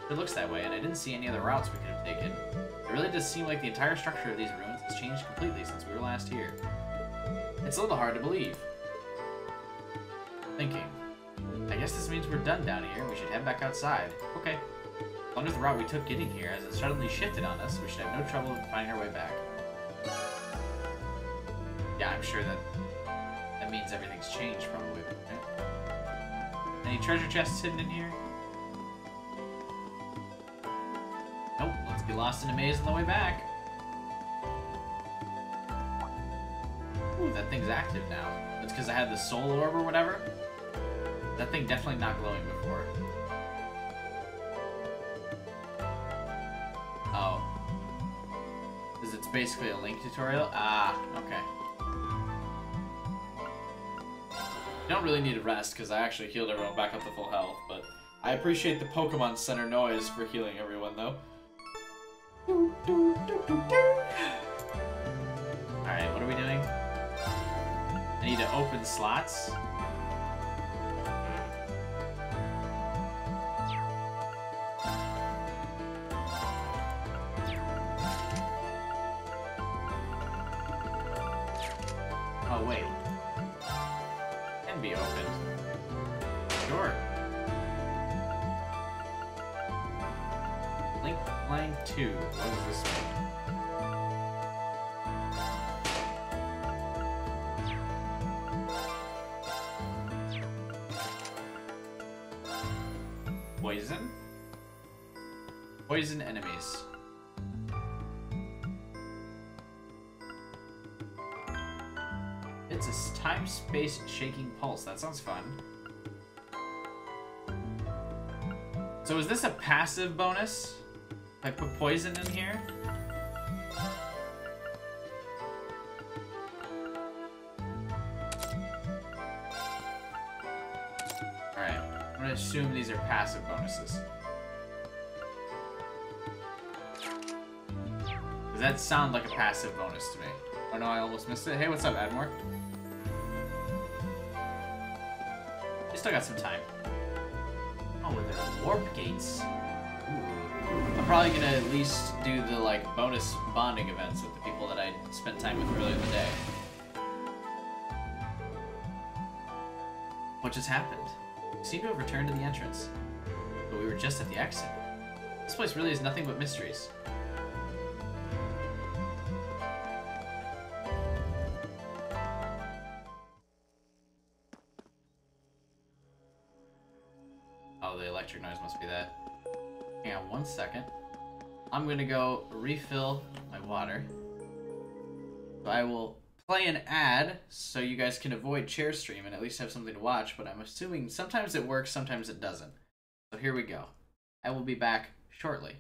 It looks that way, and I didn't see any other routes we could have taken. It really does seem like the entire structure of these ruins has changed completely since we were last here. It's a little hard to believe. Thinking. I guess this means we're done down here, and we should head back outside. Okay. As long as the route we took getting here hasn't suddenly shifted on us, we should have no trouble in finding our way back. Yeah, I'm sure that means everything's changed, probably. Right? Any treasure chests hidden in here? Nope, let's be lost in a maze on the way back. Ooh, that thing's active now. That's because I had the soul orb or whatever. That thing definitely not glowing before. Oh. Because it's basically a Link tutorial? Ah, okay. You don't really need to rest, because I actually healed everyone back up to full health, but I appreciate the Pokemon Center noise for healing everyone, though. Alright, what are we doing? I need to open slots. Oh, wait. Can be opened. Sure. Link line 2. What does this mean? Poison? Poison enemies. It's a time-space shaking pulse. That sounds fun. So is this a passive bonus? If I put poison in here? Alright, I'm gonna assume these are passive bonuses. Does that sound like a passive bonus to me? Oh no, I almost missed it. Hey, what's up, Admore? We still got some time. Oh, and there are warp gates. Ooh. I'm probably gonna at least do the, like, bonus bonding events with the people that I spent time with earlier in the day. What just happened? We seem to have returned to the entrance. But we were just at the exit. This place really is nothing but mysteries. Oh, the electric noise must be that. Hang on 1 second. I'm gonna go refill my water. So I will play an ad so you guys can avoid chair stream and at least have something to watch, but I'm assuming sometimes it works, sometimes it doesn't. So here we go. I will be back shortly.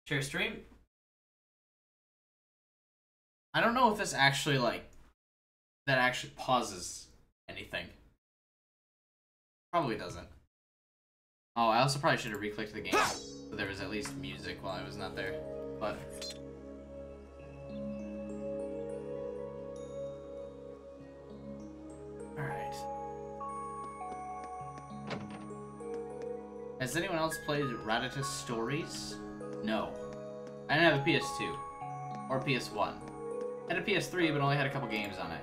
Share stream? I don't know if this actually, like, that actually pauses anything. Probably doesn't. Oh, I also probably should have re-clicked the game so there was at least music while I was not there. But alright. Has anyone else played Raditus Stories? No. I didn't have a PS2. Or PS1. I had a PS3, but only had a couple games on it.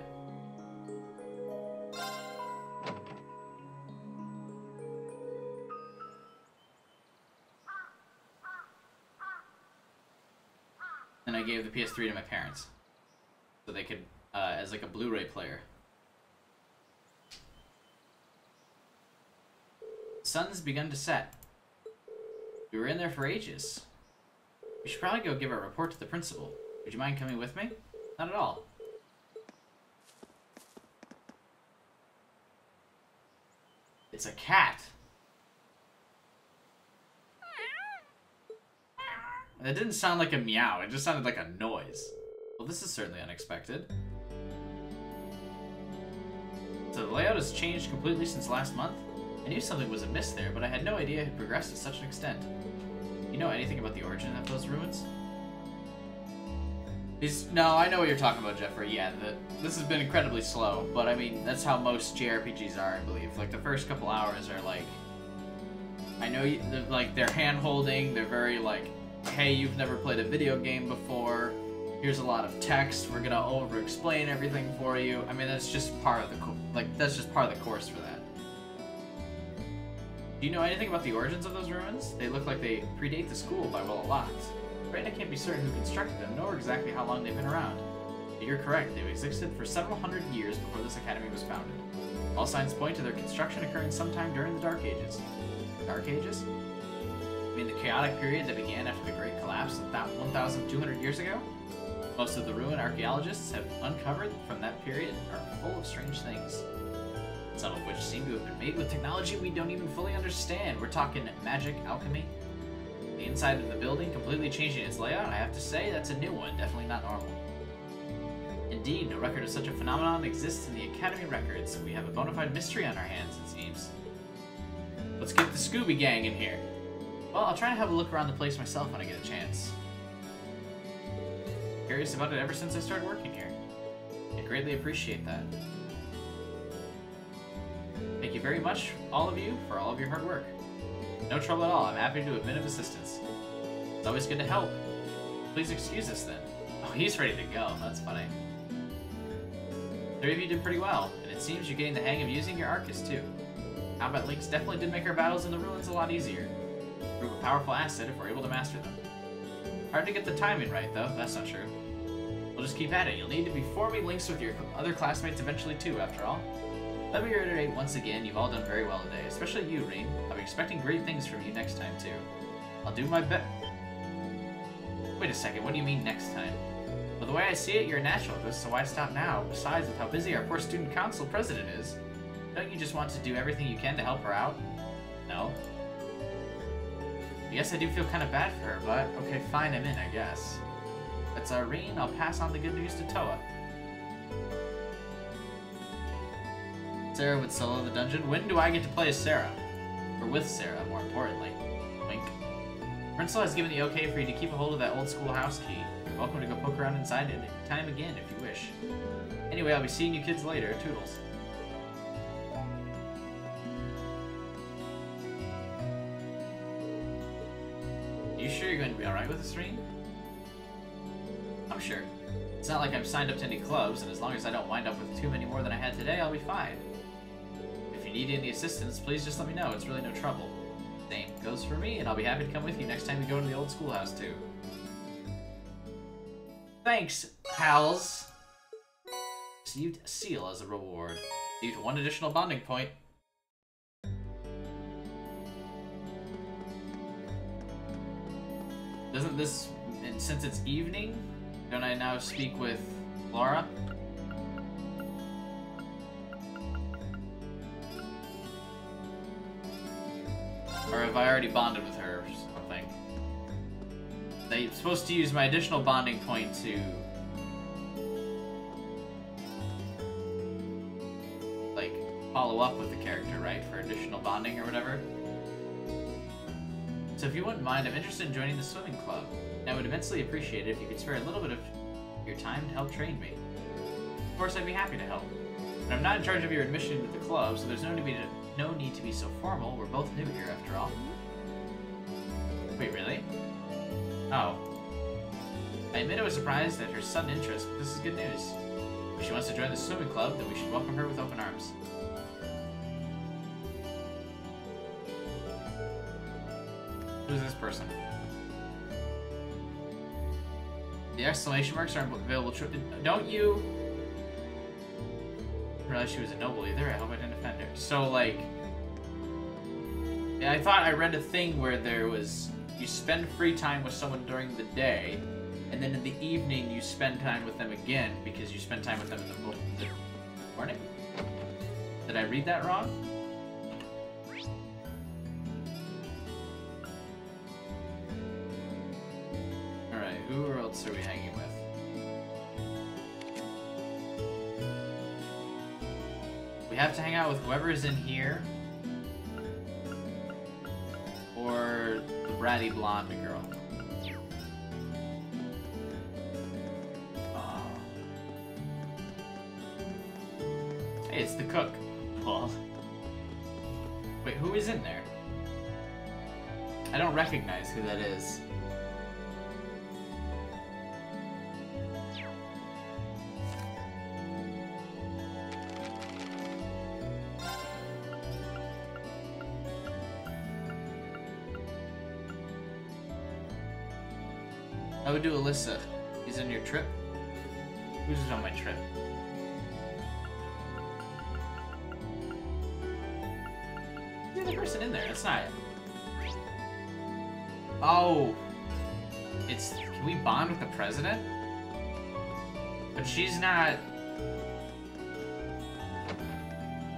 And I gave the PS3 to my parents. So they could, as like a Blu-ray player. Sun's begun to set. We were in there for ages. We should probably go give a report to the principal. Would you mind coming with me? Not at all. It's a cat. That didn't sound like a meow, it just sounded like a noise. Well, this is certainly unexpected. So the layout has changed completely since last month? I knew something was amiss there, but I had no idea it had progressed to such an extent. You know anything about the origin of those ruins? No, I know what you're talking about, Jeffrey. Yeah, this has been incredibly slow, but I mean, that's how most JRPGs are, I believe. Like, the first couple hours are like... I know, they're hand-holding, they're very like, hey, you've never played a video game before, here's a lot of text, we're gonna over-explain everything for you. I mean, that's just part of the course for that. Do you know anything about the origins of those ruins? They look like they predate the school by, well, a lot. Right, I can't be certain who constructed them, nor exactly how long they've been around. But you're correct, they've existed for several hundred years before this academy was founded. All signs point to their construction occurring sometime during the Dark Ages. Dark Ages? I mean the chaotic period that began after the Great Collapse 1,200 years ago? Most of the ruin archaeologists have uncovered from that period are full of strange things. Some of which seem to have been made with technology we don't even fully understand. We're talking magic, alchemy. The inside of the building completely changing its layout, I have to say, that's a new one, definitely not normal. Indeed, no record of such a phenomenon exists in the Academy records. We have a bona fide mystery on our hands, it seems. Let's get the Scooby Gang in here. Well, I'll try to have a look around the place myself when I get a chance. Curious about it ever since I started working here. I greatly appreciate that. Thank you very much, all of you, for all of your hard work. No trouble at all, I'm happy to be a bit of assistance. It's always good to help. Please excuse us then. Oh, he's ready to go, that's funny. Three of you did pretty well, and it seems you're getting the hang of using your Arcus too. Combat links definitely did make our battles in the ruins a lot easier. Prove a powerful asset if we're able to master them. Hard to get the timing right though, that's not true. We'll just keep at it, you'll need to be forming links with your other classmates eventually too, after all. Let me reiterate once again, you've all done very well today, especially you, Reem. I'll be expecting great things from you next time, too. I'll do my best. Wait a second, what do you mean next time? Well, the way I see it, you're a natural at this, so why stop now? Besides, with how busy our poor student council president is, don't you just want to do everything you can to help her out? No? Yes, I do feel kind of bad for her, but okay, fine, I'm in, I guess. That's our Reem, I'll pass on the good news to Toa. Sarah would solo the dungeon. When do I get to play as Sarah? Or with Sarah, more importantly. Wink. Principal has given the okay for you to keep a hold of that old schoolhouse key. You're welcome to go poke around inside it time again if you wish. Anyway, I'll be seeing you kids later. Toodles. You sure you're going to be alright with this, Reem? I'm sure. It's not like I'm signed up to any clubs, and as long as I don't wind up with too many more than I had today, I'll be fine. If you need any assistance, please just let me know. It's really no trouble. Same goes for me, and I'll be happy to come with you next time we go to the old schoolhouse, too. Thanks, pals. Received a seal as a reward. Received one additional bonding point. Doesn't this, and since it's evening, don't I now speak with Laura? Or have I already bonded with her or something? They're supposed to use my additional bonding point to... like, follow up with the character, right? For additional bonding or whatever? So if you wouldn't mind, I'm interested in joining the swimming club. And I would immensely appreciate it if you could spare a little bit of your time to help train me. Of course, I'd be happy to help. But I'm not in charge of your admission to the club, so there's no need to be so formal. We're both new here, after all. Wait, really? Oh. I admit I was surprised at her sudden interest, but this is good news. If she wants to join the swimming club, then we should welcome her with open arms. Who's this person? The exclamation marks aren't available. Don't you? I didn't realize she was a noble either. I hope I didn't offend her. So, like, yeah, I thought I read a thing where there was you spend free time with someone during the day, and then in the evening you spend time with them again because you spend time with them in the morning. Did I read that wrong? Alright, who else are we hanging with? We have to hang out with whoever is in here. Or the bratty blonde girl. Hey, it's the cook. Paul. Wait, who is in there? I don't recognize who that is. I would do Alyssa. He's in your trip? Who's on my trip? The other person in there, that's not it. Oh! It's... Can we bond with the president? But she's not...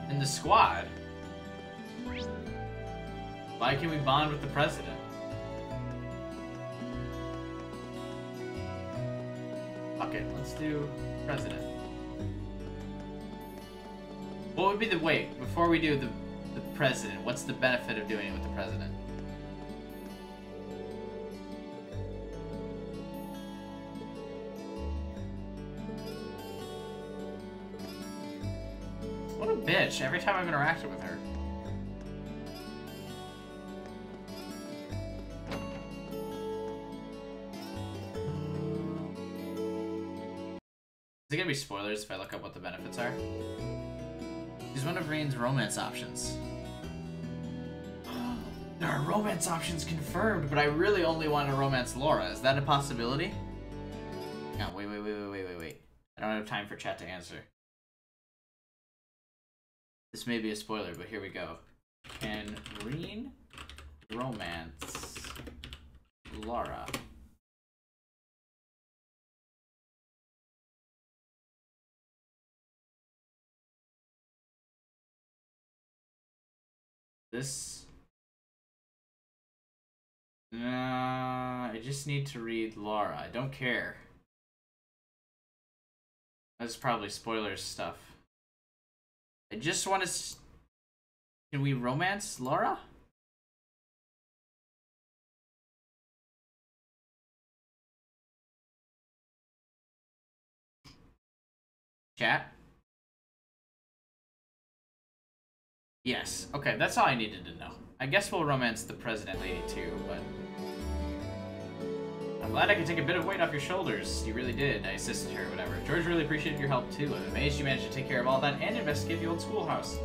in the squad. Why can we bond with the president? Okay, let's do president. What would be the... Wait, before we do the president, what's the benefit of doing it with the president? What a bitch, every time I've interacted with her. Is it gonna be spoilers if I look up what the benefits are? She's one of Rain's romance options. There are romance options confirmed, but I really only want to romance Laura. Is that a possibility? No, wait. I don't have time for chat to answer. This may be a spoiler, but here we go. Can Rain romance Laura? This... I just need to read Laura. I don't care. That's probably spoilers stuff. I just want to... Can we romance Laura? Chat? Yes. Okay, that's all I needed to know. I guess we'll romance the president lady too, but... I'm glad I could take a bit of weight off your shoulders. You really did. I assisted her, whatever. George really appreciated your help too. I'm amazed you managed to take care of all that and investigate the old schoolhouse.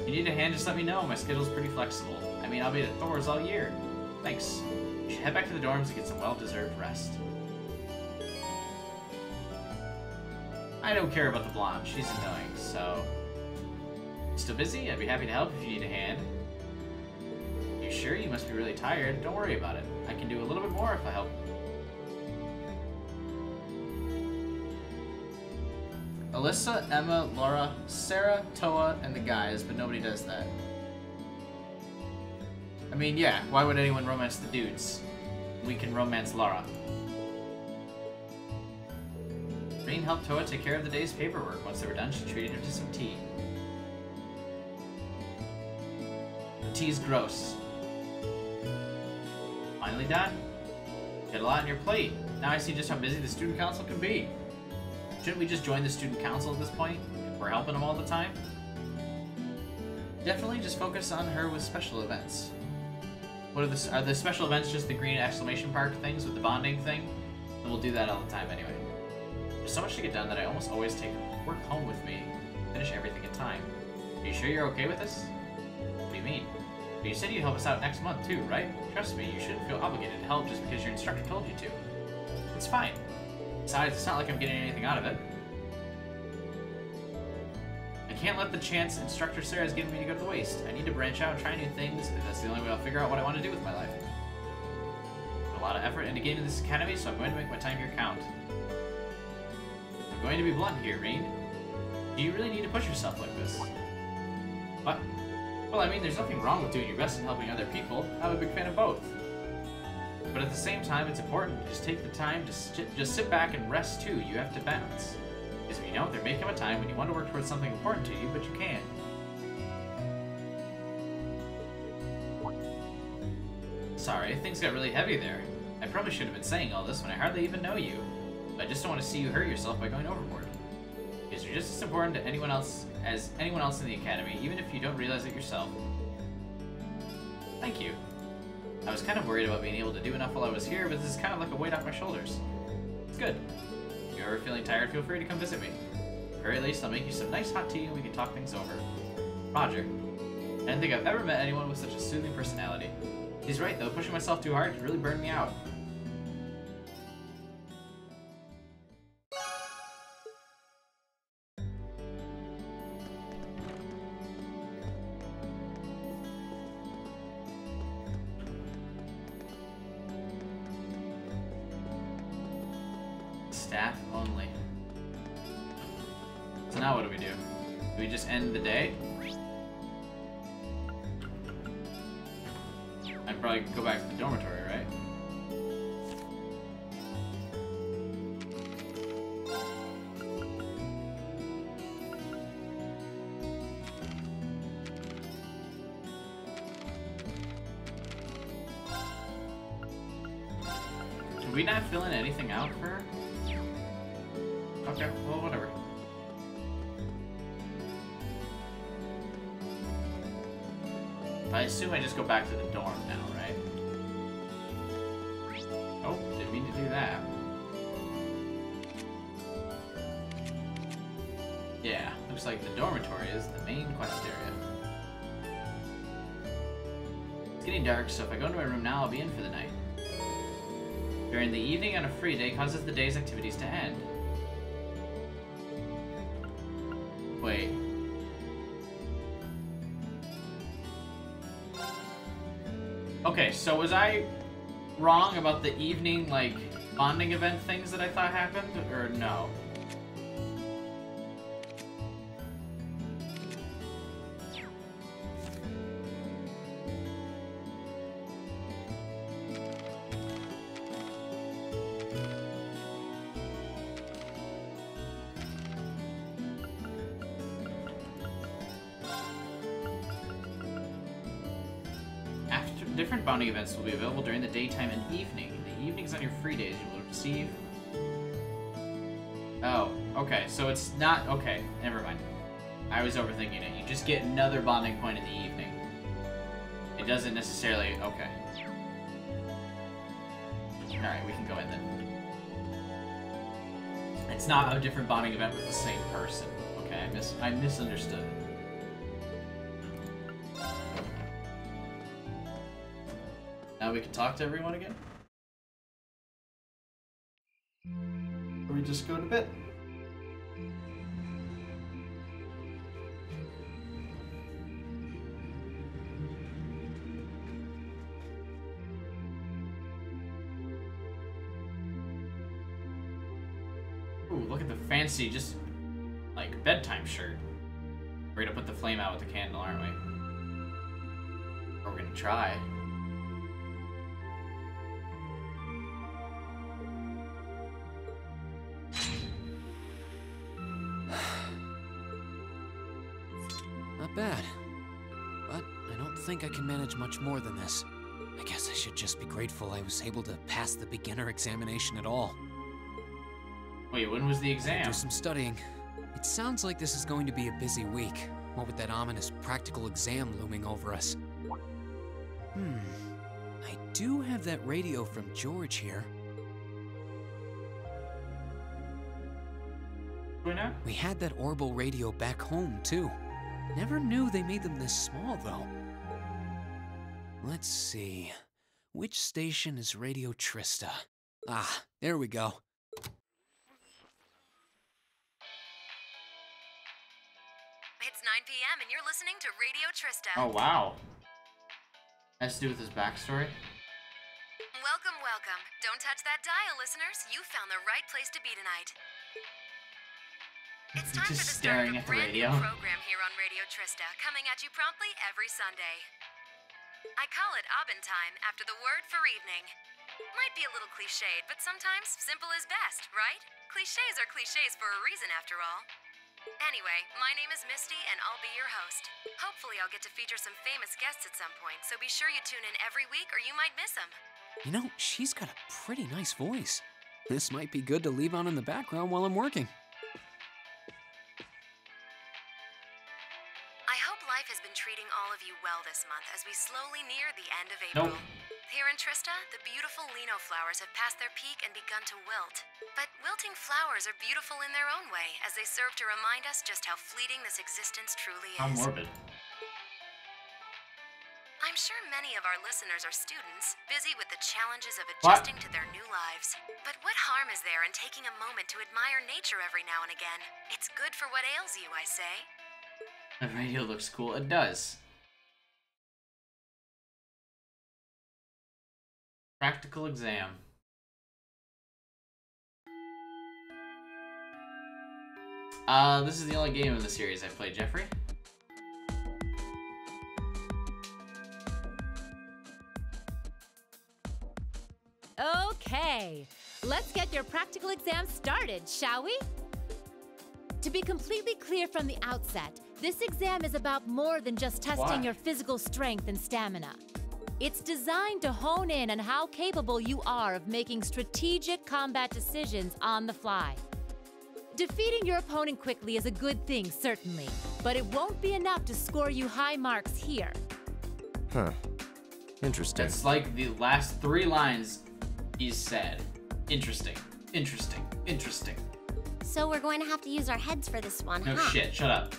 If you need a hand, just let me know. My schedule's pretty flexible. I mean, I'll be at Thor's all year. Thanks. You should head back to the dorms and get some well-deserved rest. I don't care about the blonde. She's annoying, so... Still busy? I'd be happy to help if you need a hand. You sure? You must be really tired. Don't worry about it. I can do a little bit more if I help. Alyssa, Emma, Laura, Sarah, Toa, and the guys, but nobody does that. I mean, yeah, why would anyone romance the dudes? We can romance Laura. Rain helped Toa take care of the day's paperwork. Once they were done, she treated her to some tea. The tea's gross. Finally done? You got a lot on your plate. Now I see just how busy the student council can be. Shouldn't we just join the student council at this point? If we're helping them all the time? Definitely just focus on her with special events. What are the special events just the green exclamation mark things with the bonding thing? And we'll do that all the time anyway. There's so much to get done that I almost always take work home with me and finish everything in time. Are you sure you're okay with this? What do you mean? But you said you'd help us out next month too, right? Trust me, you shouldn't feel obligated to help just because your instructor told you to. It's fine. Besides, it's not like I'm getting anything out of it. I can't let the chance Instructor Sarah's given me to go to the waste. I need to branch out and try new things, and that's the only way I'll figure out what I want to do with my life. Put a lot of effort into getting to this academy, so I'm going to make my time here count. I'm going to be blunt here, Rain. Do you really need to push yourself like this? What? Well, I mean, there's nothing wrong with doing your best and helping other people. I'm a big fan of both. But at the same time, it's important to just take the time to just sit back and rest too. You have to balance. Because if you don't, there may come a time when you want to work towards something important to you, but you can't. Sorry, things got really heavy there. I probably should have been saying all this when I hardly even know you. But I just don't want to see you hurt yourself by going overboard. Because Yes, you're just as important to anyone else as anyone else in the academy, even if you don't realize it yourself. Thank you. I was kind of worried about being able to do enough while I was here, but this is kind of like a weight off my shoulders. It's good. If you're ever feeling tired, feel free to come visit me. At the very least, I'll make you some nice hot tea and we can talk things over. Roger. I didn't think I've ever met anyone with such a soothing personality. He's right, though. Pushing myself too hard really burned me out. Staff only. So now what do? Do we just end the day? I'd probably go back to the dormitory, right? Did we not fill in anything out for her? Okay, well, whatever. I assume I just go back to the dorm now, right? Oh, didn't mean to do that. Yeah, looks like the dormitory is the main quest area. It's getting dark, so if I go into my room now, I'll be in for the night. During the evening on a free day causes the day's activities to end. Wait. Okay, so was I wrong about the evening, like, bonding event things that I thought happened, or no? Different bonding events will be available during the daytime and evening. In the evenings on your free days, you will receive... Oh, okay, so it's not... Okay, never mind. I was overthinking it. You just get another bonding point in the evening. It doesn't necessarily... Okay. Alright, we can go in then. It's not a different bonding event with the same person. Okay, I misunderstood. Now we can talk to everyone again? Or we just go to bed? Ooh, look at the fancy, just like bedtime shirt. We're gonna put the flame out with the candle, aren't we? Or we're gonna try. Not bad. But I don't think I can manage much more than this. I guess I should just be grateful I was able to pass the beginner examination at all. Wait, when was the exam? Do some studying. It sounds like this is going to be a busy week, what with that ominous practical exam looming over us. I do have that radio from George here. We had that Orbital radio back home, too. Never knew they made them this small, though. Let's see. Which station is Radio Trista? Ah, there we go. It's 9 p.m. and you're listening to Radio Trista. Oh, wow. Has to do with his backstory? Welcome, welcome. Don't touch that dial, listeners. You found the right place to be tonight. It's time for the start of a brand new program here on Radio Trista, coming at you promptly every Sunday. I call it Abend Time after the word for evening. Might be a little cliched, but sometimes simple is best, right? Clichés are clichés for a reason, after all. Anyway, my name is Misty, and I'll be your host. Hopefully I'll get to feature some famous guests at some point, so be sure you tune in every week or you might miss them. You know, she's got a pretty nice voice. This might be good to leave on in the background while I'm working. life has been treating all of you well this month as we slowly near the end of April. Nope. Here in Trista, the beautiful lino flowers have passed their peak and begun to wilt. But wilting flowers are beautiful in their own way, as they serve to remind us just how fleeting this existence truly How is. morbid. I'm sure many of our listeners are students, busy with the challenges of adjusting to their new lives. But what harm is there in taking a moment to admire nature every now and again? It's good for what ails you, I say. The radio looks cool. It does. Practical exam. This is the only game in the series I've played, Jeffrey. Okay, let's get your practical exam started, shall we? To be completely clear from the outset, this exam is about more than just testing your physical strength and stamina. It's designed to hone in on how capable you are of making strategic combat decisions on the fly. Defeating your opponent quickly is a good thing, certainly, but it won't be enough to score you high marks here. Huh. Interesting. It's like the last 3 lines he's said. Interesting. Interesting. Interesting. So we're going to have to use our heads for this one, No huh? shit, shut up.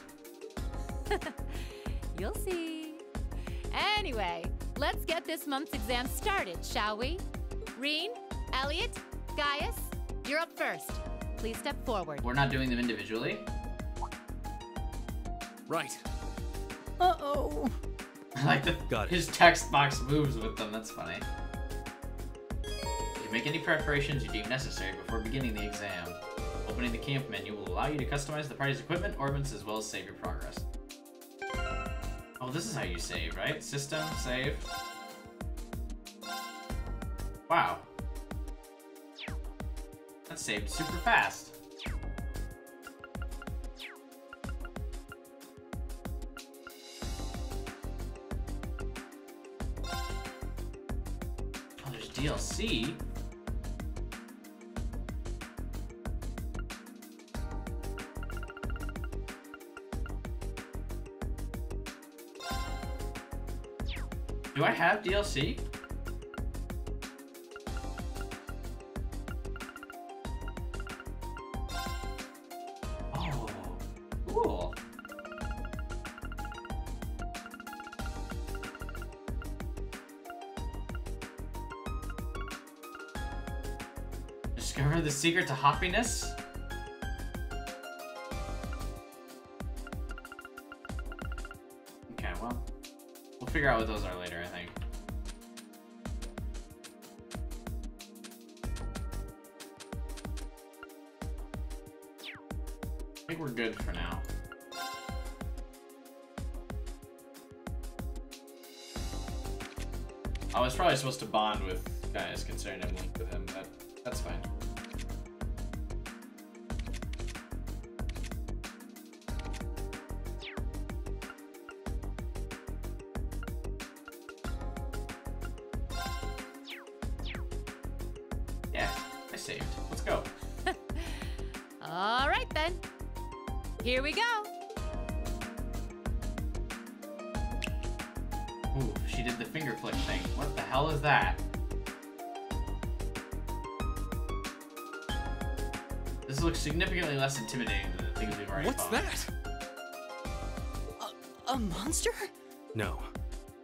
You'll see. Anyway, let's get this month's exam started, shall we? Reen, Elliot, Gaius, you're up first. Please step forward. We're not doing them individually. Right. Uh-oh. I like that his text box moves with them. That's funny. You make any preparations you deem necessary before beginning the exam. Opening the camp menu will allow you to customize the party's equipment, orbits, as well as save your progress. Oh, this is how you save, right? System, save. Wow. That saved super fast. Oh, there's DLC. Do I have DLC? Oh, cool. Discover the secret to happiness? Okay, well, we'll figure out what those are later, I think. I think we're good for now. I was probably supposed to bond with Gaius considering I'm linked with him, but that's fine. Yeah, I saved. Let's go. All right, then. Here we go. Ooh, she did the finger flick thing. What the hell is that? This looks significantly less intimidating than the things we've already What's fought. that? A monster? No.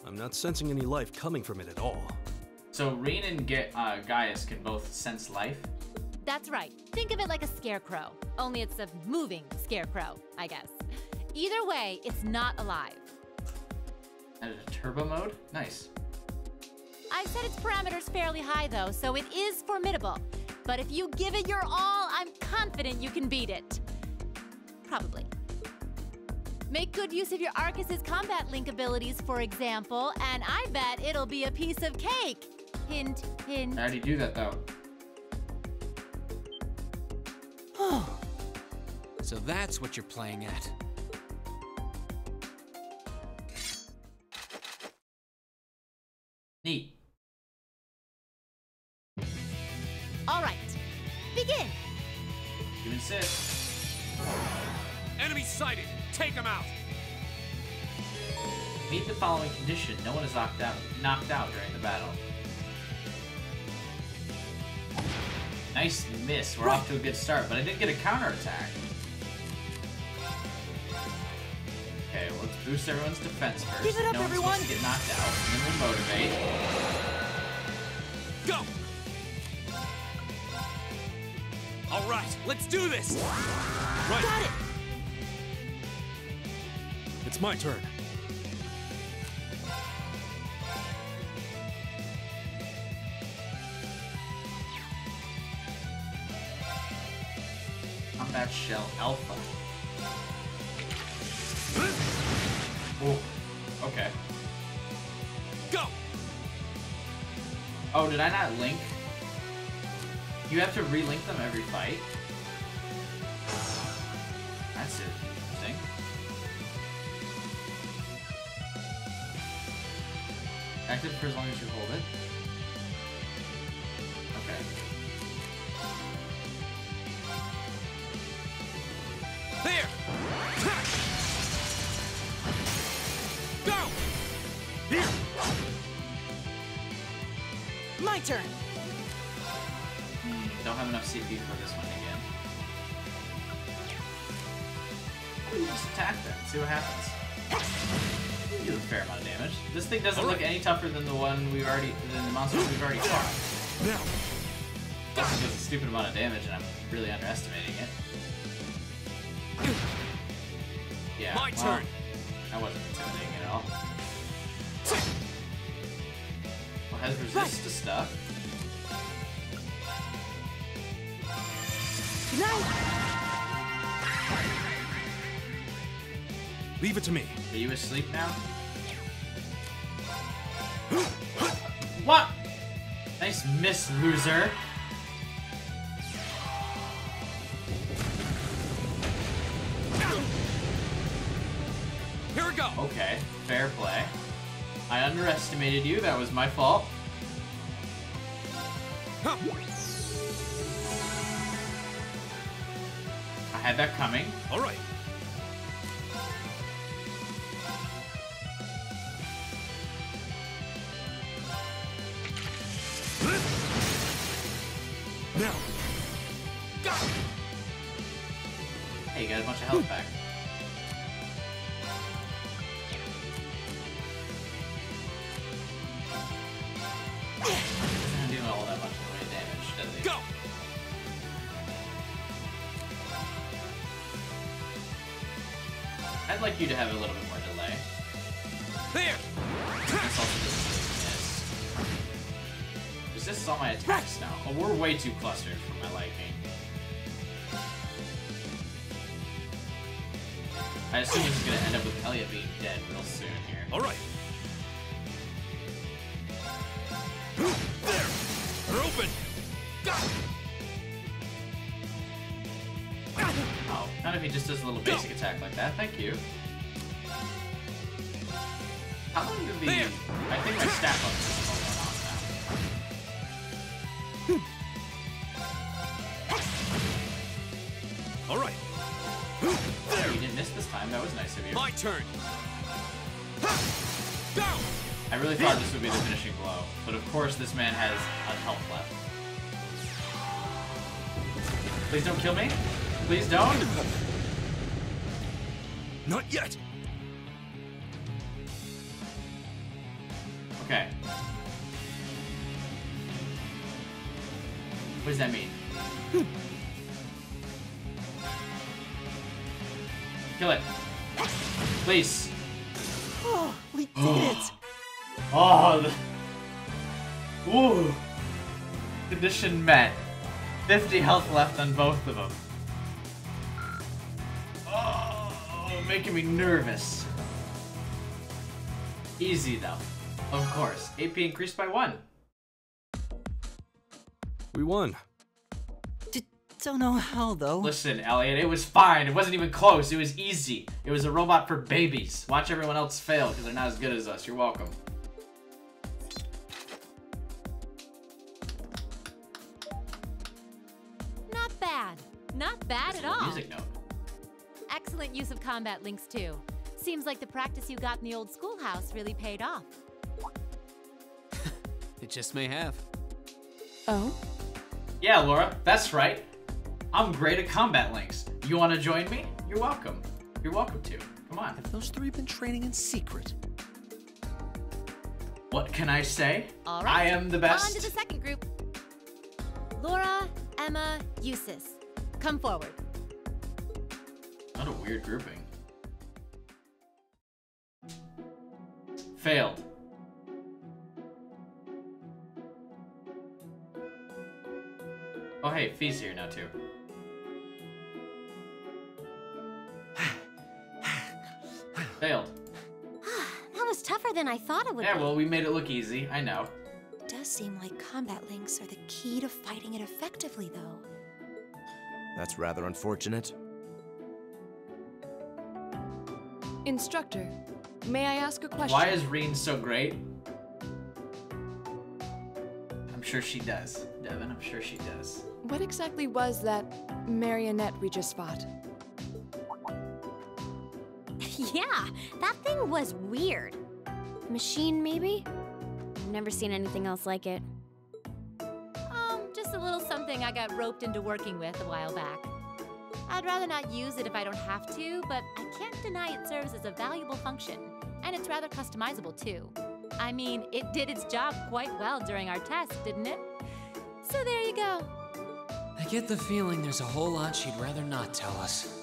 I'm not sensing any life coming from it at all. So Reen and Gaius can both sense life? That's right. Think of it like a scarecrow. Only it's a moving scarecrow, I guess. Either way, it's not alive. That is a turbo mode? Nice. I've set its parameters fairly high, though, so it is formidable. But if you give it your all, I'm confident you can beat it. Probably. Make good use of your Arcus's combat link abilities, for example, and I bet it'll be a piece of cake. Hint, hint. I already do that, though. So that's what you're playing at. Neat. All right, begin. You insist. Enemy sighted! Take him out! Meet the following condition. No one is knocked out during the battle. Nice miss. We're off to a good start, but I did get a counterattack. Okay, well, let's boost everyone's defense first. Keep it up, no one's everyone. supposed to get knocked out, and then we'll motivate. Go! All right, let's do this! Right. Got it! It's my turn. Combat Shell Alpha. Oh, okay. Go! Oh, did I not link? You have to relink them every fight? That's interesting. Active for as long as you hold it. Okay. There! Go! Here! My turn! Don't have enough CP for this one again. You just attack them, see what happens. You do a fair amount of damage. This thing doesn't look any tougher than the monsters we've already fought. Now! Just does a stupid amount of damage, and I'm really underestimating it. Yeah, My turn! That wasn't intimidating at all. Well, has resist to stuff. Good night! Leave it to me. Are you asleep now? What? Nice miss, loser. Here we go! Okay, fair play. I underestimated you, that was my fault. Huh. I had that coming. All right. Now. Go. Hey, you got a bunch of health back. Doesn't do all that much in the way of damage, does he? Go. I'd like you to have a little bit more delay. There. This also doesn't miss. Resists all my attacks now. Oh, we're way too clustered for my liking. I assume this is gonna end up with Elliot being dead real soon here. All right. There. They're open. Go. Oh, not if he just does a little basic attack like that. Thank you. How long did the... There. I think my staff up is going on now. All right. Oh, you didn't miss this time. That was nice of you. My turn. Go. I really thought this would be the finishing blow, but of course this man has a health left. Please don't kill me. Please don't. Not yet. Okay. What does that mean? Kill it. Please. Oh, we did it! Oh, ooh. Condition met. 50 health left on both of them. Oh, making me nervous. Easy though. Of course. AP increased by 1. We won. Don't know how, though. Listen, Elliot, it was fine. It wasn't even close. It was easy. It was a robot for babies. Watch everyone else fail, because they're not as good as us. You're welcome. Not bad. Not bad at all. Music note. Excellent use of combat links, too. Seems like the practice you got in the old schoolhouse really paid off. It just may have. Oh? Yeah, Laura, that's right. I'm great at combat links. You want to join me? You're welcome. You're welcome to. Come on. Have those three been training in secret? What can I say? All right. I am the best. On to the second group. Laura, Emma, Eustace. Come forward. What a weird grouping. Failed. Oh hey, Fee's here now too. Failed. That was tougher than I thought it would Yeah, be. well, we made it look easy. I know. It does seem like combat links are the key to fighting it effectively, though. That's rather unfortunate. Instructor, may I ask a question? Why is Reen so great? I'm sure she does, Devin. I'm sure she does. What exactly was that marionette we just fought? Yeah, that thing was weird. Machine, maybe? I've never seen anything else like it. Just a little something I got roped into working with a while back. I'd rather not use it if I don't have to, but I can't deny it serves as a valuable function. And it's rather customizable, too. I mean, it did its job quite well during our test, didn't it? So there you go. I get the feeling there's a whole lot she'd rather not tell us.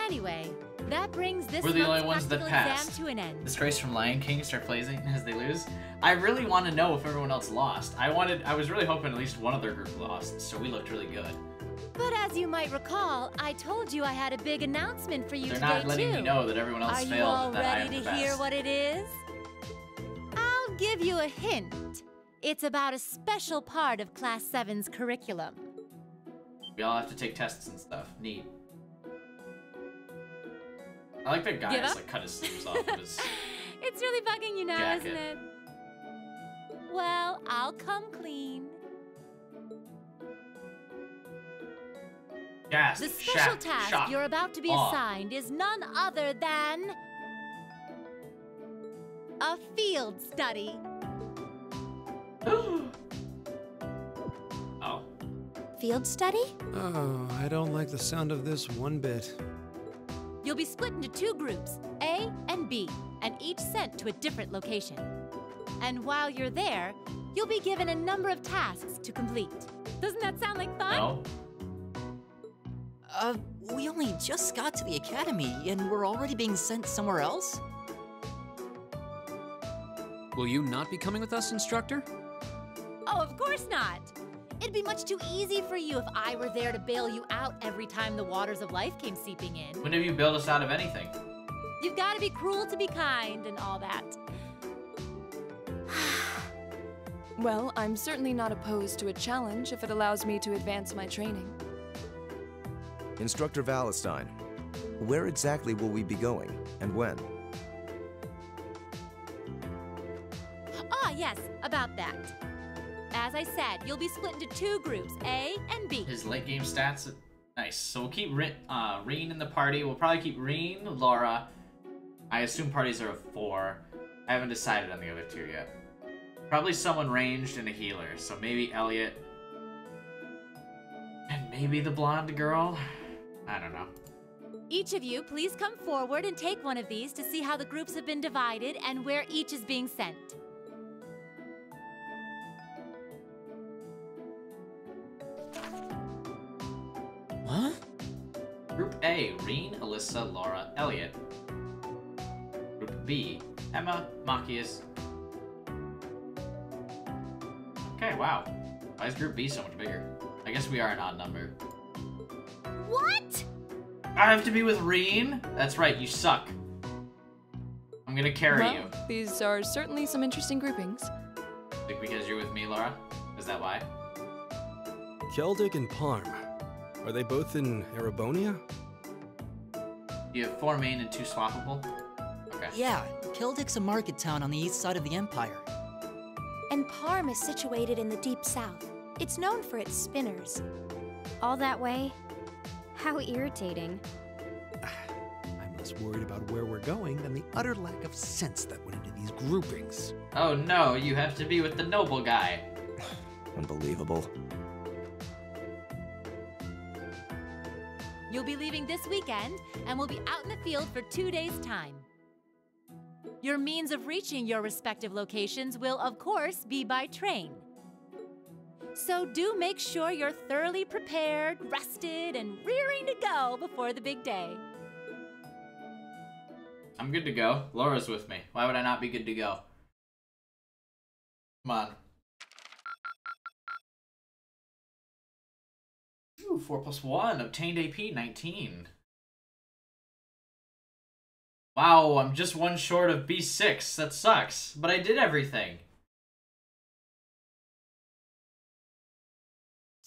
Anyway, that brings this We're the only month's ones that practical passed. exam to an end. This race from Lion King start placing as they lose. I really want to know if everyone else lost. I was really hoping at least one of their group lost, so we looked really good. But as you might recall, I told you I had a big announcement for you They're today, not letting too. me know that everyone else Are failed you all and that I am ready the to hear best. what it is? I'll give you a hint. It's about a special part of Class 7's curriculum. We all have to take tests and stuff. Neat. I like that guy Give just up? like cut his sleeves off of his. It's really bugging you now, Jacket. isn't it? Well, I'll come clean. Gasp, The special shack, task shock, you're about to be awe. assigned is none other than a field study. Oh. Field study? Oh, I don't like the sound of this one bit. You'll be split into two groups, A and B, and each sent to a different location. And while you're there, you'll be given a number of tasks to complete. Doesn't that sound like fun? No. We only just got to the academy, and we're already being sent somewhere else? Will you not be coming with us, instructor? Oh, of course not. It'd be much too easy for you if I were there to bail you out every time the waters of life came seeping in. When have you bailed us out of anything? You've got to be cruel to be kind and all that. Well, I'm certainly not opposed to a challenge if it allows me to advance my training. Instructor Valentine, where exactly will we be going, and when? Ah, yes, about that. As I said, you'll be split into two groups, A and B. His late game stats. Nice. So we'll keep Reen in the party. We'll probably keep Reen, Laura. I assume parties are of 4. I haven't decided on the other 2 yet. Probably someone ranged and a healer. So maybe Elliot. And maybe the blonde girl. I don't know. Each of you, please come forward and take one of these to see how the groups have been divided and where each is being sent. What? Group A, Reen, Alyssa, Laura, Elliot. Group B, Emma, Machias. Okay, wow. Why is Group B so much bigger? I guess we are an odd number. What? I have to be with Reen? That's right, you suck. I'm gonna carry Well, you. these are certainly some interesting groupings. Think because you're with me, Laura? Is that why? Celdei and Parm. Are they both in Erebonia? You have 4 main and 2 swappable? Okay. Yeah, Kildik's a market town on the east side of the Empire. And Parm is situated in the deep south. It's known for its spinners. All that way? How irritating. I must less worried about where we're going than the utter lack of sense that went into these groupings. Oh no, you have to be with the noble guy. Unbelievable. You'll be leaving this weekend, and we'll be out in the field for 2 days' time. Your means of reaching your respective locations will, of course, be by train. So do make sure you're thoroughly prepared, rested, and rearing to go before the big day. I'm good to go. Laura's with me. Why would I not be good to go? Come on. Ooh, 4 + 1. Obtained AP 19. Wow, I'm just 1 short of B6. That sucks. But I did everything.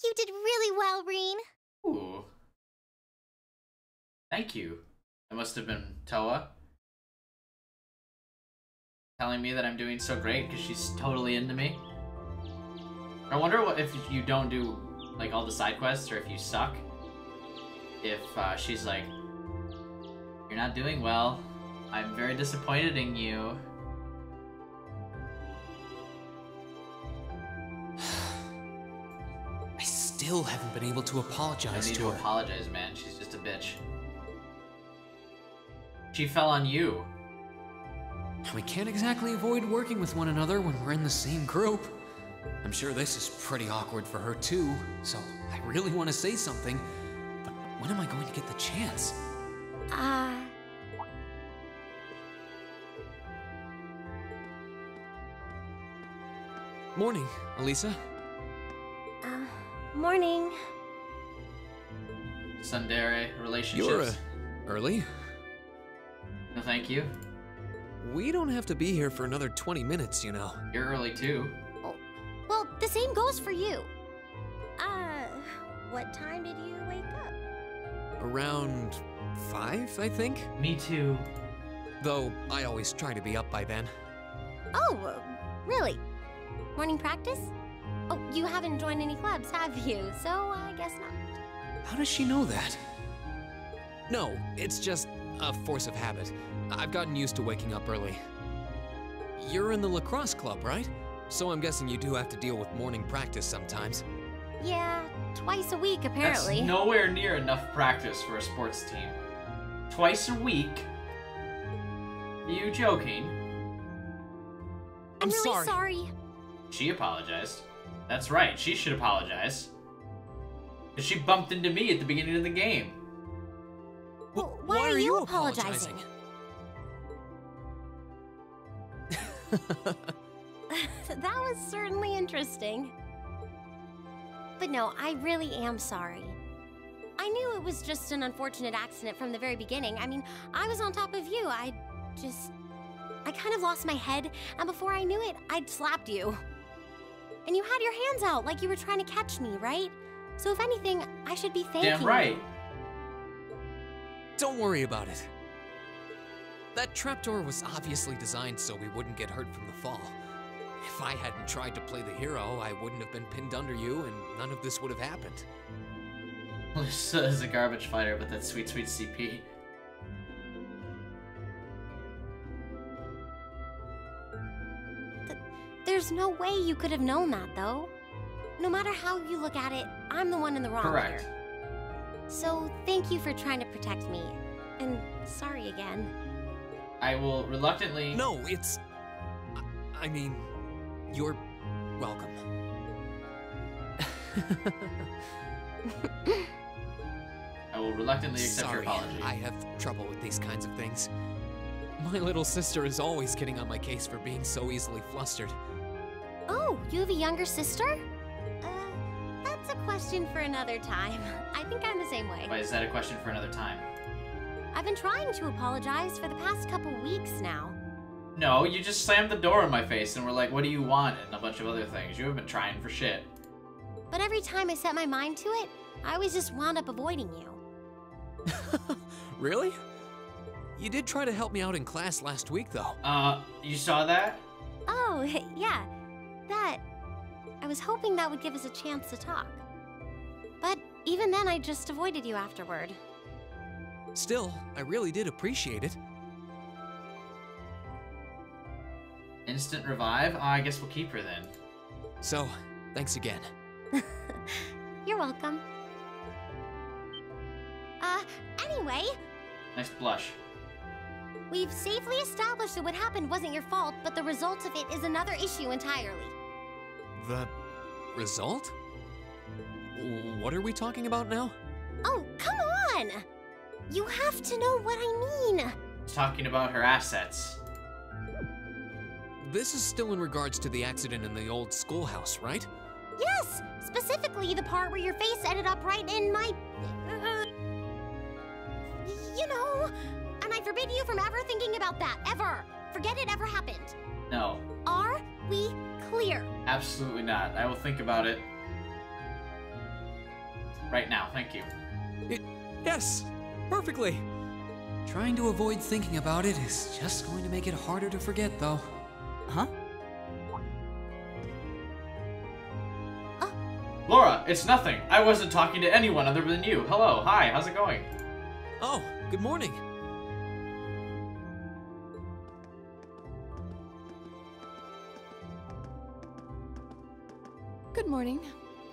You did really well, Reen. Ooh. Thank you. It must have been Toa telling me that I'm doing so great because she's totally into me. I wonder what if you don't do like all the side quests, or if you suck, if she's like, you're not doing well, I'm very disappointed in you. I still haven't been able to apologize No need to her. to apologize, man. She's just a bitch. She fell on you. We can't exactly avoid working with one another when we're in the same group. I'm sure this is pretty awkward for her too, so I really want to say something, but when am I going to get the chance? Morning, Elisa. Morning. Tsundere relationships. You're early. No, thank you. We don't have to be here for another 20 minutes, you know. You're early too. Well, the same goes for you. What time did you wake up? Around 5, I think? Me too. Though I always try to be up by then. Oh, really? Morning practice? Oh, you haven't joined any clubs, have you? So I guess not. How does she know that? No, it's just a force of habit. I've gotten used to waking up early. You're in the lacrosse club, right? So I'm guessing you do have to deal with morning practice sometimes. Yeah, twice a week apparently. That's nowhere near enough practice for a sports team. Twice a week? Are you joking? I'm really sorry. She apologized. That's right, she should apologize. Because she bumped into me at the beginning of the game. Well, why are you apologizing? That was certainly interesting. But no, I really am sorry. I knew it was just an unfortunate accident from the very beginning. I mean, I was on top of you. I kind of lost my head, and before I knew it, I'd slapped you. And you had your hands out like you were trying to catch me, right? So if anything, I should be thanking you. Damn right. Don't worry about it. That trapdoor was obviously designed so we wouldn't get hurt from the fall. If I hadn't tried to play the hero, I wouldn't have been pinned under you, and none of this would have happened. Lisa is a garbage fighter, but that's sweet, sweet CP. There's no way you could have known that, though. No matter how you look at it, I'm the one in the wrong Correct. here. So thank you for trying to protect me. And sorry again. I will reluctantly... No, it's... I mean, you're welcome. I will reluctantly accept your Sorry, apology. I have trouble with these kinds of things. My little sister is always getting on my case for being so easily flustered. Oh, you have a younger sister? That's a question for another time. I think I'm the same way. Why is that a question for another time? I've been trying to apologize for the past couple weeks now. No, you just slammed the door in my face and were like, what do you want? And a bunch of other things. You have been trying for shit. But every time I set my mind to it, I always just wound up avoiding you. Really? You did try to help me out in class last week, though. You saw that? Oh, yeah. That. I was hoping that would give us a chance to talk. But even then, I just avoided you afterward. Still, I really did appreciate it. Instant revive? I guess we'll keep her then. So, thanks again. You're welcome. Anyway, Nice blush. we've safely established that what happened wasn't your fault, but the result of it is another issue entirely. The result? What are we talking about now? Oh, come on! You have to know what I mean. Talking about her assets. This is still in regards to the accident in the old schoolhouse, right? Yes, specifically the part where your face ended up right in my... you know, and I forbid you from ever thinking about that, ever. Forget it ever happened. No. Are we clear? Absolutely not. I will think about it. Right now, thank you. Yes, perfectly. Trying to avoid thinking about it is just going to make it harder to forget, though. Huh? Laura, it's nothing. I wasn't talking to anyone other than you. Hello, hi, how's it going? Oh, good morning. Good morning.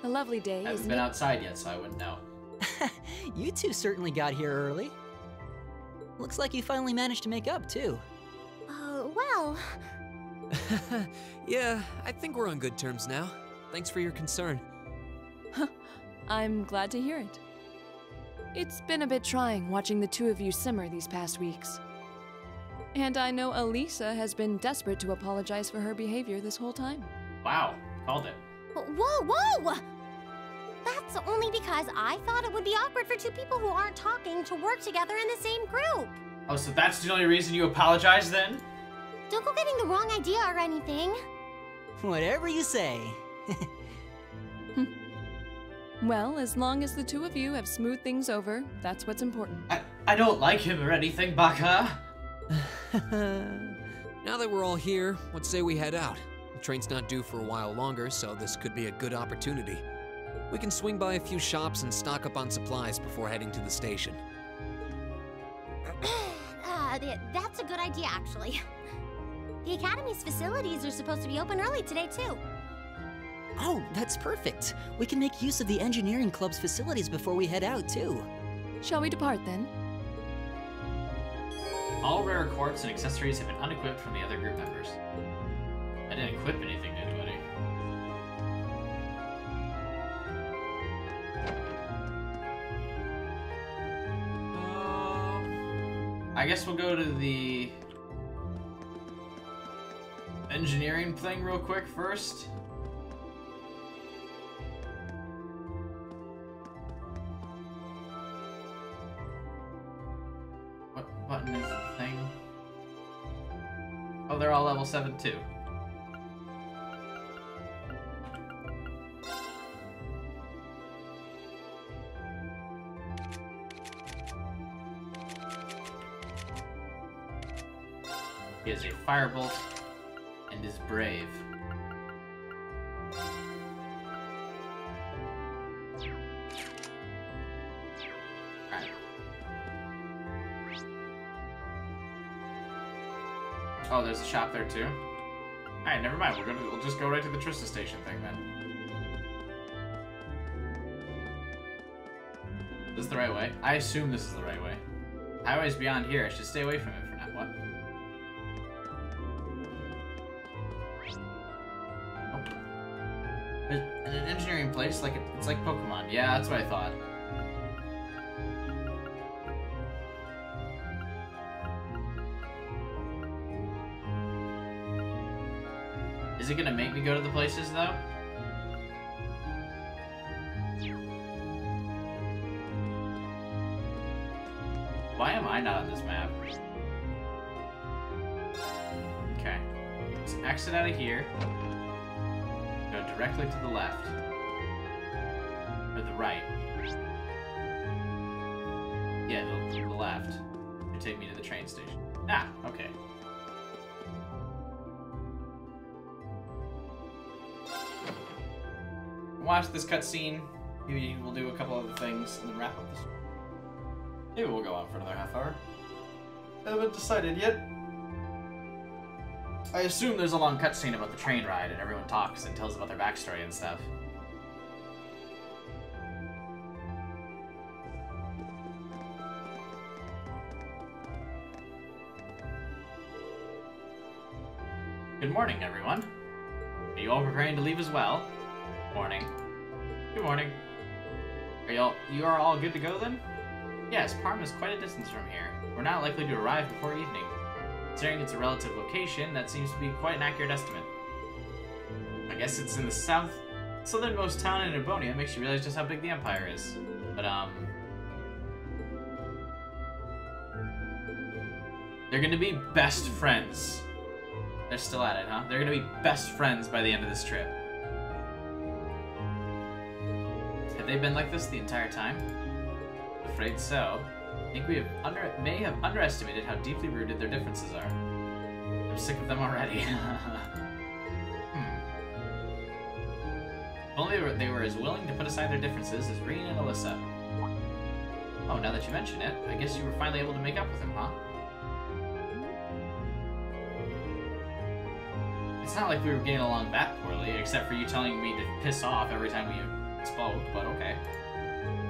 A lovely day, I haven't isn't been it? outside yet, so I wouldn't know. You two certainly got here early. Looks like you finally managed to make up, too. Well... Yeah, I think we're on good terms now. Thanks for your concern. I'm glad to hear it. It's been a bit trying watching the two of you simmer these past weeks. And I know Elisa has been desperate to apologize for her behavior this whole time. Wow, called it. Whoa, whoa! That's only because I thought it would be awkward for two people who aren't talking to work together in the same group. Oh, so that's the only reason you apologize then? Don't go getting the wrong idea or anything. Whatever you say. Well, as long as the two of you have smoothed things over, that's what's important. I don't like him or anything, Baka. Now that we're all here, let's say we head out. The train's not due for a while longer, so this could be a good opportunity. We can swing by a few shops and stock up on supplies before heading to the station. That's a good idea, actually. The Academy's facilities are supposed to be open early today, too. Oh, that's perfect. We can make use of the engineering club's facilities before we head out, too. Shall we depart, then? All rare quartz and accessories have been unequipped from the other group members. I didn't equip anything to anybody. I guess we'll go to the engineering thing real quick first. What button is the thing? Oh, they're all level 7 too. He has a firebolt and is brave. Alright. Oh, there's a shop there too? Alright, never mind. We'll just go right to the Trista station thing then. Is this the right way? I assume this is the right way. Highway's beyond here. I should stay away from it for now. What? In an engineering place, like it's like Pokemon. Yeah, that's what I thought. Is it gonna make me go to the places though? Why am I not on this map? Okay. Let's exit out of here. Go directly to the left. Or the right. Yeah, the left. It'll take me to the train station. Ah, okay. Watch this cutscene. Maybe we'll do a couple other things and then wrap up this. Maybe we'll go out for another half hour. I haven't decided yet. I assume there's a long cutscene about the train ride and everyone talks and tells about their backstory and stuff. Good morning, everyone. Are you all preparing to leave as well? Morning. Good morning. You are all good to go then? Yes, Parma is quite a distance from here. We're not likely to arrive before evening. Considering it's a relative location, that seems to be quite an accurate estimate. I guess it's in the southernmost town in Ebonia. Makes you realize just how big the Empire is. But, they're gonna be best friends. They're still at it, huh? They're gonna be best friends by the end of this trip. Have they been like this the entire time? Afraid so. I think we may have underestimated how deeply rooted their differences are. I'm sick of them already. If only they were as willing to put aside their differences as Reen and Alyssa. Oh, now that you mention it, I guess you were finally able to make up with him, huh? It's not like we were getting along that poorly, except for you telling me to piss off every time we spoke, but okay.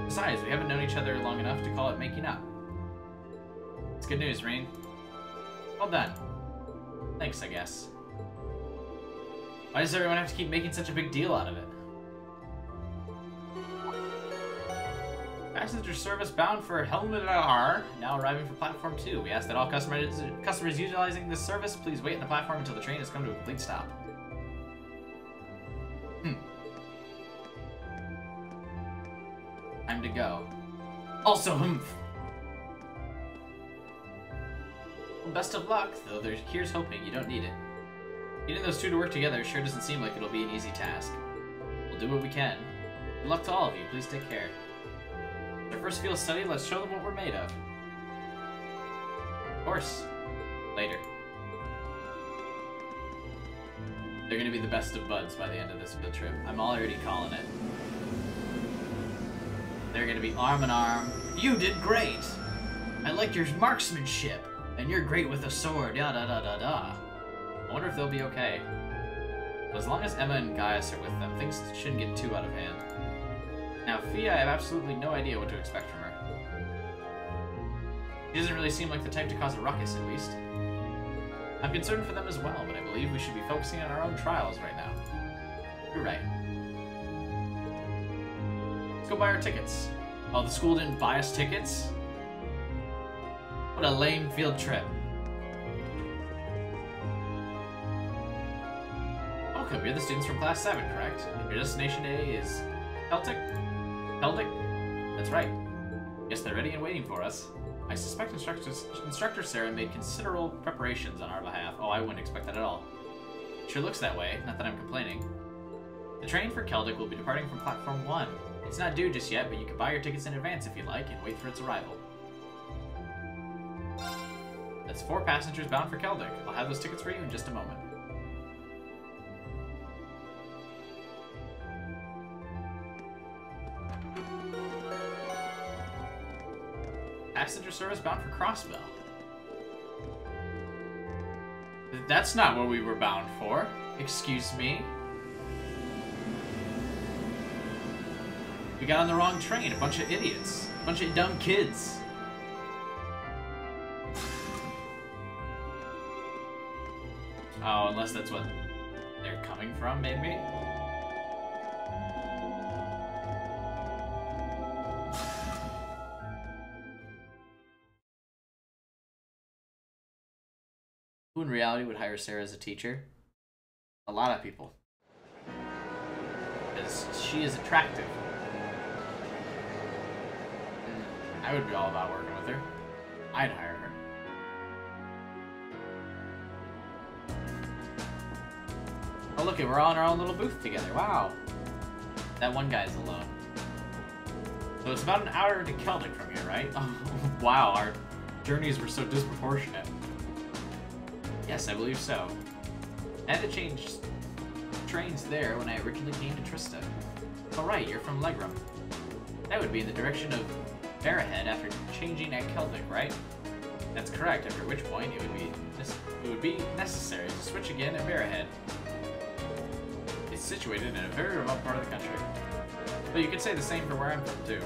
Besides, we haven't known each other long enough to call it making up. It's good news, Reen. Well done. Thanks, I guess. Why does everyone have to keep making such a big deal out of it? Passenger service bound for Helmidar, now arriving for platform 2. We ask that all customers utilizing this service please wait on the platform until the train has come to a complete stop. Time to go. Also, Well, best of luck, though here's hoping you don't need it. Getting those two to work together sure doesn't seem like it'll be an easy task. We'll do what we can. Good luck to all of you. Please take care. Their first field study, let's show them what we're made of. Of course. Later. They're gonna be the best of buds by the end of this field trip. I'm already calling it. They're gonna be arm in arm. You did great! I like your marksmanship, and you're great with a sword, da-da-da-da-da. I wonder if they'll be okay. But as long as Emma and Gaius are with them, things shouldn't get too out of hand. Now, Fia, I have absolutely no idea what to expect from her. She doesn't really seem like the type to cause a ruckus, at least. I'm concerned for them as well, but I believe we should be focusing on our own trials right now. You're right. Let's go buy our tickets. Oh, the school didn't buy us tickets? What a lame field trip. Welcome, you're the students from Class 7, correct? Your destination today is Celtic? That's right. Yes, they're ready and waiting for us. I suspect Instructor Sarah made considerable preparations on our behalf. Oh, I wouldn't expect that at all. Sure looks that way, not that I'm complaining. The train for Celtic will be departing from Platform 1. It's not due just yet, but you can buy your tickets in advance if you like and wait for its arrival. That's 4 passengers bound for Celtic. I'll have those tickets for you in just a moment. Passenger service bound for Crossbell. That's not what we were bound for. Excuse me. We got on the wrong train. A bunch of idiots. A bunch of dumb kids. Oh, unless that's what they're coming from, maybe? Who in reality would hire Sarah as a teacher? A lot of people. Because she is attractive. And I would be all about working with her. I'd hire her. Oh look, we're all in our own little booth together. Wow. That one guy's alone. So it's about an hour to Celtic from here, right? Oh, wow, our journeys were so disproportionate. Yes, I believe so. I had to change trains there when I originally came to Trista. Oh right, you're from Legram. That would be in the direction of Barrahead after changing at Celtic, right? That's correct, after which point it would be necessary to switch again at Barrahead. It's situated in a very remote part of the country. But you could say the same for where I'm from, too.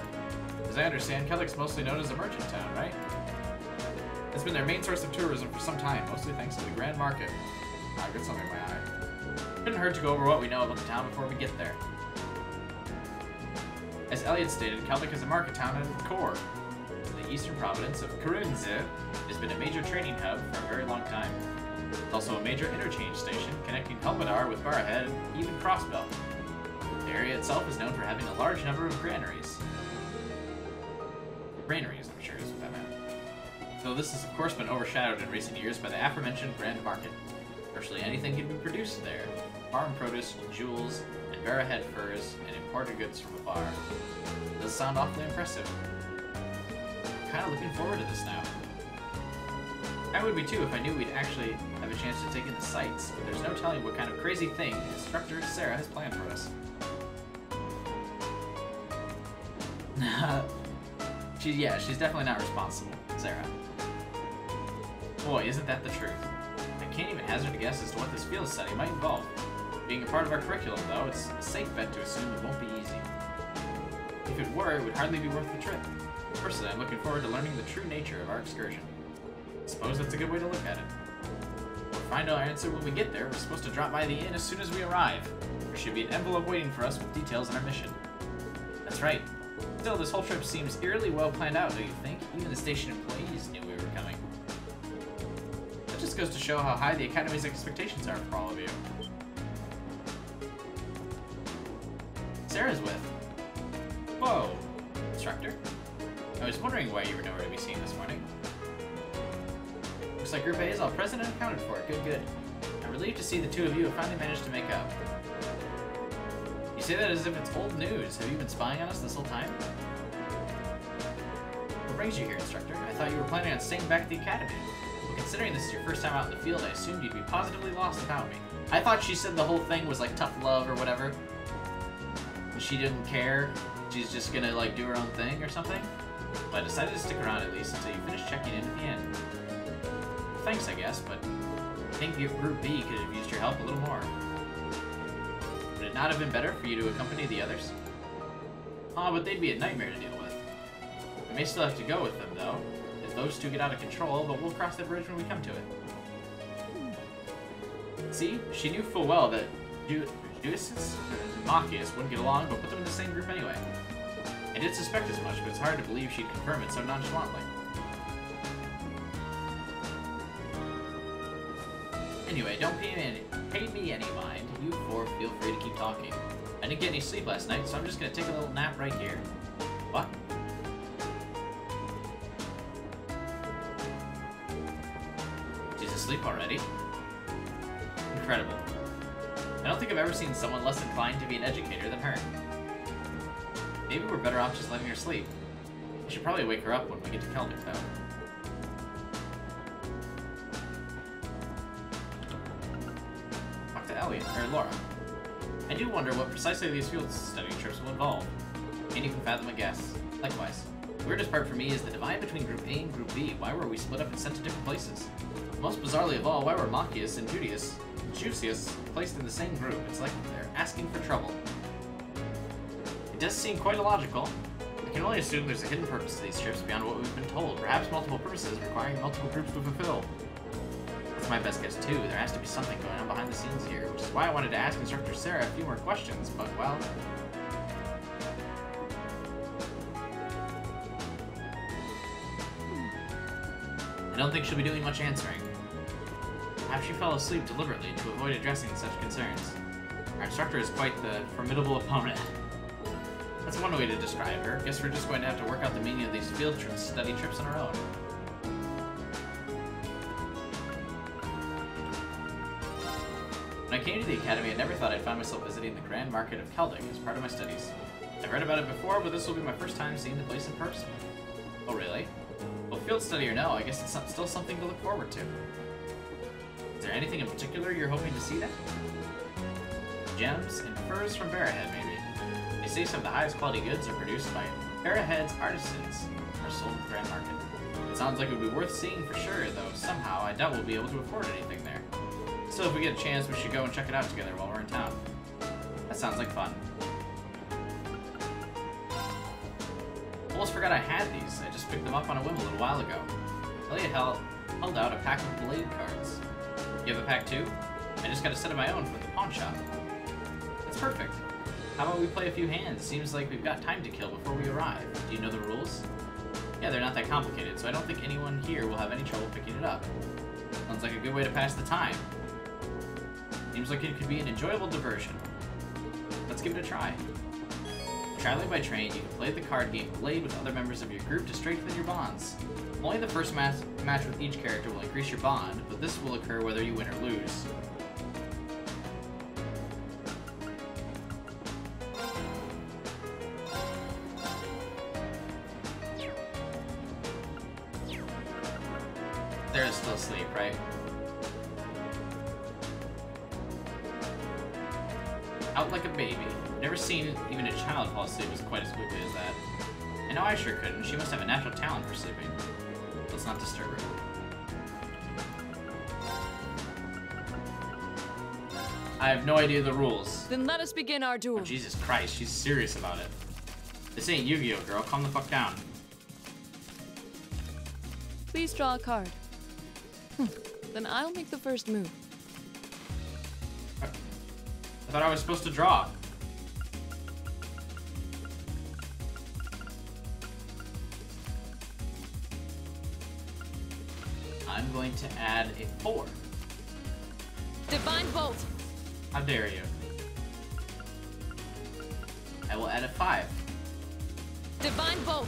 As I understand, Celtic's mostly known as a merchant town, right? It's been their main source of tourism for some time, mostly thanks to the Grand Market. Ah, got something in my eye. Couldn't hurt to go over what we know about the town before we get there. As Elliot stated, Celtic is a market town at its core. The eastern province of Karunze has been a major trading hub for a very long time. It's also a major interchange station connecting Helmedar with Barrahead and even Crossbelt. The area itself is known for having a large number of granaries. Granaries, I'm sure is what that meant. Though this has of course been overshadowed in recent years by the aforementioned Grand Market. Virtually anything can be produced there. Farm produce, jewels, and Barrahead furs, and imported goods from afar. It does sound awfully impressive. I'm kind of looking forward to this now. I would be too if I knew we'd actually have a chance to take in the sights, but there's no telling what kind of crazy thing instructor Sarah has planned for us. She's definitely not responsible, Sarah. Boy, isn't that the truth. I can't even hazard a guess as to what this field study might involve. Being a part of our curriculum, though, it's a safe bet to assume it won't be easy. If it were, it would hardly be worth the trip. Personally, I'm looking forward to learning the true nature of our excursion. I suppose that's a good way to look at it. We'll find our answer when we get there. We're supposed to drop by the inn as soon as we arrive. There should be an envelope waiting for us with details on our mission. That's right. Still, this whole trip seems eerily well planned out, don't you think? Even the station employees knew we were coming. That just goes to show how high the Academy's expectations are for all of you. Sarah's with. Whoa, instructor. I was wondering why you were nowhere to be seen this morning. Looks like Group A is all present and accounted for. Good, good. I'm relieved to see the two of you have finally managed to make up. You say that as if it's old news. Have you been spying on us this whole time? What brings you here, instructor? I thought you were planning on staying back at the academy. Well, considering this is your first time out in the field, I assumed you'd be positively lost without me. I thought she said the whole thing was like tough love or whatever. She didn't care. She's just gonna like do her own thing or something. But I decided to stick around at least until you finish checking in at the end. Well, thanks, I guess, but I think Group B could have used your help a little more. Would it not have been better for you to accompany the others? Oh, but they'd be a nightmare to deal with. We may still have to go with them, though, if those two get out of control, but we'll cross that bridge when we come to it. See? She knew full well that Duisis and Machias wouldn't get along, but put them in the same group anyway. I did suspect as much, but it's hard to believe she'd confirm it so nonchalantly. Anyway, don't pay me any mind. You four feel free to keep talking. I didn't get any sleep last night, so I'm just gonna take a little nap right here. What? She's asleep already? Incredible. I don't think I've ever seen someone less inclined to be an educator than her. Maybe we're better off just letting her sleep. I should probably wake her up when we get to Celtic, though. Talk to Elliot, or Laura. I do wonder what precisely these field study trips will involve. Can't even fathom a guess. Likewise. The weirdest part for me is the divide between Group A and Group B. Why were we split up and sent to different places? Most bizarrely of all, why were Machias and Jusius placed in the same group? It's like they're asking for trouble. It does seem quite illogical. I can only assume there's a hidden purpose to these trips beyond what we've been told, perhaps multiple purposes requiring multiple groups to fulfill. That's my best guess too. There has to be something going on behind the scenes here, which is why I wanted to ask Instructor Sarah a few more questions, but well... I don't think she'll be doing much answering. Perhaps she fell asleep deliberately to avoid addressing such concerns. Our instructor is quite the formidable opponent. That's one way to describe her. Guess we're just going to have to work out the meaning of these field study trips on our own. When I came to the academy, I never thought I'd find myself visiting the Grand Market of Celtic as part of my studies. I've read about it before, but this will be my first time seeing the place in person. Oh, really? Well, field study or no, I guess it's still something to look forward to. Is there anything in particular you're hoping to see then? Gems and furs from Barrahead, maybe. They say some of the highest quality goods are produced by Barrahead's artisans. are sold at the Grand Market. It sounds like it would be worth seeing for sure, though somehow I doubt we'll be able to afford anything there. Still, if we get a chance, we should go and check it out together while we're in town. That sounds like fun. Almost forgot I had these. I just picked them up on a whim a little while ago. Elliot held out a pack of blade cards. You have a pack too? I just got a set of my own from the pawn shop. That's perfect. How about we play a few hands? Seems like we've got time to kill before we arrive. Do you know the rules? Yeah, they're not that complicated, so I don't think anyone here will have any trouble picking it up. Sounds like a good way to pass the time. Seems like it could be an enjoyable diversion. Let's give it a try. Traveling by train, you can play the card game Blade with other members of your group to strengthen your bonds. Only the first match with each character will increase your bond, but this will occur whether you win or lose. They're still asleep, right? Out like a baby. Never seen even a child fall asleep as quite as quickly as that. I know I sure couldn't. She must have a natural talent for sleeping. Let's not disturb her. I have no idea the rules. Then let us begin our duel. Oh, Jesus Christ, she's serious about it. This ain't Yu-Gi-Oh, girl. Calm the fuck down. Please draw a card. Then I'll make the first move. I thought I was supposed to draw. I'm going to add a 4. Divine Bolt. How dare you? I will add a 5. Divine Bolt.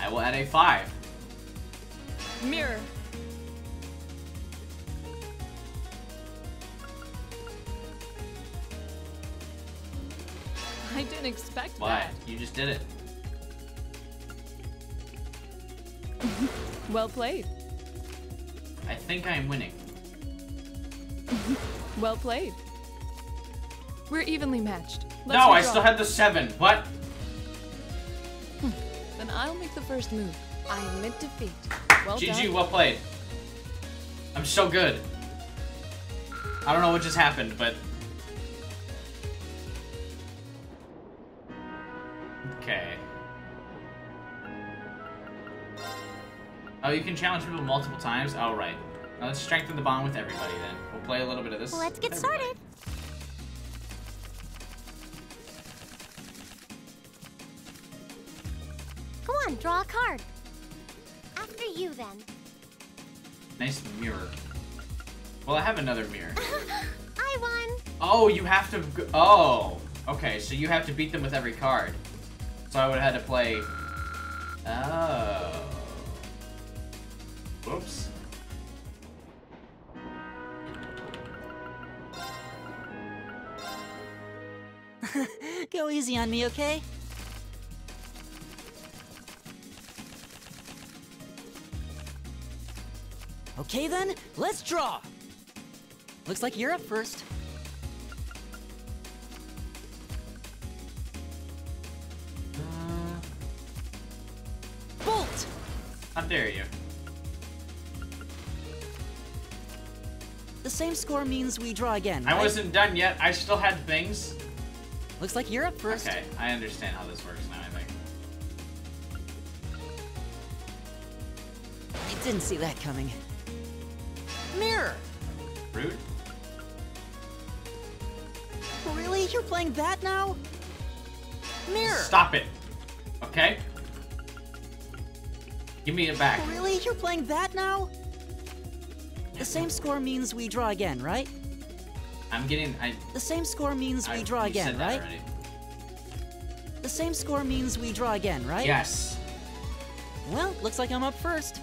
I will add a 5. Mirror. I didn't expect Why? that. You just did it. Well played. I think I am winning. Well played. We're evenly matched. Let's no, redraw. I still had the 7. What? Then I'll make the first move. I admit defeat. Well GG, done. well played. I'm so good. I don't know what just happened, but... Okay. Oh, you can challenge people multiple times? Oh, right. Now let's strengthen the bond with everybody then. We'll play a little bit of this. Let's get with everybody. started. Go on, draw a card. After you, then. Nice mirror. Well, I have another mirror. I won. Oh, you have to... Oh. Okay, so you have to beat them with every card. So I would have had to play... Oh. Whoops. Go easy on me, okay? Okay then, let's draw! Looks like you're up first. Bolt! How dare you? The same score means we draw again, right? I wasn't done yet. I still had things. Looks like you're up first. Okay, I understand how this works now, I think. I didn't see that coming. Mirror! Rude? Really? You're playing that now? Mirror! Stop it. Okay? Give me it back. Really? You're playing that now? The same score means we draw again, right? I'm getting... The same score means we draw again, said that right? already. The same score means we draw again, right? Yes. Well, looks like I'm up first.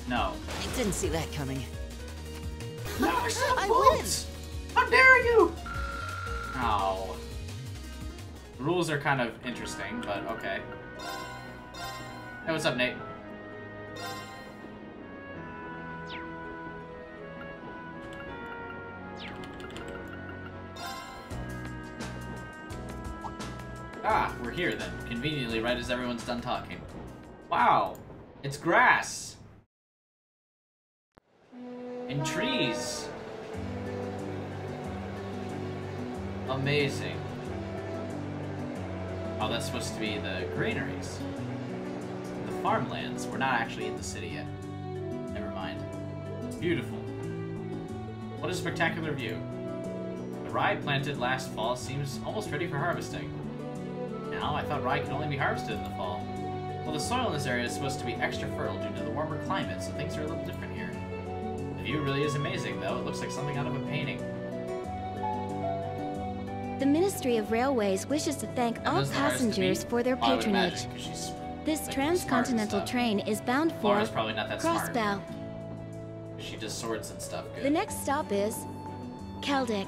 No. I didn't see that coming. No, I win! How dare you! Oh. Rules are kind of interesting, but okay. Hey, what's up, Nate? Ah, we're here then. Conveniently, right as everyone's done talking. Wow, it's grass. And trees. Amazing. Oh, that's supposed to be the granaries. The farmlands. We're not actually in the city yet. Never mind. It's beautiful. What a spectacular view. The rye planted last fall seems almost ready for harvesting. Now, I thought rye could only be harvested in the fall. Well, the soil in this area is supposed to be extra fertile due to the warmer climate, so things are a little different here. The view really is amazing, though. It looks like something out of a painting. The Ministry of Railways wishes to thank all passengers for their patronage. This transcontinental train is bound for Laura's probably not that smart. Crossbow. She does swords and stuff. Good. The next stop is Celdei.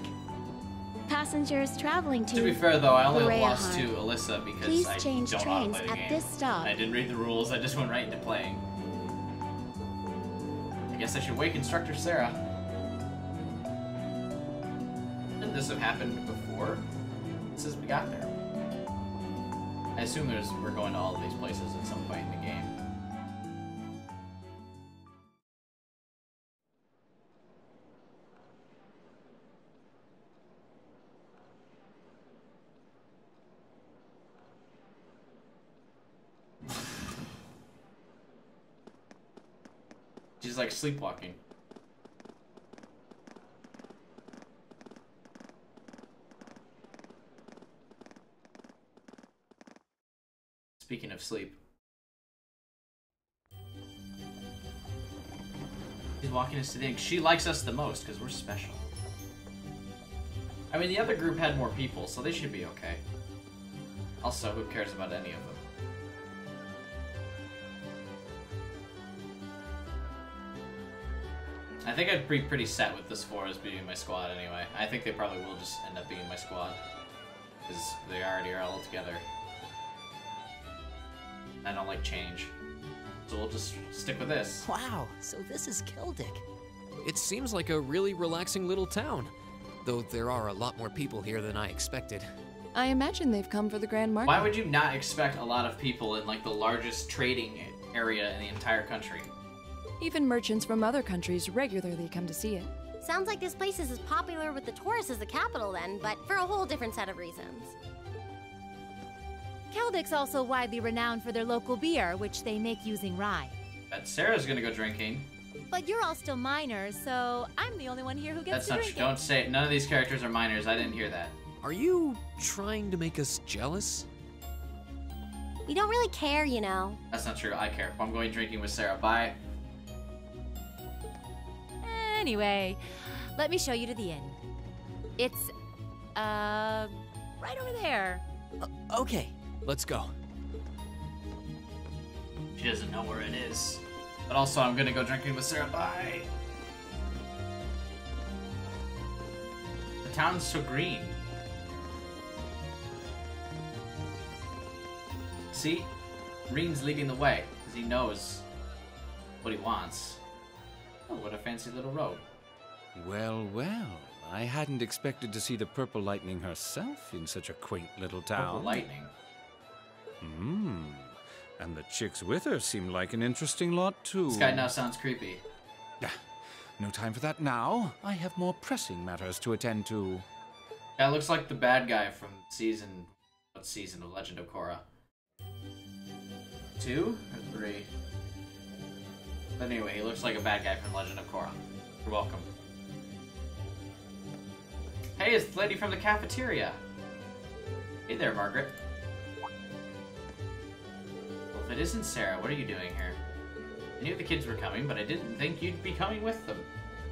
Passengers traveling to To be fair, though, I only Berea lost Hard. to Alyssa because Please I change don't know how to trains play the at game. this stop. I didn't read the rules. I just went right into playing. I guess I should wake Instructor Sarah. Didn't this have happened before? Since we got there. I assume we're going to all of these places at some point in the game. She's like sleepwalking. Speaking of sleep. She's walking us to the end. She likes us the most because we're special. I mean, the other group had more people, so they should be okay. Also, who cares about any of them? I think I'd be pretty set with this 4 as being my squad anyway. I think they probably will just end up being my squad. Because they already are all together. I don't like change. So we'll just stick with this. Wow, so this is Celdei. It seems like a really relaxing little town, though there are a lot more people here than I expected. I imagine they've come for the Grand Market. Why would you not expect a lot of people in like the largest trading area in the entire country? Even merchants from other countries regularly come to see it. Sounds like this place is as popular with the tourists as the capital then, but for a whole different set of reasons. Celdei's also widely renowned for their local beer, which they make using rye. Bet Sarah's gonna go drinking. But you're all still minors, so I'm the only one here who gets That's to not drink true. Don't say it. None of these characters are minors. I didn't hear that. Are you trying to make us jealous? We don't really care, you know. That's not true. I care. I'm going drinking with Sarah. Bye. Anyway, let me show you to the inn. It's, right over there. Okay. Let's go. She doesn't know where it is. But also, I'm gonna go drinking with Sarah. Bye. The town's so green. See? Green's leading the way, because he knows what he wants. Oh, what a fancy little road. Well, well. I hadn't expected to see the Purple Lightning herself in such a quaint little town. Purple Lightning? And the chicks with her seem like an interesting lot, too. This guy now sounds creepy. No time for that now. I have more pressing matters to attend to. That looks like the bad guy from what season of Legend of Korra? 2 or 3? But anyway, he looks like a bad guy from Legend of Korra. You're welcome. Hey, it's the lady from the cafeteria. Hey there, Margaret. Well, if it isn't Sarah, what are you doing here? I knew the kids were coming, but I didn't think you'd be coming with them.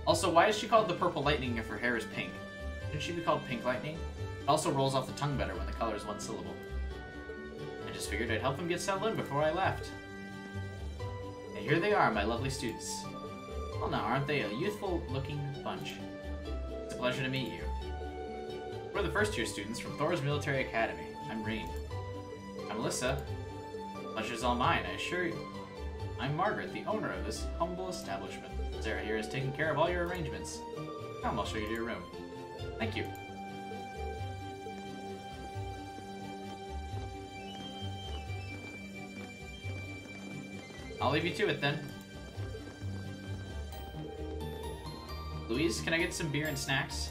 Also, why is she called the Purple Lightning if her hair is pink? Shouldn't she be called Pink Lightning? It also rolls off the tongue better when the color is one syllable. I just figured I'd help them get settled in before I left. And here they are, my lovely students. Well now, aren't they a youthful-looking bunch? It's a pleasure to meet you. We're the first-year students from Thor's Military Academy. I'm Reen. I'm Alyssa. Pleasure's all mine, I assure you. I'm Margaret, the owner of this humble establishment. Sarah here is taking care of all your arrangements. Come, I'll show you to your room. Thank you. I'll leave you to it then. Louise, can I get some beer and snacks?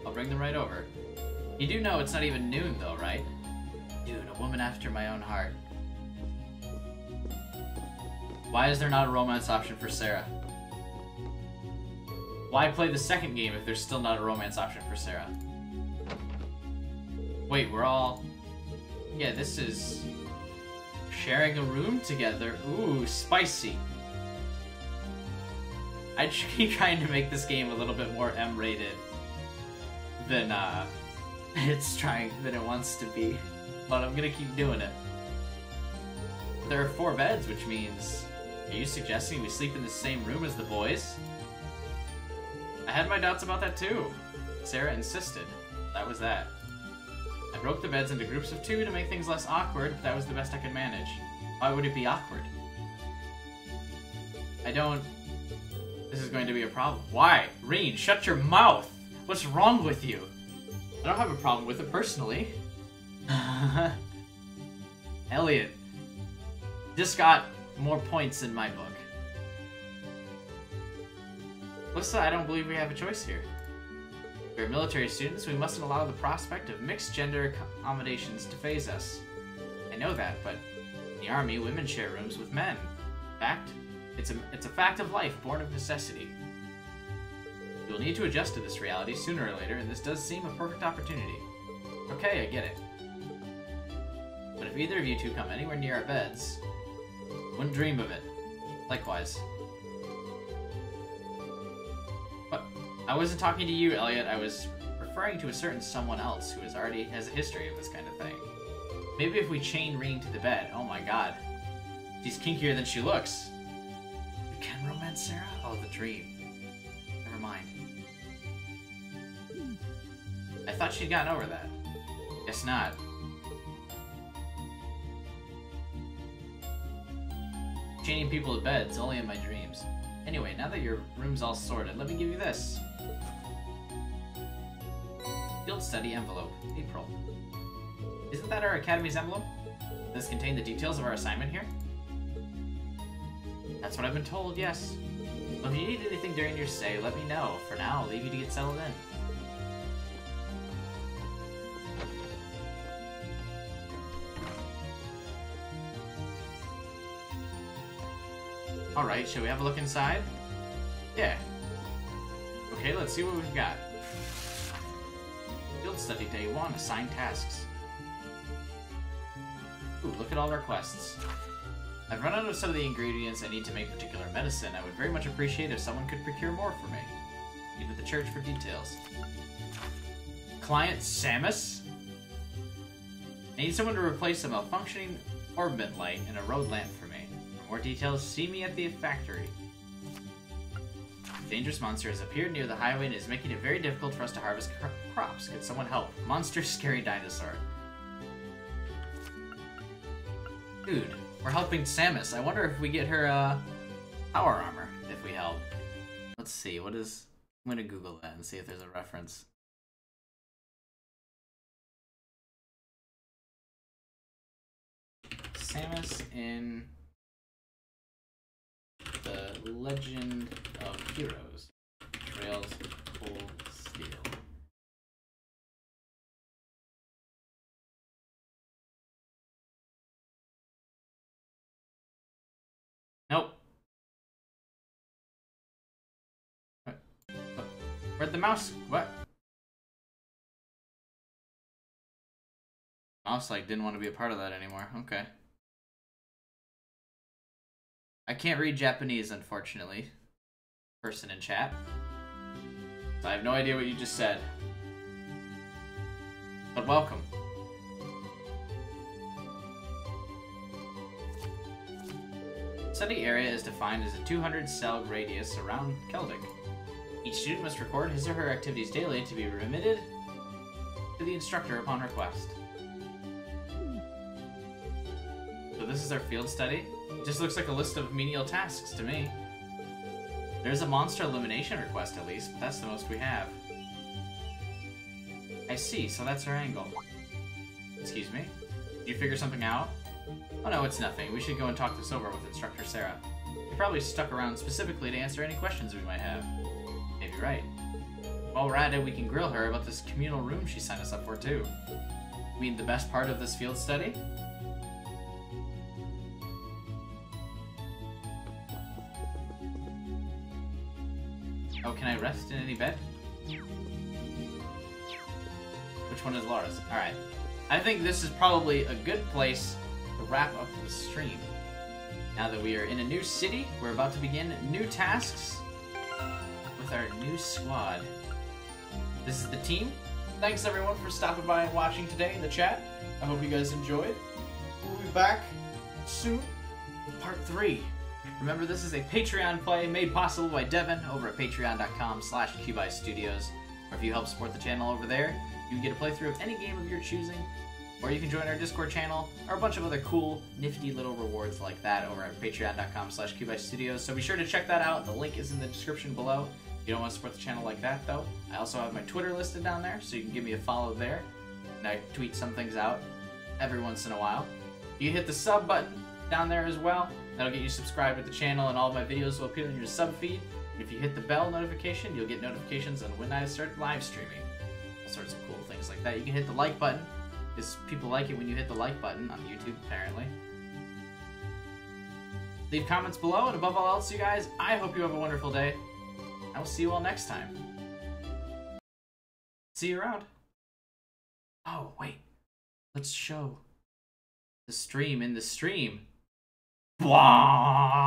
I'll bring them right over. You do know it's not even noon though, right? Dude, a woman after my own heart. Why is there not a romance option for Sarah? Why play the second game if there's still not a romance option for Sarah? Wait, we're all... Yeah, this is... sharing a room together. Ooh, spicy. I keep trying to make this game a little bit more M-rated than, than it wants to be. But I'm gonna keep doing it. There are 4 beds, which means... Are you suggesting we sleep in the same room as the boys? I had my doubts about that too. Sarah insisted. That was that. I broke the beds into groups of 2 to make things less awkward, but that was the best I could manage. Why would it be awkward? This is going to be a problem. Why? Reen, shut your mouth! What's wrong with you? I don't have a problem with it personally. Elliot. Just got more points in my book. Lissa, I don't believe we have a choice here. We're military students, we mustn't allow the prospect of mixed gender accommodations to phase us. I know that, but in the army, women share rooms with men. Fact? It's a fact of life, born of necessity. You will need to adjust to this reality sooner or later, and this does seem a perfect opportunity. Okay, I get it. But if either of you 2 come anywhere near our beds, wouldn't dream of it. Likewise. But I wasn't talking to you, Elliot. I was referring to a certain someone else who already has a history of this kind of thing. Maybe if we chain Reen to the bed. Oh my god. She's kinkier than she looks. You can romance Sarah? Oh, the dream. Never mind. I thought she'd gotten over that. Guess not. Chaining people to beds only in my dreams. Anyway, now that your room's all sorted, let me give you this. Field study envelope. April. Isn't that our Academy's emblem? Does this contain the details of our assignment here? That's what I've been told, yes. Well, if you need anything during your stay, let me know. For now, I'll leave you to get settled in. Alright, shall we have a look inside? Yeah. Okay, let's see what we've got. Field study day 1, assigned tasks. Ooh, look at all our quests. I've run out of some of the ingredients I need to make particular medicine. I would very much appreciate if someone could procure more for me. Meet at the church for details. Client Samus? I need someone to replace a malfunctioning orbit light and a road lamp for me. For more details, see me at the factory. A dangerous monster has appeared near the highway and is making it very difficult for us to harvest crops. Could someone help? Monster scary dinosaur. Dude, we're helping Samus. I wonder if we get her power armor if we help. Let's see, what is... I'm gonna Google that and see if there's a reference. Samus in the Legend of Heroes. Trails of Cold Steel. Nope. Where'd the mouse? What? Mouse like didn't want to be a part of that anymore. Okay. I can't read Japanese, unfortunately. Person in chat. So I have no idea what you just said. But welcome. Study area is defined as a 200-cell radius around Celdic. Each student must record his or her activities daily to be remitted to the instructor upon request. So this is our field study. It just looks like a list of menial tasks to me. There's a monster elimination request at least, but that's the most we have. I see, so that's our angle. Excuse me? Did you figure something out? Oh no, it's nothing. We should go and talk this over with Instructor Sarah. She probably stuck around specifically to answer any questions we might have. Maybe right. While we're at it, we can grill her about this communal room she signed us up for, too. You mean the best part of this field study? Oh, can I rest in any bed? Which one is Laura's? Alright. I think this is probably a good place to wrap up the stream. Now that we are in a new city, we're about to begin new tasks with our new squad. This is the team. Thanks everyone for stopping by and watching today in the chat. I hope you guys enjoyed. We'll be back soon with part 3. Remember, this is a Patreon play made possible by Devin over at patreon.com/QBuyStudios. Or if you help support the channel over there, you can get a playthrough of any game of your choosing, or you can join our Discord channel, or a bunch of other cool, nifty little rewards like that over at patreon.com/QBuyStudios. So be sure to check that out. The link is in the description below. If you don't want to support the channel like that, though, I also have my Twitter listed down there, so you can give me a follow there. And I tweet some things out every once in a while. You hit the sub button down there as well. That'll get you subscribed to the channel, and all of my videos will appear in your sub feed. And if you hit the bell notification, you'll get notifications on when I start live streaming. All sorts of cool things like that. You can hit the like button, because people like it when you hit the like button on YouTube, apparently. Leave comments below, and above all else, you guys, I hope you have a wonderful day. I will see you all next time. See you around. Oh, wait. Let's show the stream in the stream. Blah!